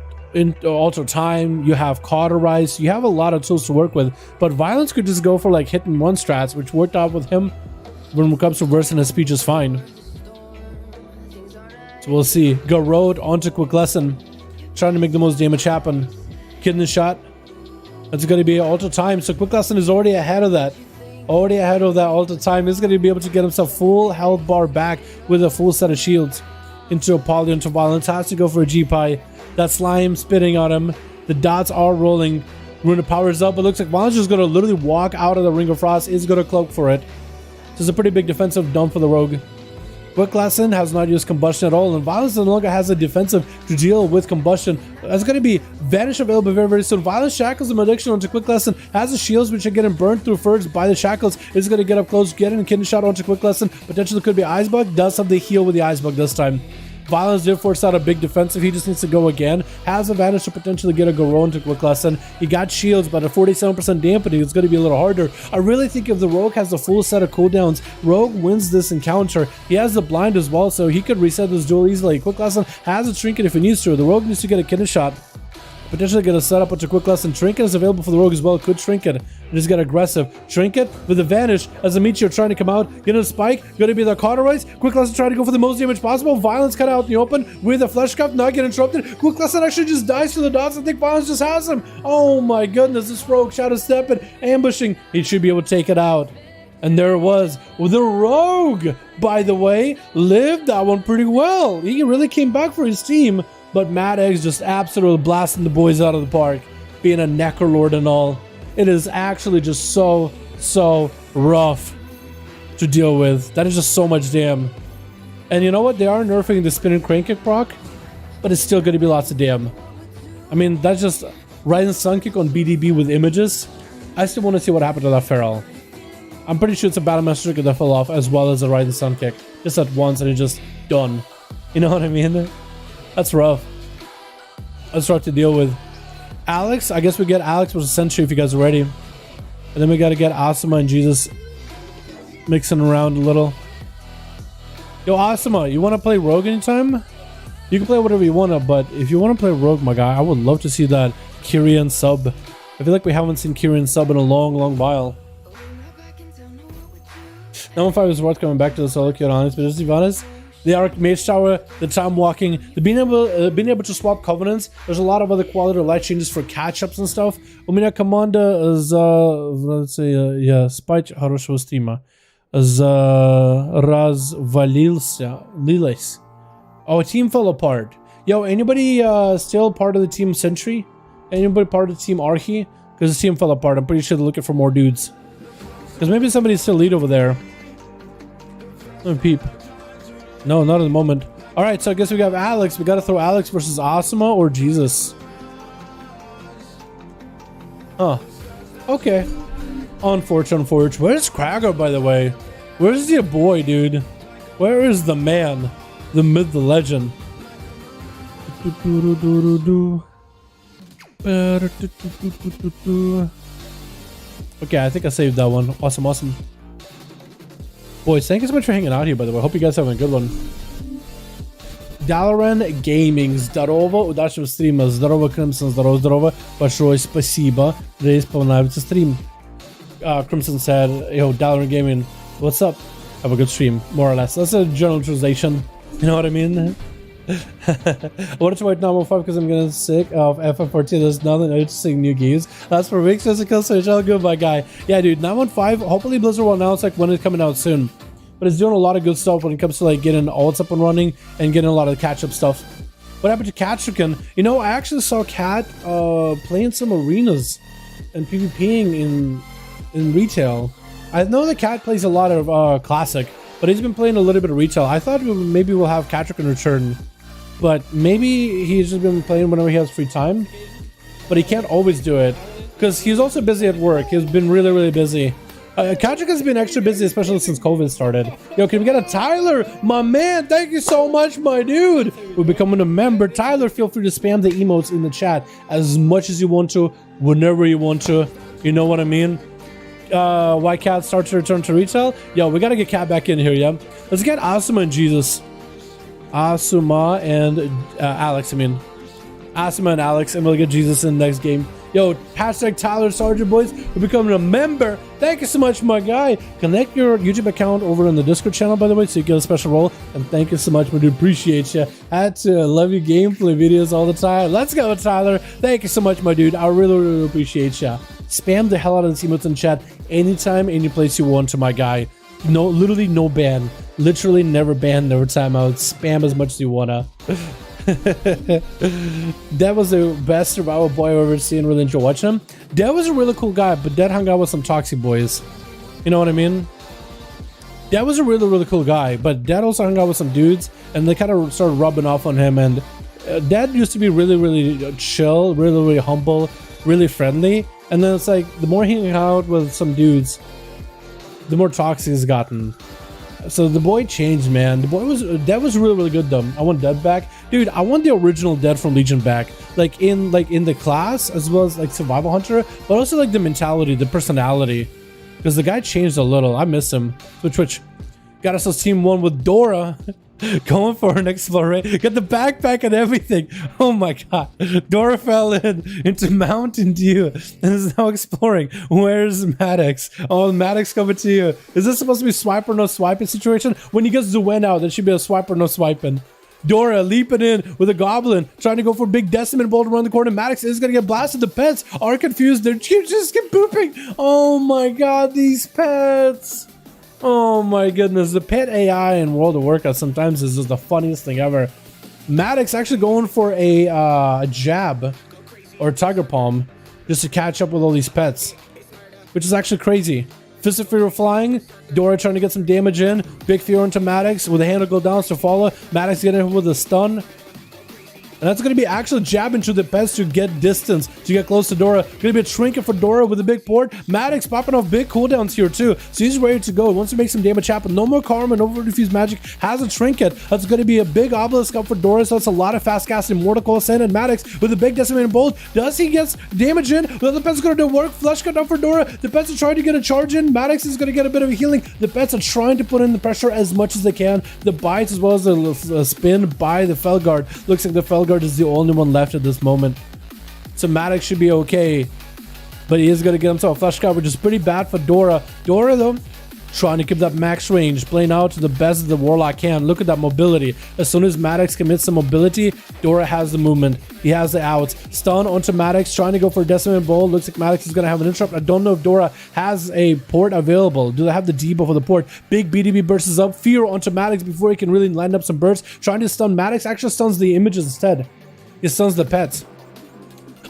Alter time. You have cauterize. You have a lot of tools to work with. But Violence could just go for like hit and run strats, which worked out with him. When it comes to versing his speech is fine. So we'll see. Garrod onto Quick Lesson. Trying to make the most damage happen. Kidney shot. That's going to be alter time. So Quick Lesson is already ahead of that. Already ahead of that alter time. He's going to be able to get himself full health bar back with a full set of shields. Into a poly, into Violence. Has to go for a G-Pie. That slime spitting on him. The dots are rolling. Rune powers up. It looks like Violence is going to literally walk out of the Ring of Frost. Is going to cloak for it. So it's a pretty big defensive dump for the Rogue. Quick Lesson has not used combustion at all, and Violence no longer has a defensive to deal with combustion. That's going to be Vanish available very, very soon. Violence shackles and addiction onto Quick Lesson, has the shields which are getting burned through first by the shackles. Is going to get up close, get in a kidney shot onto Quick Lesson. Potentially could be Ice Bug, does have the heal with the Ice Bug this time. Violence did force out a big defensive. He just needs to go again. Has advantage to potentially get a Garrod to Quick Lesson. He got shields, but at 47% dampening, it's going to be a little harder. I really think if the Rogue has the full set of cooldowns, Rogue wins this encounter. He has the blind as well, so he could reset this duel easily. Quick Lesson has a trinket if he needs to. The Rogue needs to get a kidney shot. Potentially get a setup onto Quick Lesson. Trinket is available for the Rogue as well. Could Trinket. Just get aggressive. Trinket with the Vanish as a Meteor trying to come out. Get a spike. Gonna be the cauterize. Quick Lesson trying to go for the most damage possible. Violence cut out in the open with a Flesh Cup. Not get interrupted. Quick Lesson actually just dies to the dots. I think Violence just has him. Oh my goodness. This Rogue Shadow stepping, ambushing. He should be able to take it out. And there it was. Well, the Rogue, by the way, lived that one pretty well. He really came back for his team. But Mad Eggs just absolutely blasting the boys out of the park. Being a Necrolord and all. It is actually just so rough to deal with. That is just so much damn. And you know what? They are nerfing the spin and crank kick proc. But it's still going to be lots of damn. I mean, that's just Rising Sun Kick on BDB with images. I still want to see what happened to that Feral. I'm pretty sure it's a Battle Master Trick that fell off as well as a Rising Sun Kick. Just at once and it's just done. You know what I mean? That's rough. That's rough to deal with. Alex, I guess we get Alex versus Sentry if you guys are ready. And then we got to get Asuma and Jesus mixing around a little. Yo, Asuma, you want to play Rogue anytime? You can play whatever you want to, but if you want to play Rogue, my guy, I would love to see that Kyrian sub. I feel like we haven't seen Kyrian sub in a long while. 915 is worth coming back to the solo queue, honest, but just to be honest, the Archmage Tower, the time walking, the being able to swap covenants. There's a lot of other quality of life changes for catch-ups and stuff. У меня команда let's say, yeah, спать хорошего стрима развалилась. Oh, a team fell apart. Yo, anybody still part of the team Sentry? Anybody part of the team Archie? Because the team fell apart. I'm pretty sure they're looking for more dudes. Because maybe somebody's still lead over there. Let me peep. No, not at the moment. Alright, so I guess we got Alex. We gotta throw Alex versus Asuma or Jesus. Huh. Okay. Unfortunate. Where's Krager, by the way? Where's your boy, dude? Where is the man? The myth, the legend. Okay, I think I saved that one. Awesome. Boys, thank you so much for hanging out here, by the way. Hope you guys having a good one. Dalaran Gaming, здорово, удачного стрима, здорово, Crimson, здорово, большое спасибо, надеюсь, понравится стрим. Crimson said, yo, Dalaran Gaming, what's up? Have a good stream, more or less. That's a general translation, you know what I mean? I wanted to write number 5 because I'm getting sick of FF14. There's nothing interesting new games. That's for weeks, physical, so it's all good, my guy. Yeah, dude, 915, hopefully Blizzard will announce like when it's coming out soon. But it's doing a lot of good stuff when it comes to like getting ults up and running and getting a lot of catch-up stuff. What happened to Catchicken? You know, I actually saw Cat playing some arenas and PvPing in retail. I know the Cat plays a lot of classic, but he's been playing a little bit of retail. I thought maybe we'll have Catchicken return, but maybe he's just been playing whenever he has free time. But he can't always do it because he's also busy at work. He's been really busy. Katrick has been extra busy, especially since COVID started. Yo, can we get a Tyler? My man, thank you so much, my dude. We're becoming a member. Tyler, feel free to spam the emotes in the chat as much as you want to, whenever you want to. You know what I mean? Why Cat starts to return to retail? Yo, we gotta get Cat back in here, yeah? Let's get Asuma and Jesus. Asuma and Alex, I mean. Asuma and Alex, and we'll get Jesus in the next game. Yo, hashtag Tyler Sargent, boys. We're becoming a member. Thank you so much, my guy. Connect your YouTube account over in the Discord channel, by the way, so you get a special role. And thank you so much, my dude. Appreciate you. Had to love your gameplay videos all the time. Let's go, Tyler. Thank you so much, my dude. I really appreciate you. Spam the hell out of the emotes in chat anytime, any place you want to, my guy. No, literally no ban. Literally never ban, never time out. Spam as much as you wanna. That was the best survival boy I've ever seen. Really enjoy watching him. Dad was a really cool guy, but Dad hung out with some toxic boys. You know what I mean? Dad was a really cool guy, but Dad also hung out with some dudes, and they kind of started rubbing off on him. And Dad used to be really chill, really humble, really friendly. And then it's like the more he hung out with some dudes, the more toxic he's gotten. So the boy changed, man. Dad was really good though. I want Dad back, dude. I want the original Dad from Legion back, like in the class as well as like Survival Hunter, but also like the mentality, the personality, because the guy changed a little. I miss him. Twitch got us a team 1 with Dora. Going for an exploration. Got the backpack and everything. Oh my god. Dora fell into Mountain Dew and is now exploring. Where's Maddox? Oh, Maddox coming to you. Is this supposed to be swipe or no swiping situation? When he gets Zuen out, there should be a swipe or no swiping. Dora leaping in with a goblin, trying to go for a big Decimate bolt around the corner. Maddox is going to get blasted. The pets are confused. They're just keep pooping. Oh my god, these pets. Oh my goodness, the pet AI in World of Warcraft sometimes is just the funniest thing ever. Maddox actually going for a jab or tiger palm just to catch up with all these pets, which is actually crazy. Fist of Fury flying, Dora trying to get some damage in, big fear into Maddox with a handle go down to follow. Maddox getting him with a stun. And that's going to be actually jabbing to the pets to get distance, to get close to Dora. Going to be a trinket for Dora with a big port. Maddox popping off big cooldowns here too. So he's ready to go. He wants to make some damage happen. No more Karma, no more Diffuse Magic. Has a trinket. That's going to be a big obelisk up for Dora. So that's a lot of fast casting. Mortal Coil Sand and Maddox with a big decimating bolt. Does he get damage in? Well, the pet's going to do work. Flush cut up for Dora. The pets are trying to get a charge in. Maddox is going to get a bit of a healing. The pets are trying to put in the pressure as much as they can. The bites as well as the spin by the Felguard. Looks like the Felguard is the only one left at this moment. So Maddox should be okay, but he is going to get himself a flash cut, which is pretty bad for Dora. Dora though, trying to keep that max range, playing out to the best the Warlock can. Look at that mobility. As soon as Maddox commits some mobility, Dora has the movement. He has the outs. Stun onto Maddox, trying to go for a Decimate Bolt. Looks like Maddox is going to have an interrupt. I don't know if Dora has a port available. Do they have the debuff for the port? Big BDB bursts up. Fear onto Maddox before he can really line up some bursts. Trying to stun Maddox. Actually stuns the images instead. He stuns the pets.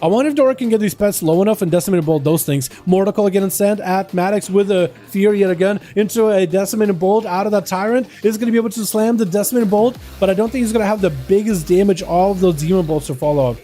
I wonder if Dora can get these pets low enough and Decimated Bolt those things. Mortal Coil getting sent at Maddox with a Fear yet again into a Decimated Bolt out of that Tyrant. Is going to be able to slam the Decimated Bolt, but I don't think he's going to have the biggest damage all of those Demon Bolts to follow up.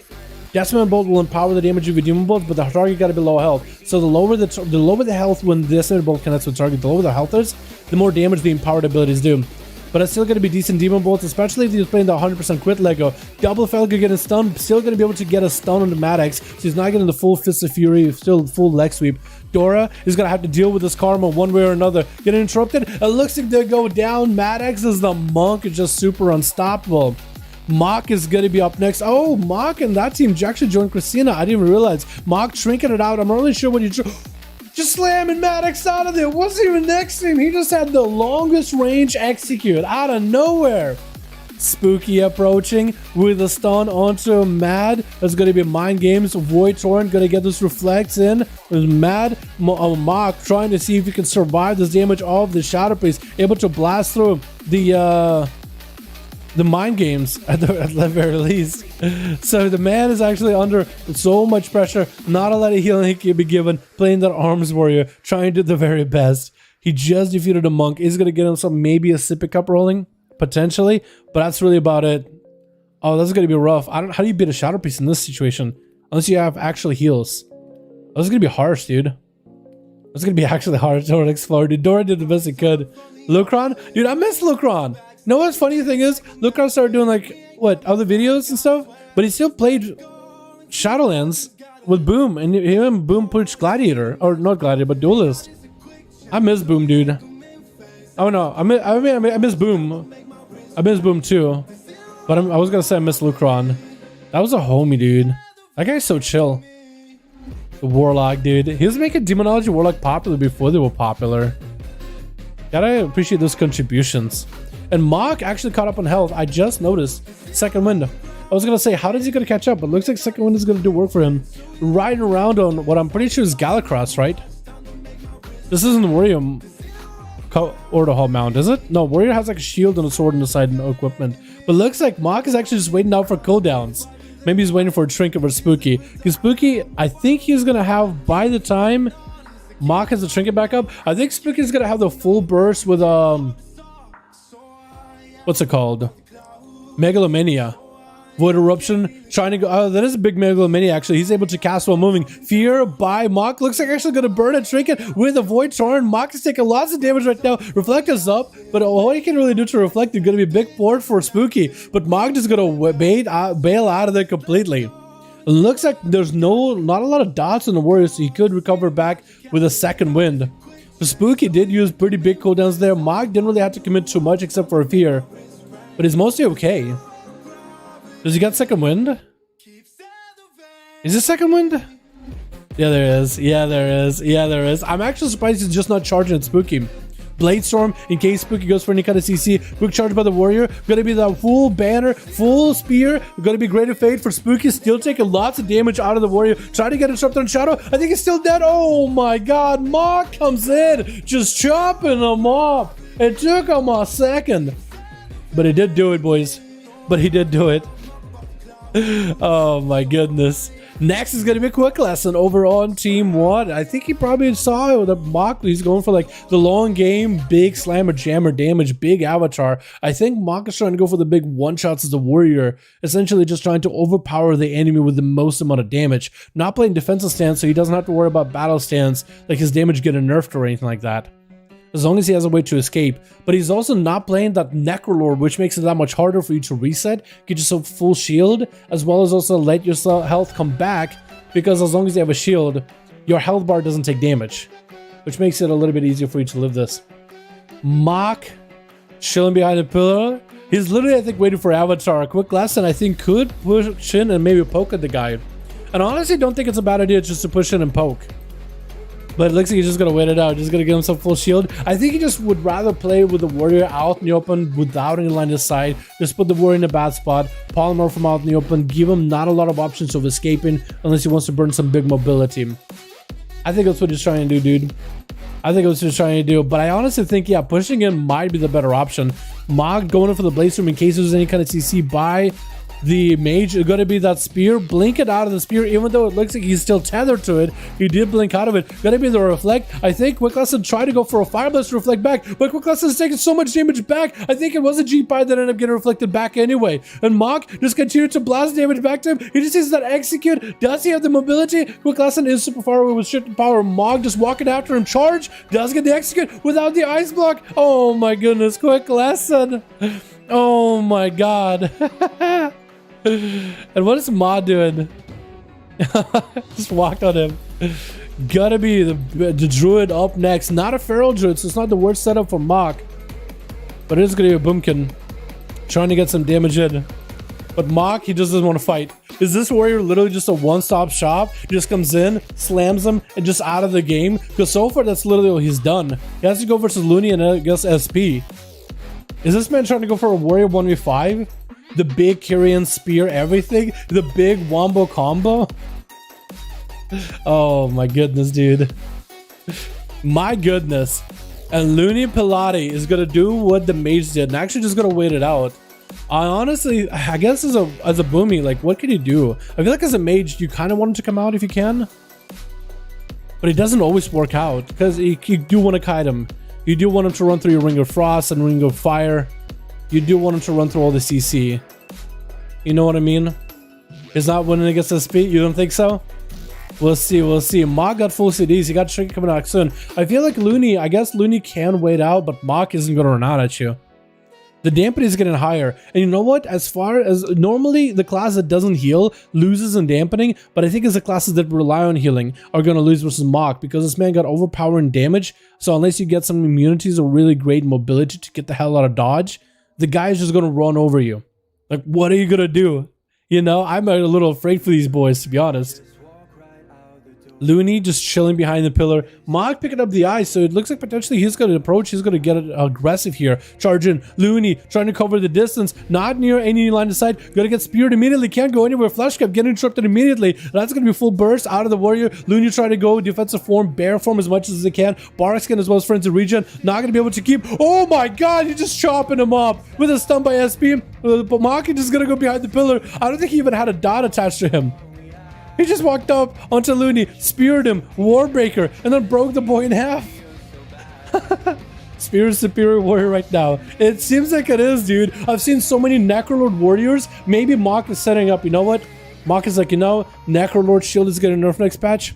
Decimated Bolt will empower the damage of your Demon Bolt, but the target got to be low health. So the lower the health when the Decimated Bolt connects with target, the lower the health is, the more damage the empowered abilities do. but it's still going to be decent demon bolts, especially if he's playing the 100% crit Lego. Double Falcon getting stunned, still going to be able to get a stun on the Maddox, so he's not getting the full Fist of Fury, still full leg sweep. Dora is going to have to deal with this karma one way or another. Getting interrupted, it looks like they go down. Maddox is the monk, is just super unstoppable. Mock is going to be up next. Oh, Mock and that team actually joined Christina. I didn't even realize. Mock trinketed it out. I'm not really sure what he just slamming Maddox out of there. Wasn't even next to him. He just had the longest range execute out of nowhere. Spooky approaching with a stun onto Mad. That's going to be Mind Games. Void Torrent going to get this reflects in. With Mad. Mock trying to see if he can survive this damage of the Shadow Priest. Able to blast through the Mind Games at the very least. So the man is actually under so much pressure. Not a lot of healing he can be given. Playing that Arms Warrior. Trying to do the very best. He just defeated a monk. Is going to get him some, maybe a Sippy Cup rolling. Potentially. But that's really about it. Oh, that's going to be rough. How do you beat a Shadow Priest in this situation? Unless you have actual heals. This is going to be harsh, dude. It's going to be actually hard to explore. Dude, Dora did the best he could. Lucron? Dude, I miss Lucron. You know what's funny thing is, Lucron started doing like, what, other videos and stuff? But he still played Shadowlands with Boom. And him and Boom pushed Gladiator. Or not Gladiator, but Duelist. I miss Boom, dude. Oh no, I miss Boom. I miss Boom too. But I was gonna say I miss Lucron. That was a homie, dude. That guy's so chill. The Warlock, dude. He was making Demonology Warlock popular before they were popular. Gotta appreciate those contributions. And Mock actually caught up on health. I just noticed. Second Wind. I was gonna say, how is he gonna catch up? But looks like Second Wind is gonna do work for him. Riding around on what I'm pretty sure is Galacross, right? This isn't the Warrior Order Hall mount, is it? No, Warrior has like a shield and a sword on the side and no equipment. But looks like Mock is actually just waiting out for cooldowns. Maybe he's waiting for a Trinket or Spooky. Because Spooky, I think he's gonna have, by the time Mock has the Trinket back up, I think Spooky's gonna have the full burst with what's it called? Megalomania. Void Eruption, trying to go. Oh, that is a big Megalomania actually. He's able to cast while moving. Fear by Mock. Looks like actually going to burn a Trinket with a Void Torrent. Mock is taking lots of damage right now. Reflect is up, but all he can really do to Reflect is going to be a big port for Spooky. But Mock is going to bail out of there completely. It looks like there's not a lot of dots on the Warrior, so he could recover back with a Second Wind. But Spooky did use pretty big cooldowns there. Mock didn't really have to commit too much except for a Fear. But he's mostly okay. Does he got Second Wind? Is it Second Wind? Yeah, there is. Yeah, there is. Yeah, there is. I'm actually surprised he's just not charging at Spooky. Blade Storm, in case Spooky goes for any kind of CC. Quick charge by the Warrior. Gonna be the full banner, full spear. Gonna be Greater Fate for Spooky. Still taking lots of damage out of the Warrior. Trying to get interrupted on Shadow. I think he's still dead. Oh my god. Mock comes in. Just chopping him off. It took him a second. But he did do it, boys. But he did do it. Oh my goodness. Next is going to be a quick lesson over on Team 1. I think he probably saw it with a Mock. He's going for like the long game, big slammer, jammer damage, big avatar. I think Mock is trying to go for the big one-shots as the Warrior, essentially just trying to overpower the enemy with the most amount of damage. Not playing defensive stance, so he doesn't have to worry about battle stance, like his damage getting nerfed or anything like that. As long as he has a way to escape. But he's also not playing that Necrolord, which makes it that much harder for you to reset, get yourself full shield, as well as also let your health come back, because as long as you have a shield, your health bar doesn't take damage, which makes it a little bit easier for you to live this. Mock, chilling behind the pillar. He's literally, I think, waiting for Avatar. A quick lesson, I think, could push in and maybe poke at the guy. And honestly, don't think it's a bad idea just to push in and poke. But it looks like he's just going to wait it out. Just going to give himself full shield. I think he just would rather play with the Warrior out in the open without any line of sight. Just put the Warrior in a bad spot. Polymorph him out in the open. Give him not a lot of options of escaping unless he wants to burn some big mobility. I think that's what he's trying to do, dude. I think that's what he's trying to do. But I honestly think, yeah, pushing in might be the better option. Mog going in for the Blaze Room in case there's any kind of CC by the mage is going to be that spear. Blink it out of the spear, even though it looks like he's still tethered to it. He did blink out of it. Going to be the reflect. I think Quick Lesson tried to go for a fire blast to reflect back, but Quick Lesson is taking so much damage back. I think it was a G-Pi that ended up getting reflected back anyway. And Mach just continued to blast damage back to him. He just uses that execute. Does he have the mobility? Quick Lesson is super far away with shifting power. Mog just walking after him. Charge. Does get the execute without the ice block. Oh my goodness. Quick Lesson. Oh my god. And what is Ma doing? Just walked on him. Gotta be the Druid up next. Not a Feral Druid, so it's not the worst setup for Mach. But it is gonna be a Boomkin. Trying to get some damage in. But Mach, he just doesn't want to fight. Is this warrior literally just a one-stop shop? He just comes in, slams him, and just out of the game? Because so far, that's literally what he's done. He has to go versus Looney and I guess SP. Is this man trying to go for a warrior 1v5? The big Kyrian spear, everything? The big wombo combo? Oh my goodness, dude. My goodness. And Looney Pilati is gonna do what the mage did and actually just gonna wait it out. Honestly, I guess as a Boomy, like, what can you do? I feel like as a mage, you kind of want him to come out if you can. But it doesn't always work out because you do want to kite him. You do want him to run through your Ring of Frost and Ring of Fire. You do want him to run through all the CC. You know what I mean? He's not winning against SP. You don't think so? We'll see. We'll see. Mach got full CDs. He got Tricky coming out soon. I feel like Looney, I guess Looney can wait out, but Mach isn't going to run out at you. The dampening is getting higher. And you know what? As far as normally the class that doesn't heal loses in dampening, but I think it's the classes that rely on healing are going to lose versus Mach because this man got overpowering damage. So unless you get some immunities or really great mobility to get the hell out of dodge, the guy is just going to run over you. Like, what are you going to do? You know, I'm a little afraid for these boys, to be honest. Looney just chilling behind the pillar. Mach picking up the ice, so it looks like potentially he's going to approach. He's going to get aggressive here. Charge in. Looney trying to cover the distance. Not near any line of sight. Going to get speared immediately. Can't go anywhere. Flash cap getting interrupted immediately. That's going to be full burst out of the warrior. Looney trying to go defensive form, bear form as much as they can. Barskin as well as friends in regen. Not going to be able to keep. Oh my god, he's just chopping him up with a stun by SP. But Mach is just going to go behind the pillar. I don't think he even had a dot attached to him. He just walked up onto Looney, speared him, Warbreaker, and then broke the boy in half. Spear is superior warrior right now. It seems like it is, dude. I've seen so many Necrolord warriors. Maybe Mach is setting up, you know what? Mach is like, you know, Necrolord shield is getting nerfed next patch.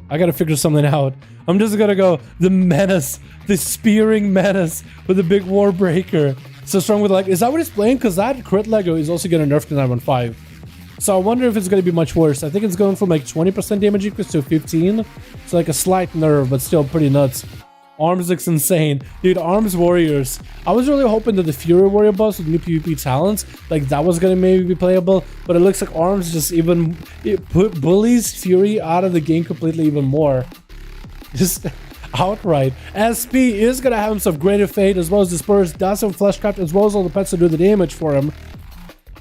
I gotta figure something out. I'm just gonna go the menace, the spearing menace with the big Warbreaker. So strong with like, is that what he's playing? Because that crit Lego is also getting nerfed to 915. So I wonder if it's going to be much worse. I think it's going from like 20% damage equals to 15. So like a slight nerve, but still pretty nuts. Arms looks insane. Dude, Arms Warriors. I was really hoping that the Fury Warrior boss with new PvP talents, like that was going to maybe be playable. But it looks like Arms just even bullies Fury out of the game completely even more. Just outright. SP is going to have himself Greater Fate as well as Disperse. Does have Fleshcraft as well as all the pets to do the damage for him.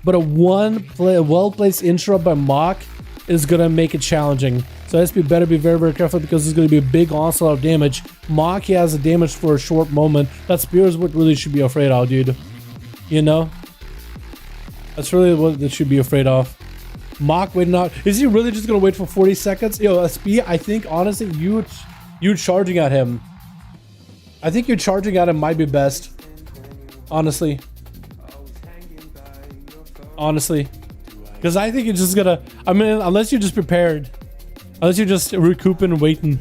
But a well-placed interrupt by Mach is going to make it challenging. So SP better be very, very careful because there's going to be a big onslaught of damage. Mach, he has the damage for a short moment. That spear is what really should be afraid of, dude. You know? That's really what they should be afraid of. Mach waiting out. Is he really just going to wait for 40 seconds? Yo, SP, I think, honestly, you charging at him. I think you charging at him might be best. Honestly. Because I think it's just gonna, I mean, unless you're just prepared, unless you're just recouping and waiting.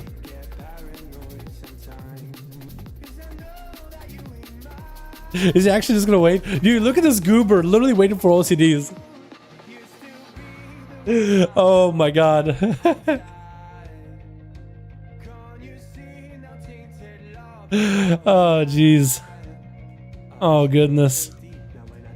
Is he actually just gonna wait? Dude, look at this goober literally waiting for OCDs. Oh my god. Oh jeez. Oh goodness.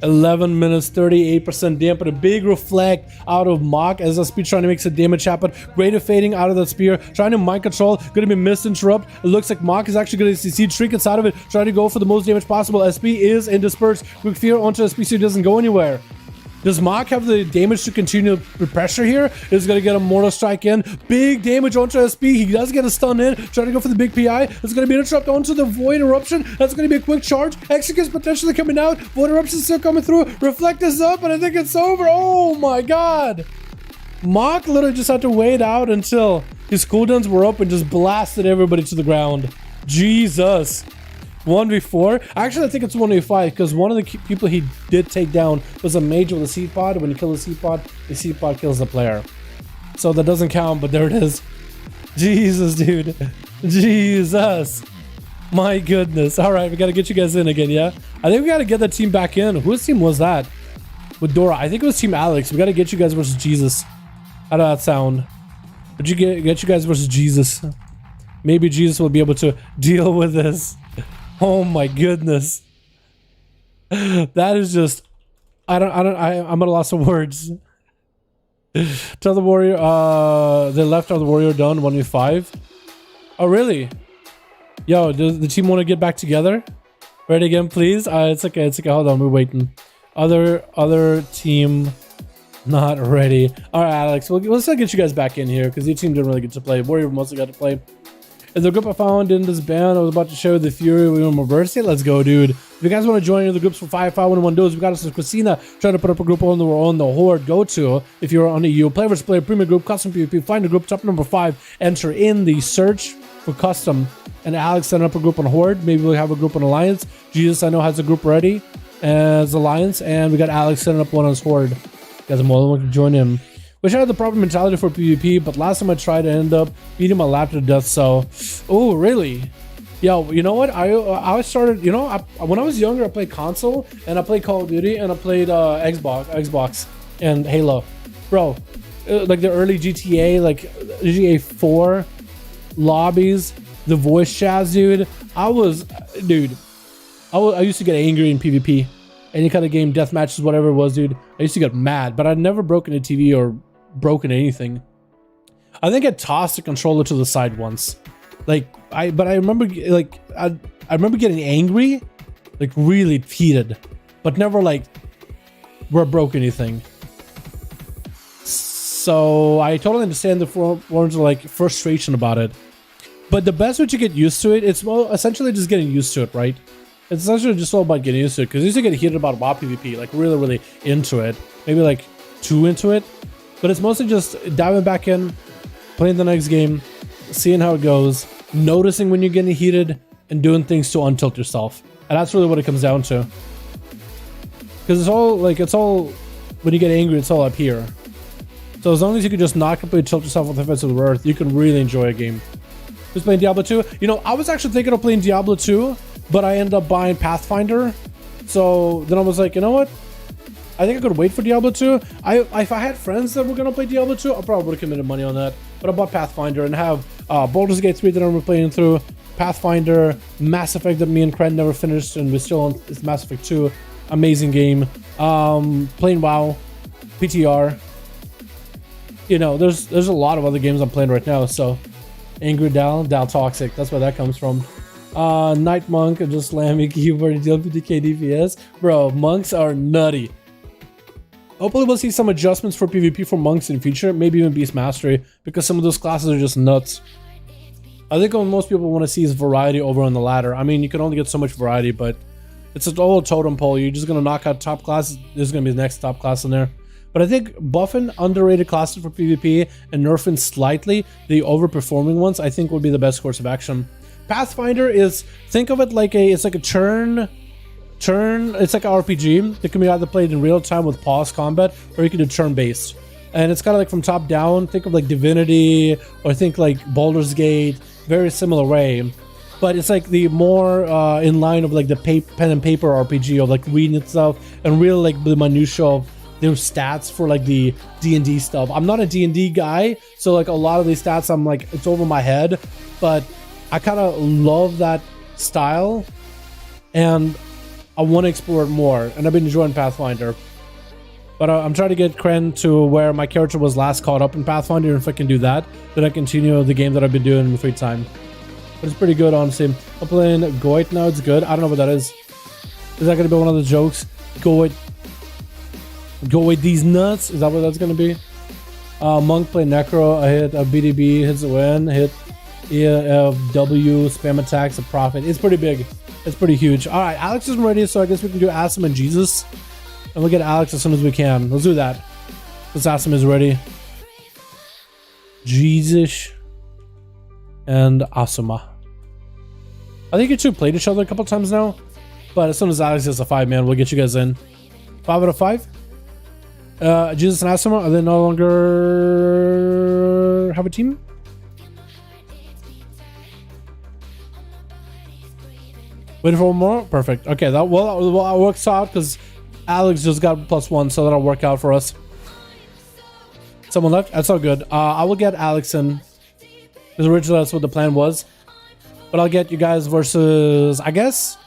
11 minutes, 38% dampen, a big reflect out of Mach as SP trying to make some damage happen. Greater fading out of that spear, trying to mind control, gonna be misinterrupt. It looks like Mach is actually gonna see trinkets out of it, trying to go for the most damage possible. SP is in disperse. Quick fear onto SP so he doesn't go anywhere. Does Mach have the damage to continue the pressure here? Is going to get a Mortal Strike in. Big damage onto SP. He does get a stun in. Trying to go for the big PI. It's going to be an interrupt onto the Void Eruption. That's going to be a quick charge. Execute's potentially coming out. Void Eruption's still coming through. Reflect is up, and I think it's over. Oh my god. Mach literally just had to wait out until his cooldowns were up and just blasted everybody to the ground. Jesus. 1v4. Actually, I think it's 1v5 because one of the people he did take down was a mage with a seed pod. When you kill the seed pod kills the player. So that doesn't count, but there it is. Jesus, dude. Jesus. My goodness. All right, we got to get you guys in again, yeah? I think we got to get that team back in. Whose team was that? With Dora. I think it was Team Alex. We got to get you guys versus Jesus. How did that sound? Would you get you guys versus Jesus? Maybe Jesus will be able to deal with this. Oh my goodness. That is just I'm at a loss of words. Tell the warrior they left of the warrior done 1v5. Oh really? Yo, does the team want to get back together? Ready again, please? It's okay, hold on, we're waiting. Other team not ready. Alright, Alex, let's get you guys back in here because your team didn't really get to play. Warrior mostly got to play. Is the group I found in this band I was about to show the Fury we want Mercy? Let's go, dude. If you guys want to join the groups for 5v5 1v1 Duels, we got us Christina trying to put up a group on the Horde. Go to, if you're on the EU, player versus player, premium group, custom PvP, find a group, top number 5, enter in the search for custom. And Alex set up a group on Horde. Maybe we'll have a group on Alliance. Jesus, I know, has a group ready as Alliance. And we got Alex setting up one on Horde. You guys are more than welcome to join him. Wish I had the proper mentality for PvP, but last time I tried, I ended up beating my laptop to death, so... Oh, really? Yo, you know what? I started, you know, when I was younger, I played console, and I played Call of Duty, and I played Xbox, and Halo. Bro, like the early GTA, like GTA 4 lobbies, the voice chats, dude. I used to get angry in PvP. Any kind of game, death matches, whatever it was, dude. I used to get mad, but I'd never broken a TV or broken anything. I think I tossed the controller to the side once. I remember I remember getting angry, like really heated, but never like where I broke anything. So I totally understand the forms of like frustration about it. But the best way to get used to it, it's essentially just getting used to it, right? It's essentially just all about getting used to it, because I used to get heated about WoW PvP, like really into it, maybe like too into it. But it's mostly just diving back in, playing the next game, seeing how it goes, noticing when you're getting heated, and doing things to untilt yourself. And that's really what it comes down to. Because it's all when you get angry, it's all up here. So as long as you can just not completely tilt yourself with the face of the earth, you can really enjoy a game. Who's playing Diablo 2? You know, I was actually thinking of playing Diablo 2, but I ended up buying Pathfinder. So then I was like, you know what? I think I could wait for Diablo 2. If I had friends that were going to play Diablo 2, I probably would have committed money on that. But I bought Pathfinder and have Baldur's Gate 3 that I'm playing through, Pathfinder, Mass Effect that me and Cred never finished, and we're still on it's Mass Effect 2. Amazing game. Playing WoW, PTR. You know, there's a lot of other games I'm playing right now, so... Angry Dal Toxic, that's where that comes from. Night Monk and just slamming keyboard and deal 50k DPS. Bro, monks are nutty. Hopefully we'll see some adjustments for PvP for monks in the future, maybe even Beast Mastery, because some of those classes are just nuts. I think what most people want to see is variety over on the ladder. I mean, you can only get so much variety, but it's an old totem pole. You're just going to knock out top classes. There's going to be the next top class in there. But I think buffing underrated classes for PvP and nerfing slightly the overperforming ones, I think would be the best course of action. Pathfinder is, think of it like it's like a turn, it's like an RPG that can be either played in real time with pause combat, or you can do turn based. And it's kind of like from top down, think of like Divinity, or think like Baldur's Gate, very similar way. But it's like the more in line of like the pen and paper RPG of like reading itself and really like the minutia of their stats for like the D&D stuff. I'm not a D&D guy, so like a lot of these stats I'm like, it's over my head, but I kind of love that style and I want to explore it more, and I've been enjoying Pathfinder. But I'm trying to get Kren to where my character was last caught up in Pathfinder, and if I can do that, then I continue the game that I've been doing in free time. But it's pretty good, honestly. I'm playing Goit now, it's good. I don't know what that is. Is that going to be one of the jokes? Goit. Go with these nuts. Is that what that's gonna be? Monk play Necro. I hit a BDB, hits a win, hit W, spam attacks, a profit. It's pretty big. It's pretty huge. All right, Alex isn't ready, so I guess we can do Asim and Jesus. And we'll get Alex as soon as we can. Let's do that. This Asim is ready. Jesus and Asuma. I think you two played each other a couple times now, but as soon as Alex gets a 5-man, we'll get you guys in. 5 out of 5. Jesus and Asuma, are they no longer have a team? Waiting for one more? Perfect. Okay, that works out because Alex just got +1, so that'll work out for us. Someone left? That's all good. I will get Alex in. Because originally that's what the plan was. But I'll get you guys versus, I guess,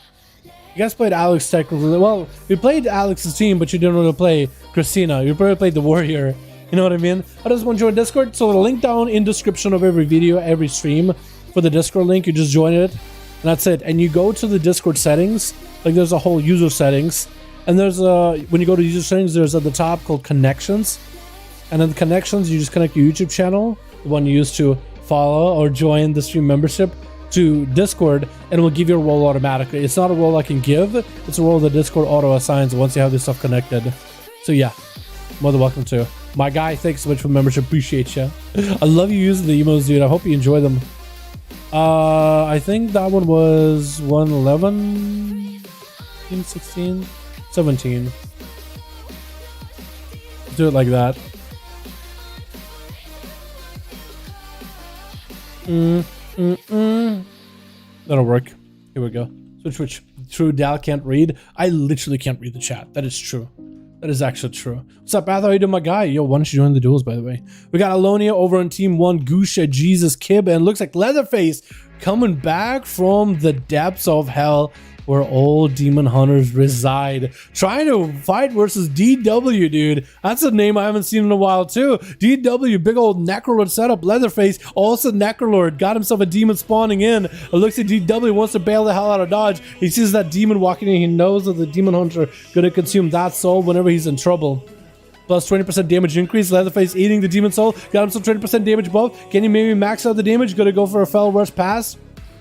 you guys played Alex technically. Well, we played Alex's team, but you didn't really play Christina. You probably played the Warrior. You know what I mean? I just want to join Discord. So the link down in description of every video, every stream for the Discord link. You just join it. And that's it. And you go to the Discord settings. Like there's a whole user settings. And there's when you go to user settings, there's at the top called connections. And in the connections, you just connect your YouTube channel, the one you use to follow or join the stream membership, to Discord, and it will give you a role automatically. It's not a role I can give. It's a role that Discord auto assigns once you have this stuff connected. So yeah, more than welcome to. My guy, thanks so much for the membership. Appreciate you. I love you using the emotes, dude. I hope you enjoy them. I think that one was 111, 15, 16, 17. Let's do it like that. That'll work. Here we go. Switch. True, Dal can't read. I literally can't read the chat. That is true. That is actually true. What's up, Bath? How you doing, my guy? Yo, why don't you join the duels, by the way? We got Alonia over on team 1, Gusha, Jesus, Kib, and looks like Leatherface coming back from the depths of hell where all demon hunters reside. Trying to fight versus DW, dude. That's a name I haven't seen in a while, too. DW, big old Necrolord setup. Leatherface, also Necrolord. Got himself a demon spawning in. It looks like DW wants to bail the hell out of dodge. He sees that demon walking in. He knows that the demon hunter gonna consume that soul whenever he's in trouble. Plus 20% damage increase. Leatherface eating the demon soul. Got himself 20% damage buff. Can he maybe max out the damage? Gonna go for a fell rush pass.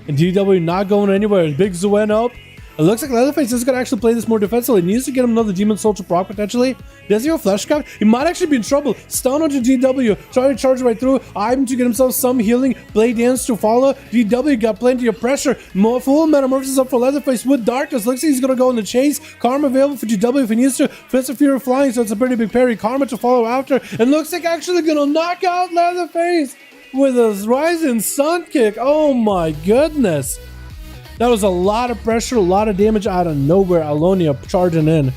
And DW not going anywhere. Big Zuen up. It looks like Leatherface is going to actually play this more defensively. He needs to get him another Demon Soul to proc potentially. Does he have a Flesh Cap? He might actually be in trouble. Stun onto DW. Trying to charge right through. Item to get himself some healing. Blade Dance to follow. DW got plenty of pressure. More full Metamorphosis up for Leatherface with Darkness. Looks like he's going to go in the chase. Karma available for DW if he needs to. Fist of Fury flying, so it's a pretty big parry. Karma to follow after. And looks like actually going to knock out Leatherface with a Rising Sun Kick. Oh my goodness. That was a lot of pressure, a lot of damage out of nowhere. Alonia charging in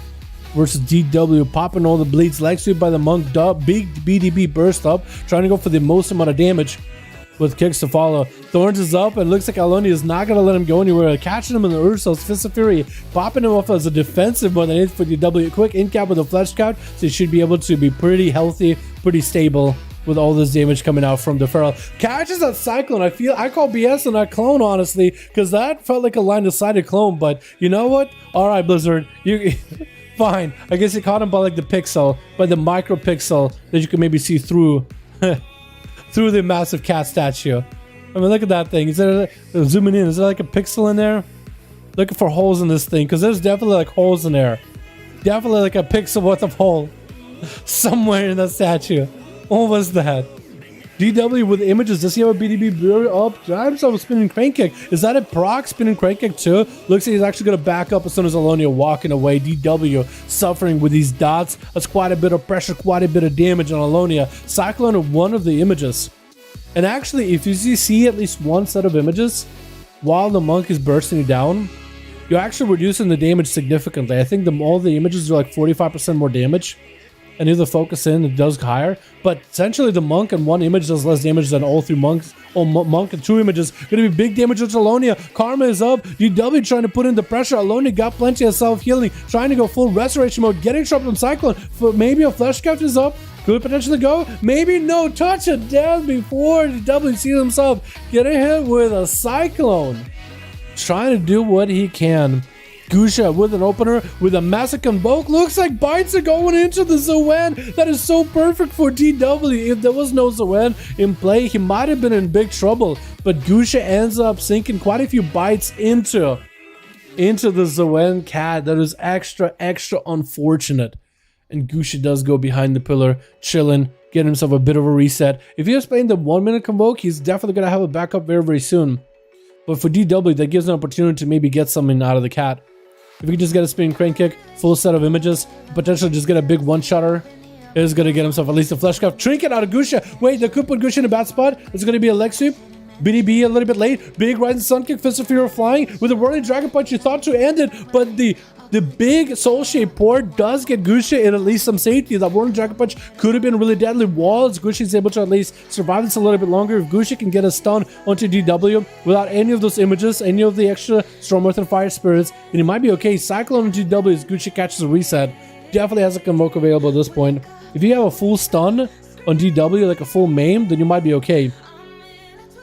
versus DW, popping all the bleeds. Leg sweep by the monk. Big BDB burst up, trying to go for the most amount of damage with kicks to follow. Thorns is up, and looks like Alonia is not going to let him go anywhere. Catching him in the Ursos, Fist of Fury, popping him off as a defensive more than anything for DW. Quick in cap with a Flesh Count, so he should be able to be pretty healthy, pretty stable with all this damage coming out from the Feral. Catches that Cyclone. I call BS on that clone, honestly, because that felt like a line-of-sighted clone, but you know what? All right, Blizzard, you fine. I guess you caught him by like the pixel, by the micro pixel that you can maybe see through through the massive cat statue. I mean, look at that thing. Is there zooming in? Is there like a pixel in there? Looking for holes in this thing, because there's definitely like holes in there. Definitely like a pixel worth of hole somewhere in that statue. What was that? DW with images. Does he have a BDB brewer up? Drive himself a spinning crank kick. Is that a proc spinning crank kick too? Looks like he's actually going to back up as soon as Alonia walking away. DW suffering with these dots. That's quite a bit of pressure, quite a bit of damage on Alonia. Cyclone of one of the images. And actually, if you see at least one set of images while the monk is bursting you down, you're actually reducing the damage significantly. I think all the images are like 45% more damage. And if the focus in, it does higher. But essentially, the monk and one image does less damage than all three monks. Or monk and two images. Gonna be big damage to Alonia. Karma is up. DW trying to put in the pressure. Alonia got plenty of self-healing. Trying to go full restoration mode. Getting trapped on Cyclone. For maybe a Flesh Caft is up. Could potentially go. Maybe no. Touch of death before DW sees himself getting hit with a Cyclone. Trying to do what he can. Gusha with an opener, with a massive convoke. Looks like bites are going into the Zoan. That is so perfect for DW. If there was no Zoan in play, he might have been in big trouble. But Gusha ends up sinking quite a few bites into the Zoan cat. That is extra unfortunate. And Gusha does go behind the pillar, chilling, getting himself a bit of a reset. If he was playing the 1 minute convoke, he's definitely going to have a backup very soon. But for DW, that gives an opportunity to maybe get something out of the cat. If he can just get a spinning crane kick, full set of images, potentially just get a big one-shotter, is going to get himself at least a flesh cuff. Trinket out of Gusha. Wait, that could put Gusha in a bad spot. It's going to be a leg sweep. BDB a little bit late. Big rising sun kick, Fist of Fury flying with a whirling dragon punch. You thought to end it, but the big soul shape port does get Gusha in at least some safety. That whirling dragon punch could have been really deadly. Walls, Gusha is able to at least survive this a little bit longer. If Gusha can get a stun onto DW without any of those images, any of the extra Storm Earth and Fire Spirits, then he might be okay. Cyclone on DW as Gusha catches a reset. Definitely has a convoke available at this point. If you have a full stun on DW, like a full maim, then you might be okay.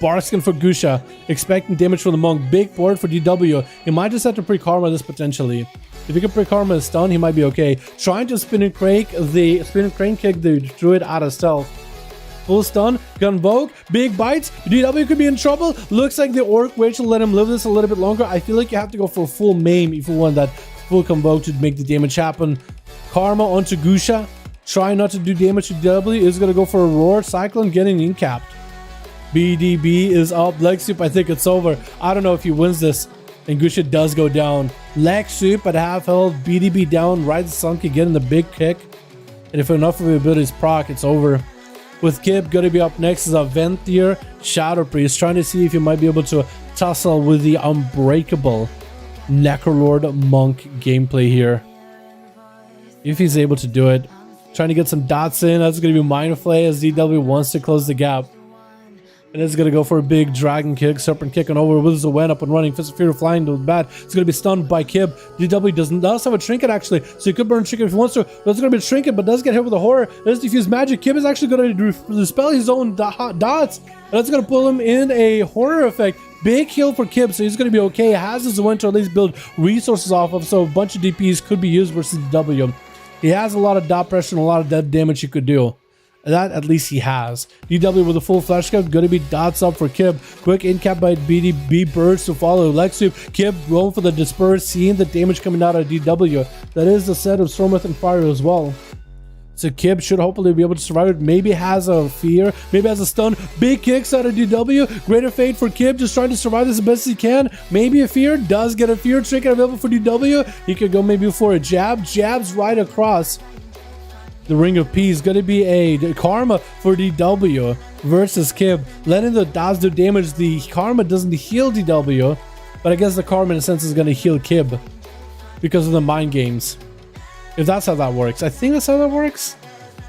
Barskin for Gusha, expecting damage from the monk. Big port for DW. He might just have to pre-karma this potentially. If he can pre-karma his stun, he might be okay. Trying to spin and crane kick the Druid out of stealth. Full stun, convoke, big bites. DW could be in trouble. Looks like the Orc Witch will let him live this a little bit longer. I feel like you have to go for a full maim if you want that full convoke to make the damage happen. Karma onto Gusha. Try not to do damage to DW. Is going to go for a roar. Cyclone getting incapped. BDB is up. Leg sweep, I think it's over. I don't know if he wins this. And Gusha does go down. Leg sweep at half health. BDB down. Right sunk again. The big kick. And if enough of the abilities proc, it's over. With Kib, going to be up next is a Venthyr Shadow Priest. Trying to see if he might be able to tussle with the unbreakable Necrolord Monk gameplay here. If he's able to do it. Trying to get some dots in. That's going to be Mind Flay as DW wants to close the gap. And it's going to go for a big dragon kick. Serpent kicking over with Zoan up and running. Fist of Fury flying to the bat. It's going to be stunned by Kib. DW does have a trinket actually. So he could burn trinket if he wants to. That's going to be a trinket, but does get hit with a horror. There's diffuse magic. Kib is actually going to dispel his own dots. And that's going to pull him in a horror effect. Big heal for Kib, so he's going to be okay. Has his Zoan to at least build resources off of. So a bunch of DPs could be used versus DW. He has a lot of dot pressure and a lot of dead damage he could do. That at least he has. DW with a full flash cut, going to be dots up for Kib. Quick incap by BDB burst to follow. Leg sweep. Kib going for the disperse, seeing the damage coming out of DW. That is the set of Storm Earth and Fire as well. So Kib should hopefully be able to survive it. Maybe has a fear. Maybe has a stun. Big kicks out of DW. Greater fate for Kib. Just trying to survive this as best he can. Maybe a fear. Does get a fear. Trinket available for DW. He could go maybe for a jab. Jabs right across. The Ring of Peace. Going to be a karma for DW versus Kib. Letting the dots do damage. The karma doesn't heal DW. But I guess the karma in a sense is going to heal Kib. Because of the mind games. If that's how that works. I think that's how that works.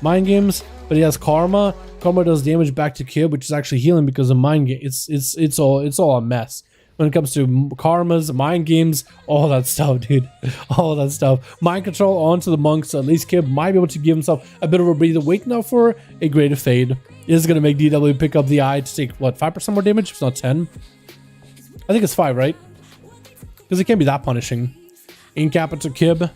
Mind games. But he has karma. Karma does damage back to Kib, which is actually healing because of mind games. It's all a mess. When it comes to karmas, mind games, all that stuff, dude. All that stuff. Mind control onto the monks. So at least Kib might be able to give himself a bit of a breather. Waiting out for a greater fade. It is going to make DW pick up the eye to take, what, 5% more damage? If it's not 10. I think it's 5, right? Because it can't be that punishing. Incap it to Kib.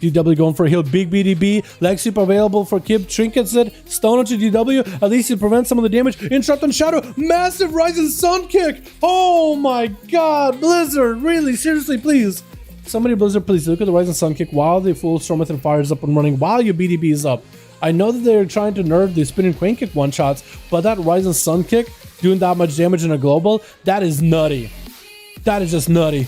DW going for a heal. Big BDB. Leg sweep available for Kib. Trinkets it. Stone onto DW. At least he prevents some of the damage. Interrupt on Shadow. Massive rising sun kick. Oh my god. Blizzard. Really? Seriously, please. Somebody, Blizzard, please look at the rising sun kick while the full Storm Earth and Fire is up and running. While your BDB is up. I know that they're trying to nerf the spinning crane kick one shots. But that rising sun kick doing that much damage in a global. That is nutty. That is just nutty.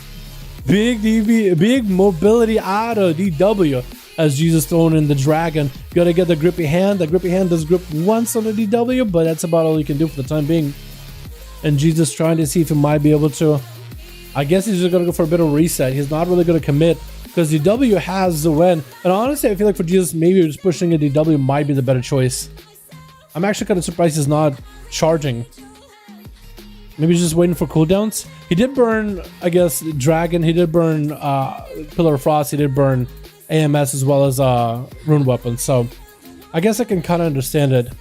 Big mobility out of DW as Jesus throwing in the dragon. Gotta get the grippy hand. The grippy hand does grip once on the DW, but that's about all he can do for the time being. And Jesus trying to see if he might be able to. I guess he's just gonna go for a bit of reset. He's not really gonna commit because DW has Zoan. And honestly, I feel like for Jesus, maybe just pushing a DW might be the better choice. I'm actually kind of surprised he's not charging. Maybe he's just waiting for cooldowns. He did burn, I guess, Dragon. He did burn Pillar of Frost. He did burn AMS as well as Rune Weapons. So I guess I can kind of understand it.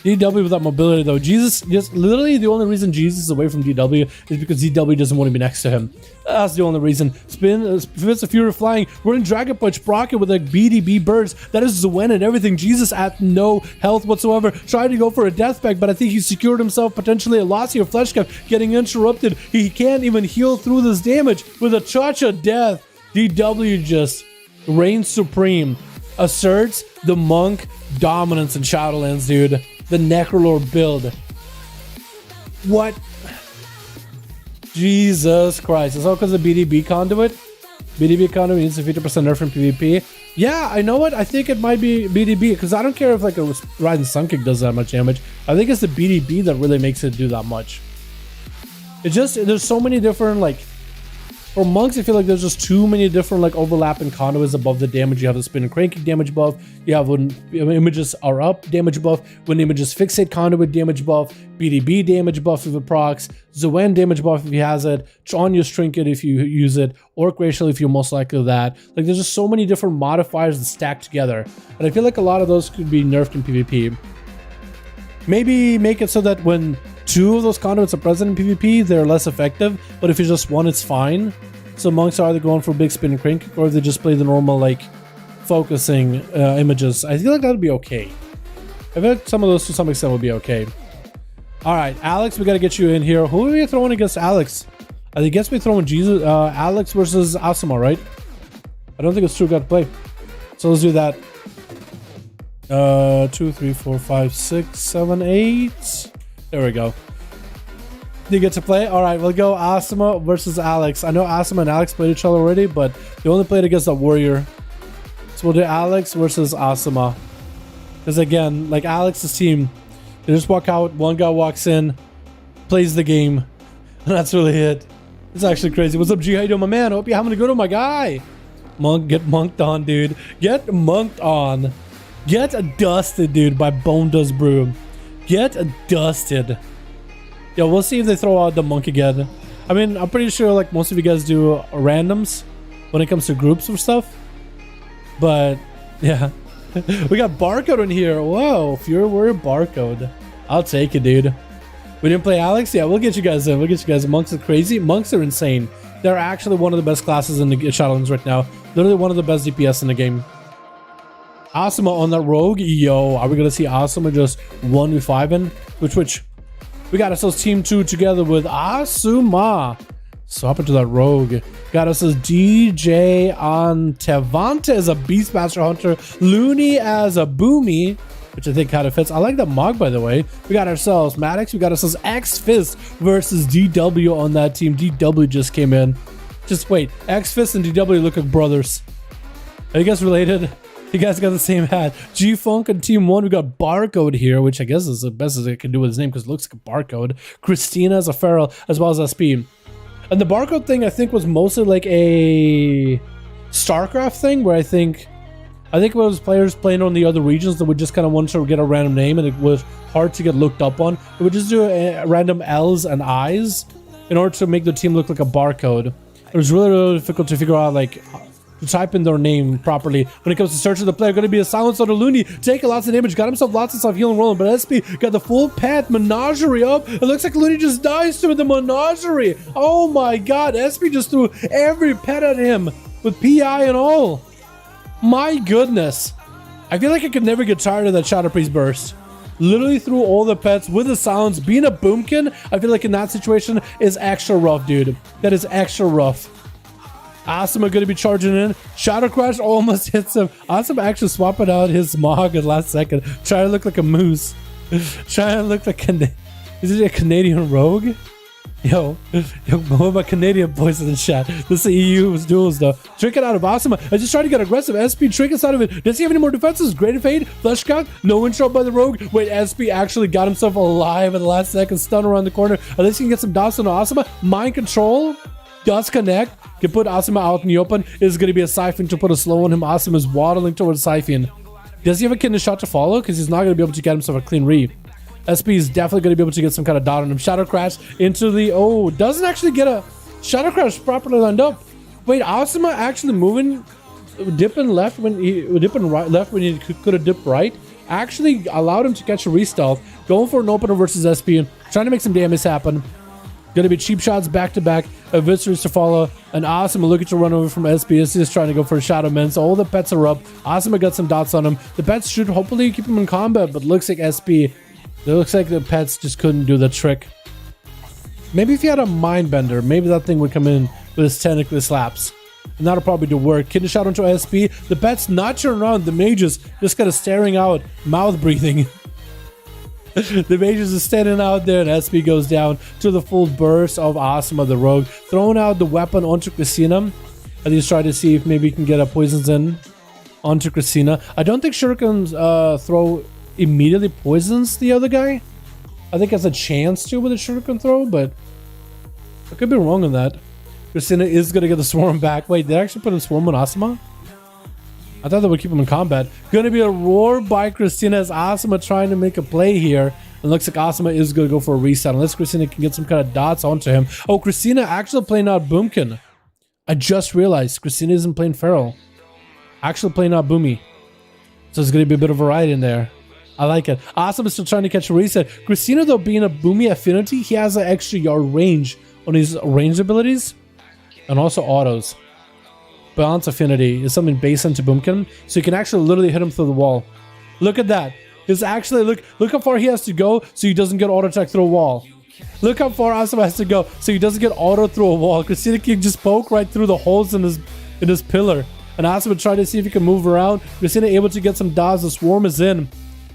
DW without mobility though. Jesus, just literally the only reason Jesus is away from DW is because DW doesn't want to be next to him. That's the only reason. Fist of Fury flying. We're in Dragon Punch Rocket with like BDB birds. That is Zwen and everything. Jesus at no health whatsoever. Tried to go for a death pack, but I think he secured himself potentially a loss here. Flesh Cap getting interrupted. He can't even heal through this damage with a Cha-Cha death. DW just reigns supreme. Asserts the monk dominance in Shadowlands, dude. The Necrolord build. What? Jesus Christ. It's all because of BDB conduit. BDB conduit needs a 50% nerf in PvP. Yeah, I know what. I think it might be BDB because I don't care if like a Ride and Sun Kick does that much damage. I think it's the BDB that really makes it do that much. It just, there's so many different like, for monks, I feel like there's just too many different like overlapping conduits above the damage. You have the spin and cranking damage buff. You have when images are up damage buff. When images fixate conduit damage buff. BDB damage buff if it procs. Zwen damage buff if he has it. Chanya's trinket if you use it. Orc racial if you're most likely that. Like there's just so many different modifiers that stack together. And I feel like a lot of those could be nerfed in PvP. Maybe make it so that when 2 of those conduits are present in PvP, they're less effective, but if it's just 1, it's fine. So monks are either going for big spin and crank, or they just play the normal, like, focusing images. I feel like that would be okay. I feel like some of those to some extent would be okay. Alright, Alex, we gotta get you in here. Who are we throwing against Alex? I guess we're throwing Jesus, Alex versus Asuma, right? I don't think it's true, gotta play. So let's do that. 2, 3, 4, 5, 6, 7, 8. There we go. You get to play? Alright, we'll go Asuma versus Alex. I know Asuma and Alex played each other already, but they only played against a warrior. So we'll do Alex versus Asuma. Because again, like Alex's team, they just walk out, one guy walks in, plays the game, and that's really it. It's actually crazy. What's up, G? How you doing, my man? I hope you're having a good one, my guy. Monk, get monked on, dude. Get monked on. Get dusted, dude, by Bone Does Brew. Get dusted. Yeah, we'll see if they throw out the monk again. I mean, I'm pretty sure like most of you guys do randoms when it comes to groups or stuff. But yeah, we got Barcode in here. Whoa, Fury Warrior Barcode. I'll take it, dude. We didn't play Alex? Yeah, we'll get you guys in. We'll get you guys in. Monks are crazy. Monks are insane. They're actually one of the best classes in the Shadowlands right now. Literally one of the best DPS in the game. Asuma on that rogue. Yo, are we gonna see Asuma just 1v5 in? Which we got ourselves team 2 together with Asuma. Swap it to that rogue. Got ourselves DJ on Tevante as a Beastmaster Hunter. Looney as a Boomy, which I think kind of fits. I like that Mog, by the way. We got ourselves Maddox. We got ourselves X-Fist versus DW on that team. DW just came in. Just wait. X-Fist and DW look like brothers. Are you guys related? You guys got the same hat. G-Funk and Team 1. We got Barcode here, which I guess is the best as I can do with his name because it looks like a barcode. Christina as a Feral, as well as SP. And the Barcode thing, I think, was mostly like a StarCraft thing, where I think it was players playing on the other regions that would just kind of want to get a random name, and it was hard to get looked up on. It would just do random L's and I's in order to make the team look like a barcode. It was really, really difficult to figure out, like, to type in their name properly. When it comes to searching the player, going to be a silence on the Looney, taking lots of damage, got himself lots of stuff healing rolling, but SP got the full pet menagerie up. It looks like Looney just dies to the menagerie. Oh my god, SP just threw every pet at him with PI and all. My goodness. I feel like I could never get tired of that Shadow Priest burst. Literally threw all the pets with the sounds. Being a boomkin, I feel like in that situation is extra rough, dude. That is extra rough. Asuma going to be charging in. Shadow Crash almost hits him. Asuma actually swapping out his Mog at the last second. Trying to look like a moose. Trying to look like is it a Canadian rogue? Yo, what about Canadian boys in the chat? This is EU duels though. Trinket out of Asuma. I just tried to get aggressive. SP trinkets out of it. Does he have any more defenses? Great Fade. Flesh Cock. No one shot by the rogue. Wait, SP actually got himself alive at the last second. Stun around the corner. At least he can get some dots on Asuma. Mind control. Does connect. Can put Asuma out in the open. Is going to be a Siphon to put a slow on him. Asuma is waddling towards Siphon. Does he have a kidney shot to follow? Because he's not going to be able to get himself a clean read. SP is definitely going to be able to get some kind of dot on him. Shadow Crash into the... Oh, doesn't actually get a Shadow Crash properly lined up. Wait, Asuma actually moving, dipping left when he... Dipping right, left when he could have dipped right. Actually allowed him to catch a re-stealth. Going for an opener versus SP. Trying to make some damage happen. Gonna be cheap shots back to back, Viscerous to follow, and Asuma looking to run over from SP. He's just trying to go for a Shadow Man, so all the pets are up. Asuma got some dots on him. The pets should hopefully keep him in combat, but looks like SP, it looks like the pets just couldn't do the trick. Maybe if he had a Mind Bender, maybe that thing would come in with his tentacle slaps. And that'll probably do work. Kidney shot onto SP. The pets not turning around. The mages just kind of staring out, mouth breathing. The mages is standing out there, and SP goes down to the full burst of Asuma the Rogue, throwing out the weapon onto Christina, and he's trying to see if maybe he can get a poisons in onto Christina. I don't think Shuriken's throw immediately poisons the other guy. I think has a chance to with a Shuriken throw, but I could be wrong on that. Christina is gonna get the swarm back. Wait, they actually put a swarm on Asuma? I thought that would keep him in combat. Gonna be a roar by Christina as Asuma trying to make a play here. And looks like Asuma is gonna go for a reset unless Christina can get some kind of dots onto him. Oh, Christina actually playing out Boomkin. I just realized Christina isn't playing Feral. Actually playing out Boomy. So there's gonna be a bit of variety in there. I like it. Asuma is still trying to catch a reset. Christina, though, being a Boomy affinity, he has an extra yard range on his range abilities. And also autos. Balance affinity is something based into Boomkin, so you can actually literally hit him through the wall. Look at that. It's actually look how far he has to go so he doesn't get auto attack through a wall. Look how far Asuma has to go so he doesn't get auto through a wall. Christina can just poke right through the holes in his pillar. And Asuma tried to see if he can move around. Christina able to get some dodge. The swarm is in.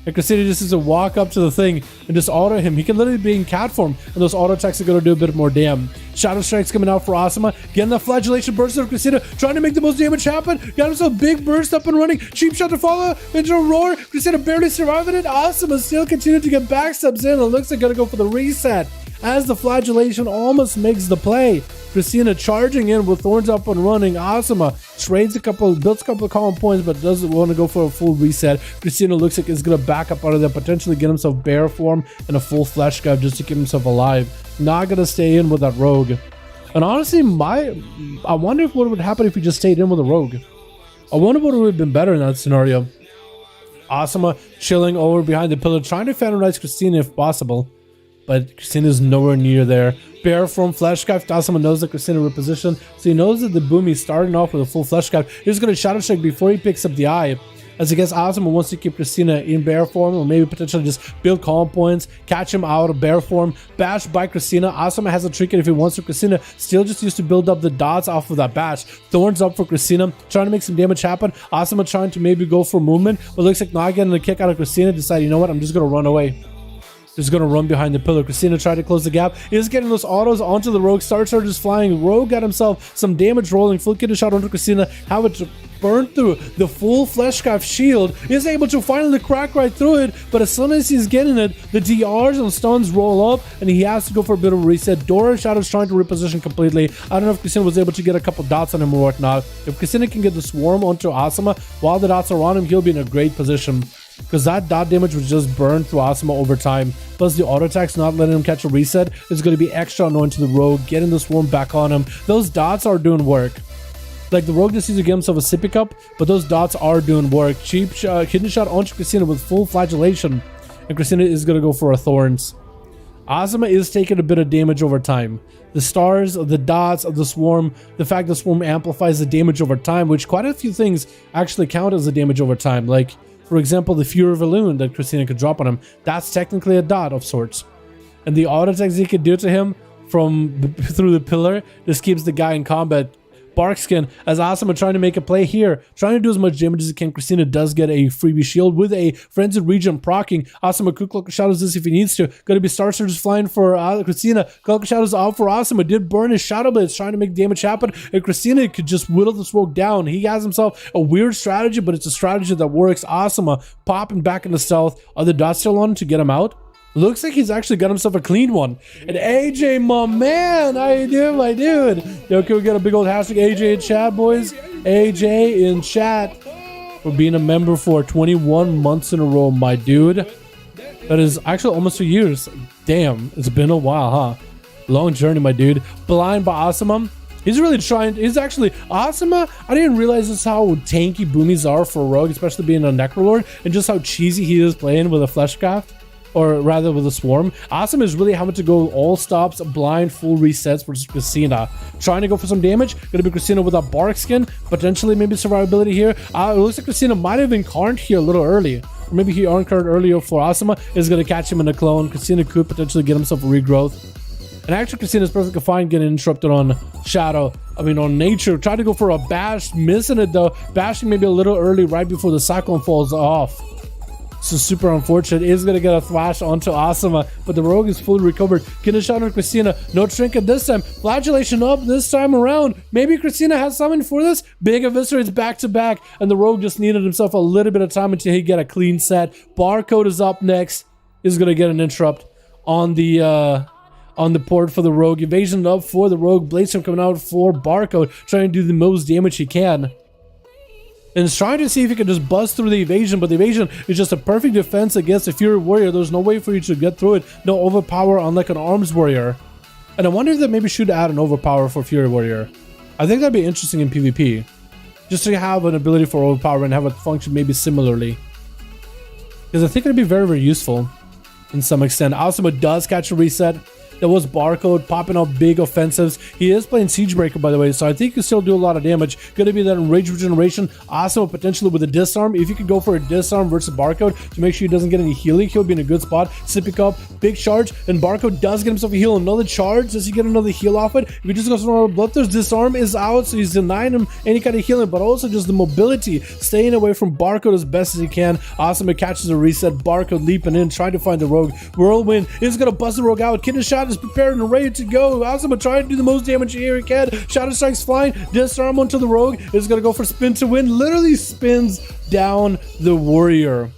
And Christina just needs to walk up to the thing and just auto him. He can literally be in cat form, and those auto attacks are going to do a bit more damage. Shadow Strike's coming out for Asuma. Getting the flagellation burst of Christina, trying to make the most damage happen. Got himself a big burst up and running. Cheap shot to follow into a roar. Christina barely surviving it. Asuma still continuing to get backstabs in. It looks like going to go for the reset as the flagellation almost makes the play. Christina charging in with thorns up and running. Asuma trades builds a couple of column points, but doesn't want to go for a full reset. Christina looks like he's gonna back up out of there, potentially get himself bear form and a full flesh guard just to keep himself alive. Not gonna stay in with that rogue. And honestly, I wonder what would happen if we just stayed in with a rogue. I wonder what would have been better in that scenario. Asuma chilling over behind the pillar, trying to phantomize Christina if possible. But Christina's nowhere near there. Bear from Flesh Scarf. Asuma knows that Christina repositioned, so he knows that the Boomy starting off with a full Flesh Scarf. He's going to Shadow Strike before he picks up the eye. As I guess Asuma wants to keep Christina in bear form, or maybe potentially just build column points, catch him out of bear form, bash by Christina. Asuma has a trick if he wants to. Christina still just used to build up the dots off of that bash. Thorns up for Christina, trying to make some damage happen. Asuma trying to maybe go for movement, but looks like not getting a kick out of Christina. Decide, you know what, I'm just going to run away. Just gonna run behind the pillar. Christina tried to close the gap. Is getting those autos onto the Rogue. Star Charger's flying. Rogue got himself some damage rolling. Full kidney shot onto Christina. How it burned through the full Flesh Scarf shield. Is able to finally crack right through it. But as soon as he's getting it, the DRs and stuns roll up, and he has to go for a bit of a reset. Dora Shadow's trying to reposition completely. I don't know if Christina was able to get a couple dots on him or whatnot. If Christina can get the swarm onto Asuma while the dots are on him, he'll be in a great position. Because that dot damage was just burned through Asuma over time. Plus the auto attacks not letting him catch a reset is going to be extra annoying to the Rogue, getting the swarm back on him. Those dots are doing work. Like the Rogue just needs to get himself a sippy cup, but those dots are doing work. Cheap kidney shot onto Christina with full flagellation. And Christina is going to go for a thorns. Asuma is taking a bit of damage over time. The stars, the dots of the swarm, the fact the swarm amplifies the damage over time, which quite a few things actually count as the damage over time. Like, for example, the Fury of Elune that Christina could drop on him. That's technically a dot of sorts. And the auto attacks he could do to him from through the pillar just keeps the guy in combat. Barkskin, as Asuma trying to make a play here, trying to do as much damage as he can. Christina does get a freebie shield with a Frenzied Region procking. Asuma could Cloak of Shadows this if he needs to. Going to be Star Surges flying for Christina. Cloak of Shadows out for Asuma. Did burn his Shadow Blades, trying to make damage happen. And Christina could just whittle the smoke down. He has himself a weird strategy, but it's a strategy that works. Asuma popping back into stealth. Are the dots still on to get him out? Looks like he's actually got himself a clean one. And AJ, my man, how you doing, my dude? Yo, can we get a big old hashtag AJ in chat, boys? AJ in chat for being a member for 21 months in a row, my dude. That is actually almost 2 years. Damn, it's been a while, huh? Long journey, my dude. Blind by Asuma. He's really trying. He's actually Asuma. I didn't realize just how tanky Boomies are for a rogue, especially being a Necrolord, and just how cheesy he is playing with a Fleshcraft. or rather with a swarm. Asuma is really having to go all stops, blind, full resets versus Christina. Trying to go for some damage. Gonna be Christina with a bark skin, potentially maybe survivability here. It looks like Christina might have been carned here a little early. Or maybe he uncurred earlier for Asuma. Is gonna catch him in a clone. Christina could potentially get himself a regrowth. And actually, Christina is perfectly fine getting interrupted on Shadow. I mean, on Nature. Tried to go for a bash, missing it though. Bashing maybe a little early right before the cyclone falls off. So super unfortunate. Is going to get a thrash onto Asuma, but the rogue is fully recovered. Getting a shot on Christina. No trinket this time. Flagellation up this time around. Maybe Christina has something for this. Big eviscerates back to back, and the rogue just needed himself a little bit of time until he get a clean set. Barcode is up next. Is going to get an interrupt on the port for the rogue. Evasion up for the rogue. Bladestorm coming out for Barcode, trying to do the most damage he can. And is trying to see if he can just bust through the evasion, but the evasion is just a perfect defense against a Fury Warrior. There's no way for you to get through it. No overpower unlike an Arms Warrior. And I wonder if they maybe should add an overpower for Fury Warrior. I think that'd be interesting in PvP. Just to have an ability for overpower and have it function maybe similarly. Because I think it'd be very, very useful in some extent. Asuma does catch a reset. There was Barcode popping up big offensives. He is playing Siegebreaker, by the way, so I think he can still do a lot of damage. Gonna be that Rage Regeneration. Asuma potentially with a disarm. If you could go for a disarm versus Barcode to make sure he doesn't get any healing, he'll be in a good spot. Sipping up, big charge, and Barcode does get himself a heal. Another charge. Does he get another heal off it? If he just goes for another Bloodthirst, disarm is out, so he's denying him any kind of healing, but also just the mobility, staying away from Barcode as best as he can. Asuma catches a reset. Barcode leaping in, trying to find the rogue. Whirlwind is gonna bust the rogue out. Kidden Shot is prepared and ready to go. Asuma trying to do the most damage here he can. Shadow Strike's flying. Disarm onto the rogue. Is gonna go for spin to win. Literally spins down the warrior.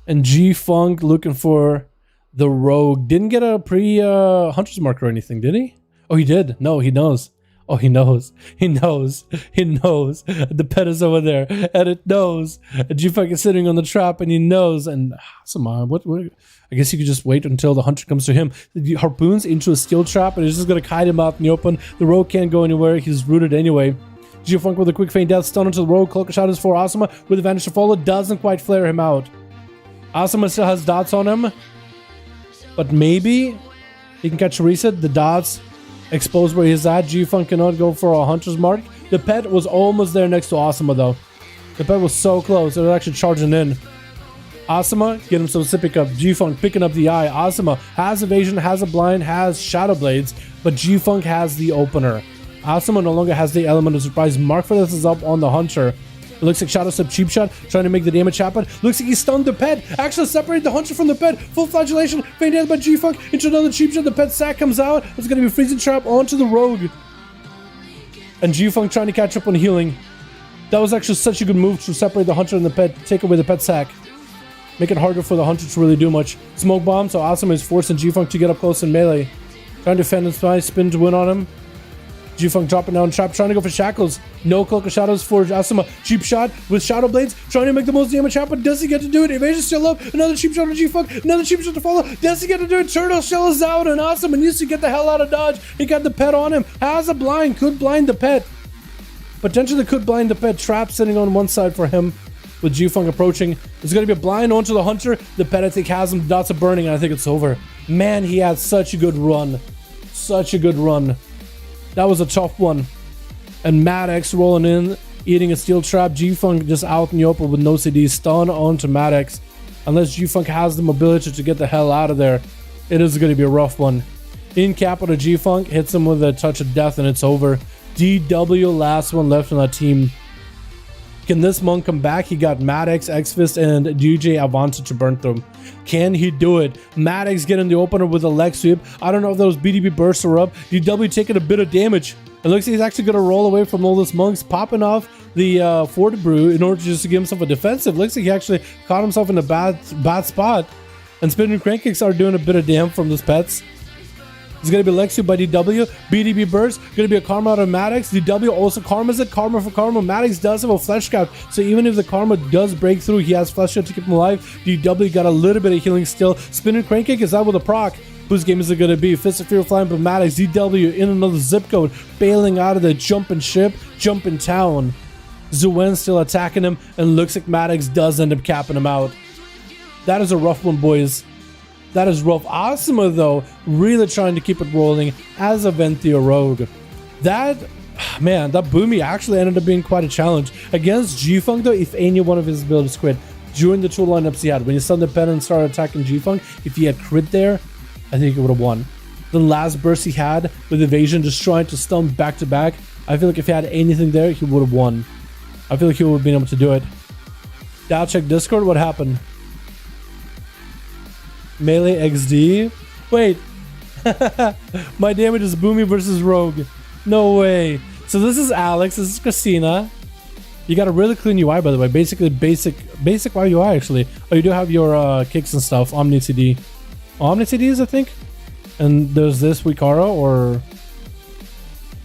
And G-Funk looking for the rogue. Didn't get a pre-hunter's mark or anything, did he? Oh, he did. No, he knows. Oh, he knows. He knows. He knows. The pet is over there, and it knows. And G-Funk is sitting on the trap, and he knows. And Asuma, what? I guess you could just wait until the hunter comes to him. He harpoons into a steel trap, and he's just gonna kite him out in the open. The rogue can't go anywhere. He's rooted anyway. G-Funk with a quick feint death stun onto the rogue. Cloak shot is for Asuma with advantage to follow. Doesn't quite flare him out. Asuma still has dots on him, but maybe he can catch a reset. The dots expose where he's at. G-Funk cannot go for a hunter's mark. The pet was almost there next to Asuma though. The pet was so close. It was actually charging in. Asuma, get him some sipping up. G-Funk picking up the eye. Asuma has evasion, has a blind, has shadow blades, but G-Funk has the opener. Asuma no longer has the element of surprise. Mark for this is up on the hunter. It looks like Shadow Step Cheap Shot trying to make the damage happen. Looks like he stunned the pet. Actually separated the hunter from the pet. Full flagellation. Feint death by G-Funk into another Cheap Shot. The pet sack comes out. It's going to be freezing trap onto the rogue. And G-Funk trying to catch up on healing. That was actually such a good move to separate the hunter and the pet. Take away the pet sack. Make it harder for the hunter to really do much. Smoke bomb, so Asuma is forcing G-Funk to get up close in melee. Trying to defend his spy, spin to win on him. G-Funk dropping down trap, trying to go for shackles. No Cloak of Shadows for Asuma. Cheap shot with Shadow Blades, trying to make the most damage happen. Does he get to do it? Evasion still up. Another cheap shot on G-Funk. Another cheap shot to follow. Does he get to do it? Turtle Shell is out, and Asuma needs to get the hell out of dodge. He got the pet on him. Has a blind. Could blind the pet. Potentially could blind the pet. Trap sitting on one side for him. With G-Funk approaching, there's going to be a blind onto the hunter. The pet, I think, has him. Dots of burning, and I think it's over. Man, he had such a good run. Such a good run. That was a tough one. And Maddox rolling in, eating a steel trap. G-Funk just out in the open with no CD. Stun onto Maddox. Unless G-Funk has the mobility to get the hell out of there, it is going to be a rough one. In capital, G-Funk hits him with a touch of death, and it's over. DW, last one left on that team. Can this monk come back? He got Maddox, X-Fist, and DJ Avanta to burn through him. Can he do it? Maddox getting the opener with a leg sweep. I don't know if those BDB bursts are up. DW taking a bit of damage. It looks like he's actually going to roll away from all those monks, popping off the Fort Brew in order just to give himself a defensive. Looks like he actually caught himself in a bad spot. And spinning crank kicks are doing a bit of damn from those pets. It's going to be Lexu by DW. BDB burst. Going to be a Karma out of Maddox. DW also Karma's it. Karma for Karma. Maddox does have a flesh cap. So even if the Karma does break through, he has flesh cap to keep him alive. DW got a little bit of healing still. Spinning crank kick is out with a proc. Whose game is it going to be? Fist of Fear flying by Maddox. DW in another zip code. Bailing out of the jumping ship. Jumping town. Zuen still attacking him. And looks like Maddox does end up capping him out. That is a rough one, boys. That is rough. Asuma, though, really trying to keep it rolling as a Venthia rogue. That, man, that Boomy actually ended up being quite a challenge. Against G-Funk, though, if any one of his builds quit during the two lineups he had, when he stunned the pen and started attacking G-Funk, if he had crit there, I think he would have won. The last burst he had with evasion, just trying to stun back to back, I feel like if he had anything there, he would have won. I feel like he would have been able to do it. Now check Discord, what happened? Melee XD? Wait. My damage is Boomy versus Rogue. No way. So this is Alex, this is Christina. You got a really clean UI, by the way. Basically basic UI actually. Oh, you do have your kicks and stuff. Omni CD. Omni CDs, I think. And there's this Wikara or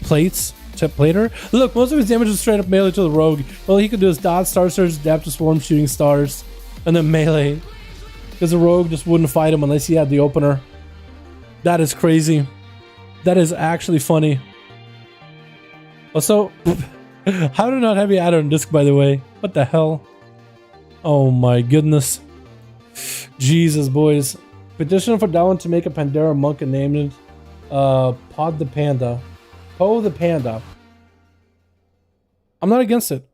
plates. Tip plater. Look, most of his damage is straight up melee to the rogue. All he could do is dodge, star surge, adapt to swarm, shooting stars, and then melee. Because the rogue just wouldn't fight him unless he had the opener. That is crazy. That is actually funny. Also, how do not have you add on disc, by the way? What the hell? Oh my goodness. Jesus, boys. Petition for Dalaran to make a Pandora monk and name it Pod the Panda. Poe the Panda. I'm not against it.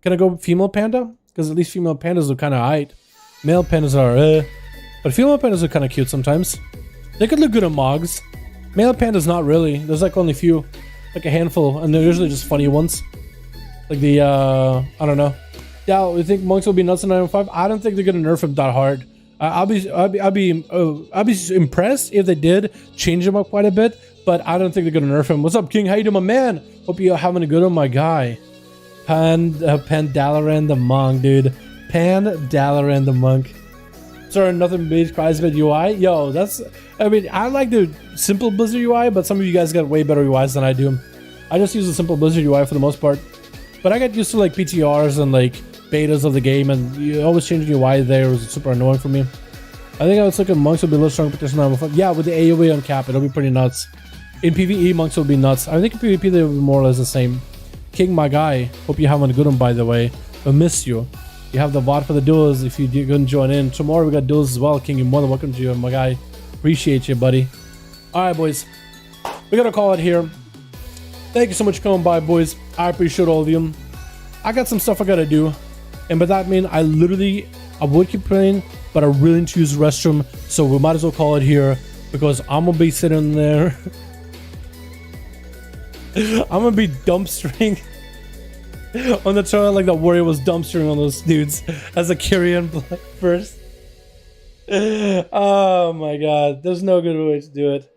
Can I go female panda? Because at least female pandas look kind of aight. Male pandas are but female pandas are kind of cute sometimes. They could look good on Mogs. Male pandas not really. There's like only a few. Like a handful. And they're usually just funny ones. Like the, I don't know. Yeah, you think monks will be nuts in 9.5? I don't think they're going to nerf him that hard. I'll be impressed if they did change him up quite a bit. But I don't think they're gonna nerf him. What's up, King? How you doing, my man? Hope you're having a good one, my guy. Dalaran the monk, dude. Dalaran the monk. Sorry, nothing big cries about UI. Yo, that's... I mean, I like the simple Blizzard UI, but some of you guys got way better UIs than I do. I just use the simple Blizzard UI for the most part. But I got used to like PTRs and like betas of the game, and you always changing UI there was super annoying for me. I think I was looking monks will be a little stronger petition. Yeah, with the AoE on cap, it'll be pretty nuts. In PvE, monks will be nuts. I think in PvP, they'll be more or less the same. King, my guy. Hope you're having a good one, by the way. I miss you. You have the VOD for the duels if you couldn't join in. Tomorrow we got duels as well. King, you're more than welcome to you, my guy. Appreciate you, buddy. Alright, boys. We gotta call it here. Thank you so much for coming by, boys. I appreciate all of you. I got some stuff I gotta do. And by that mean, I would keep playing, but I really need to use the restroom. So we might as well call it here. Because I'm gonna be sitting there... I'm gonna be dumpstering on the toilet like that warrior was dumpstering on those dudes as a Kyrian first. Oh my god, there's no good way to do it.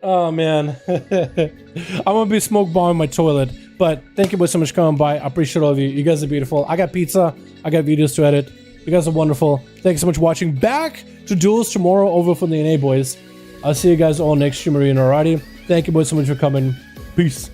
Oh man. I'm gonna be smoke bombing my toilet. But thank you boys so much for coming by. I appreciate all of you. You guys are beautiful. I got pizza. I got videos to edit. You guys are wonderful. Thank you so much for watching. Back to duels tomorrow over from the NA, boys. I'll see you guys all next stream arena. Alrighty. Thank you boys so much for coming. Peace.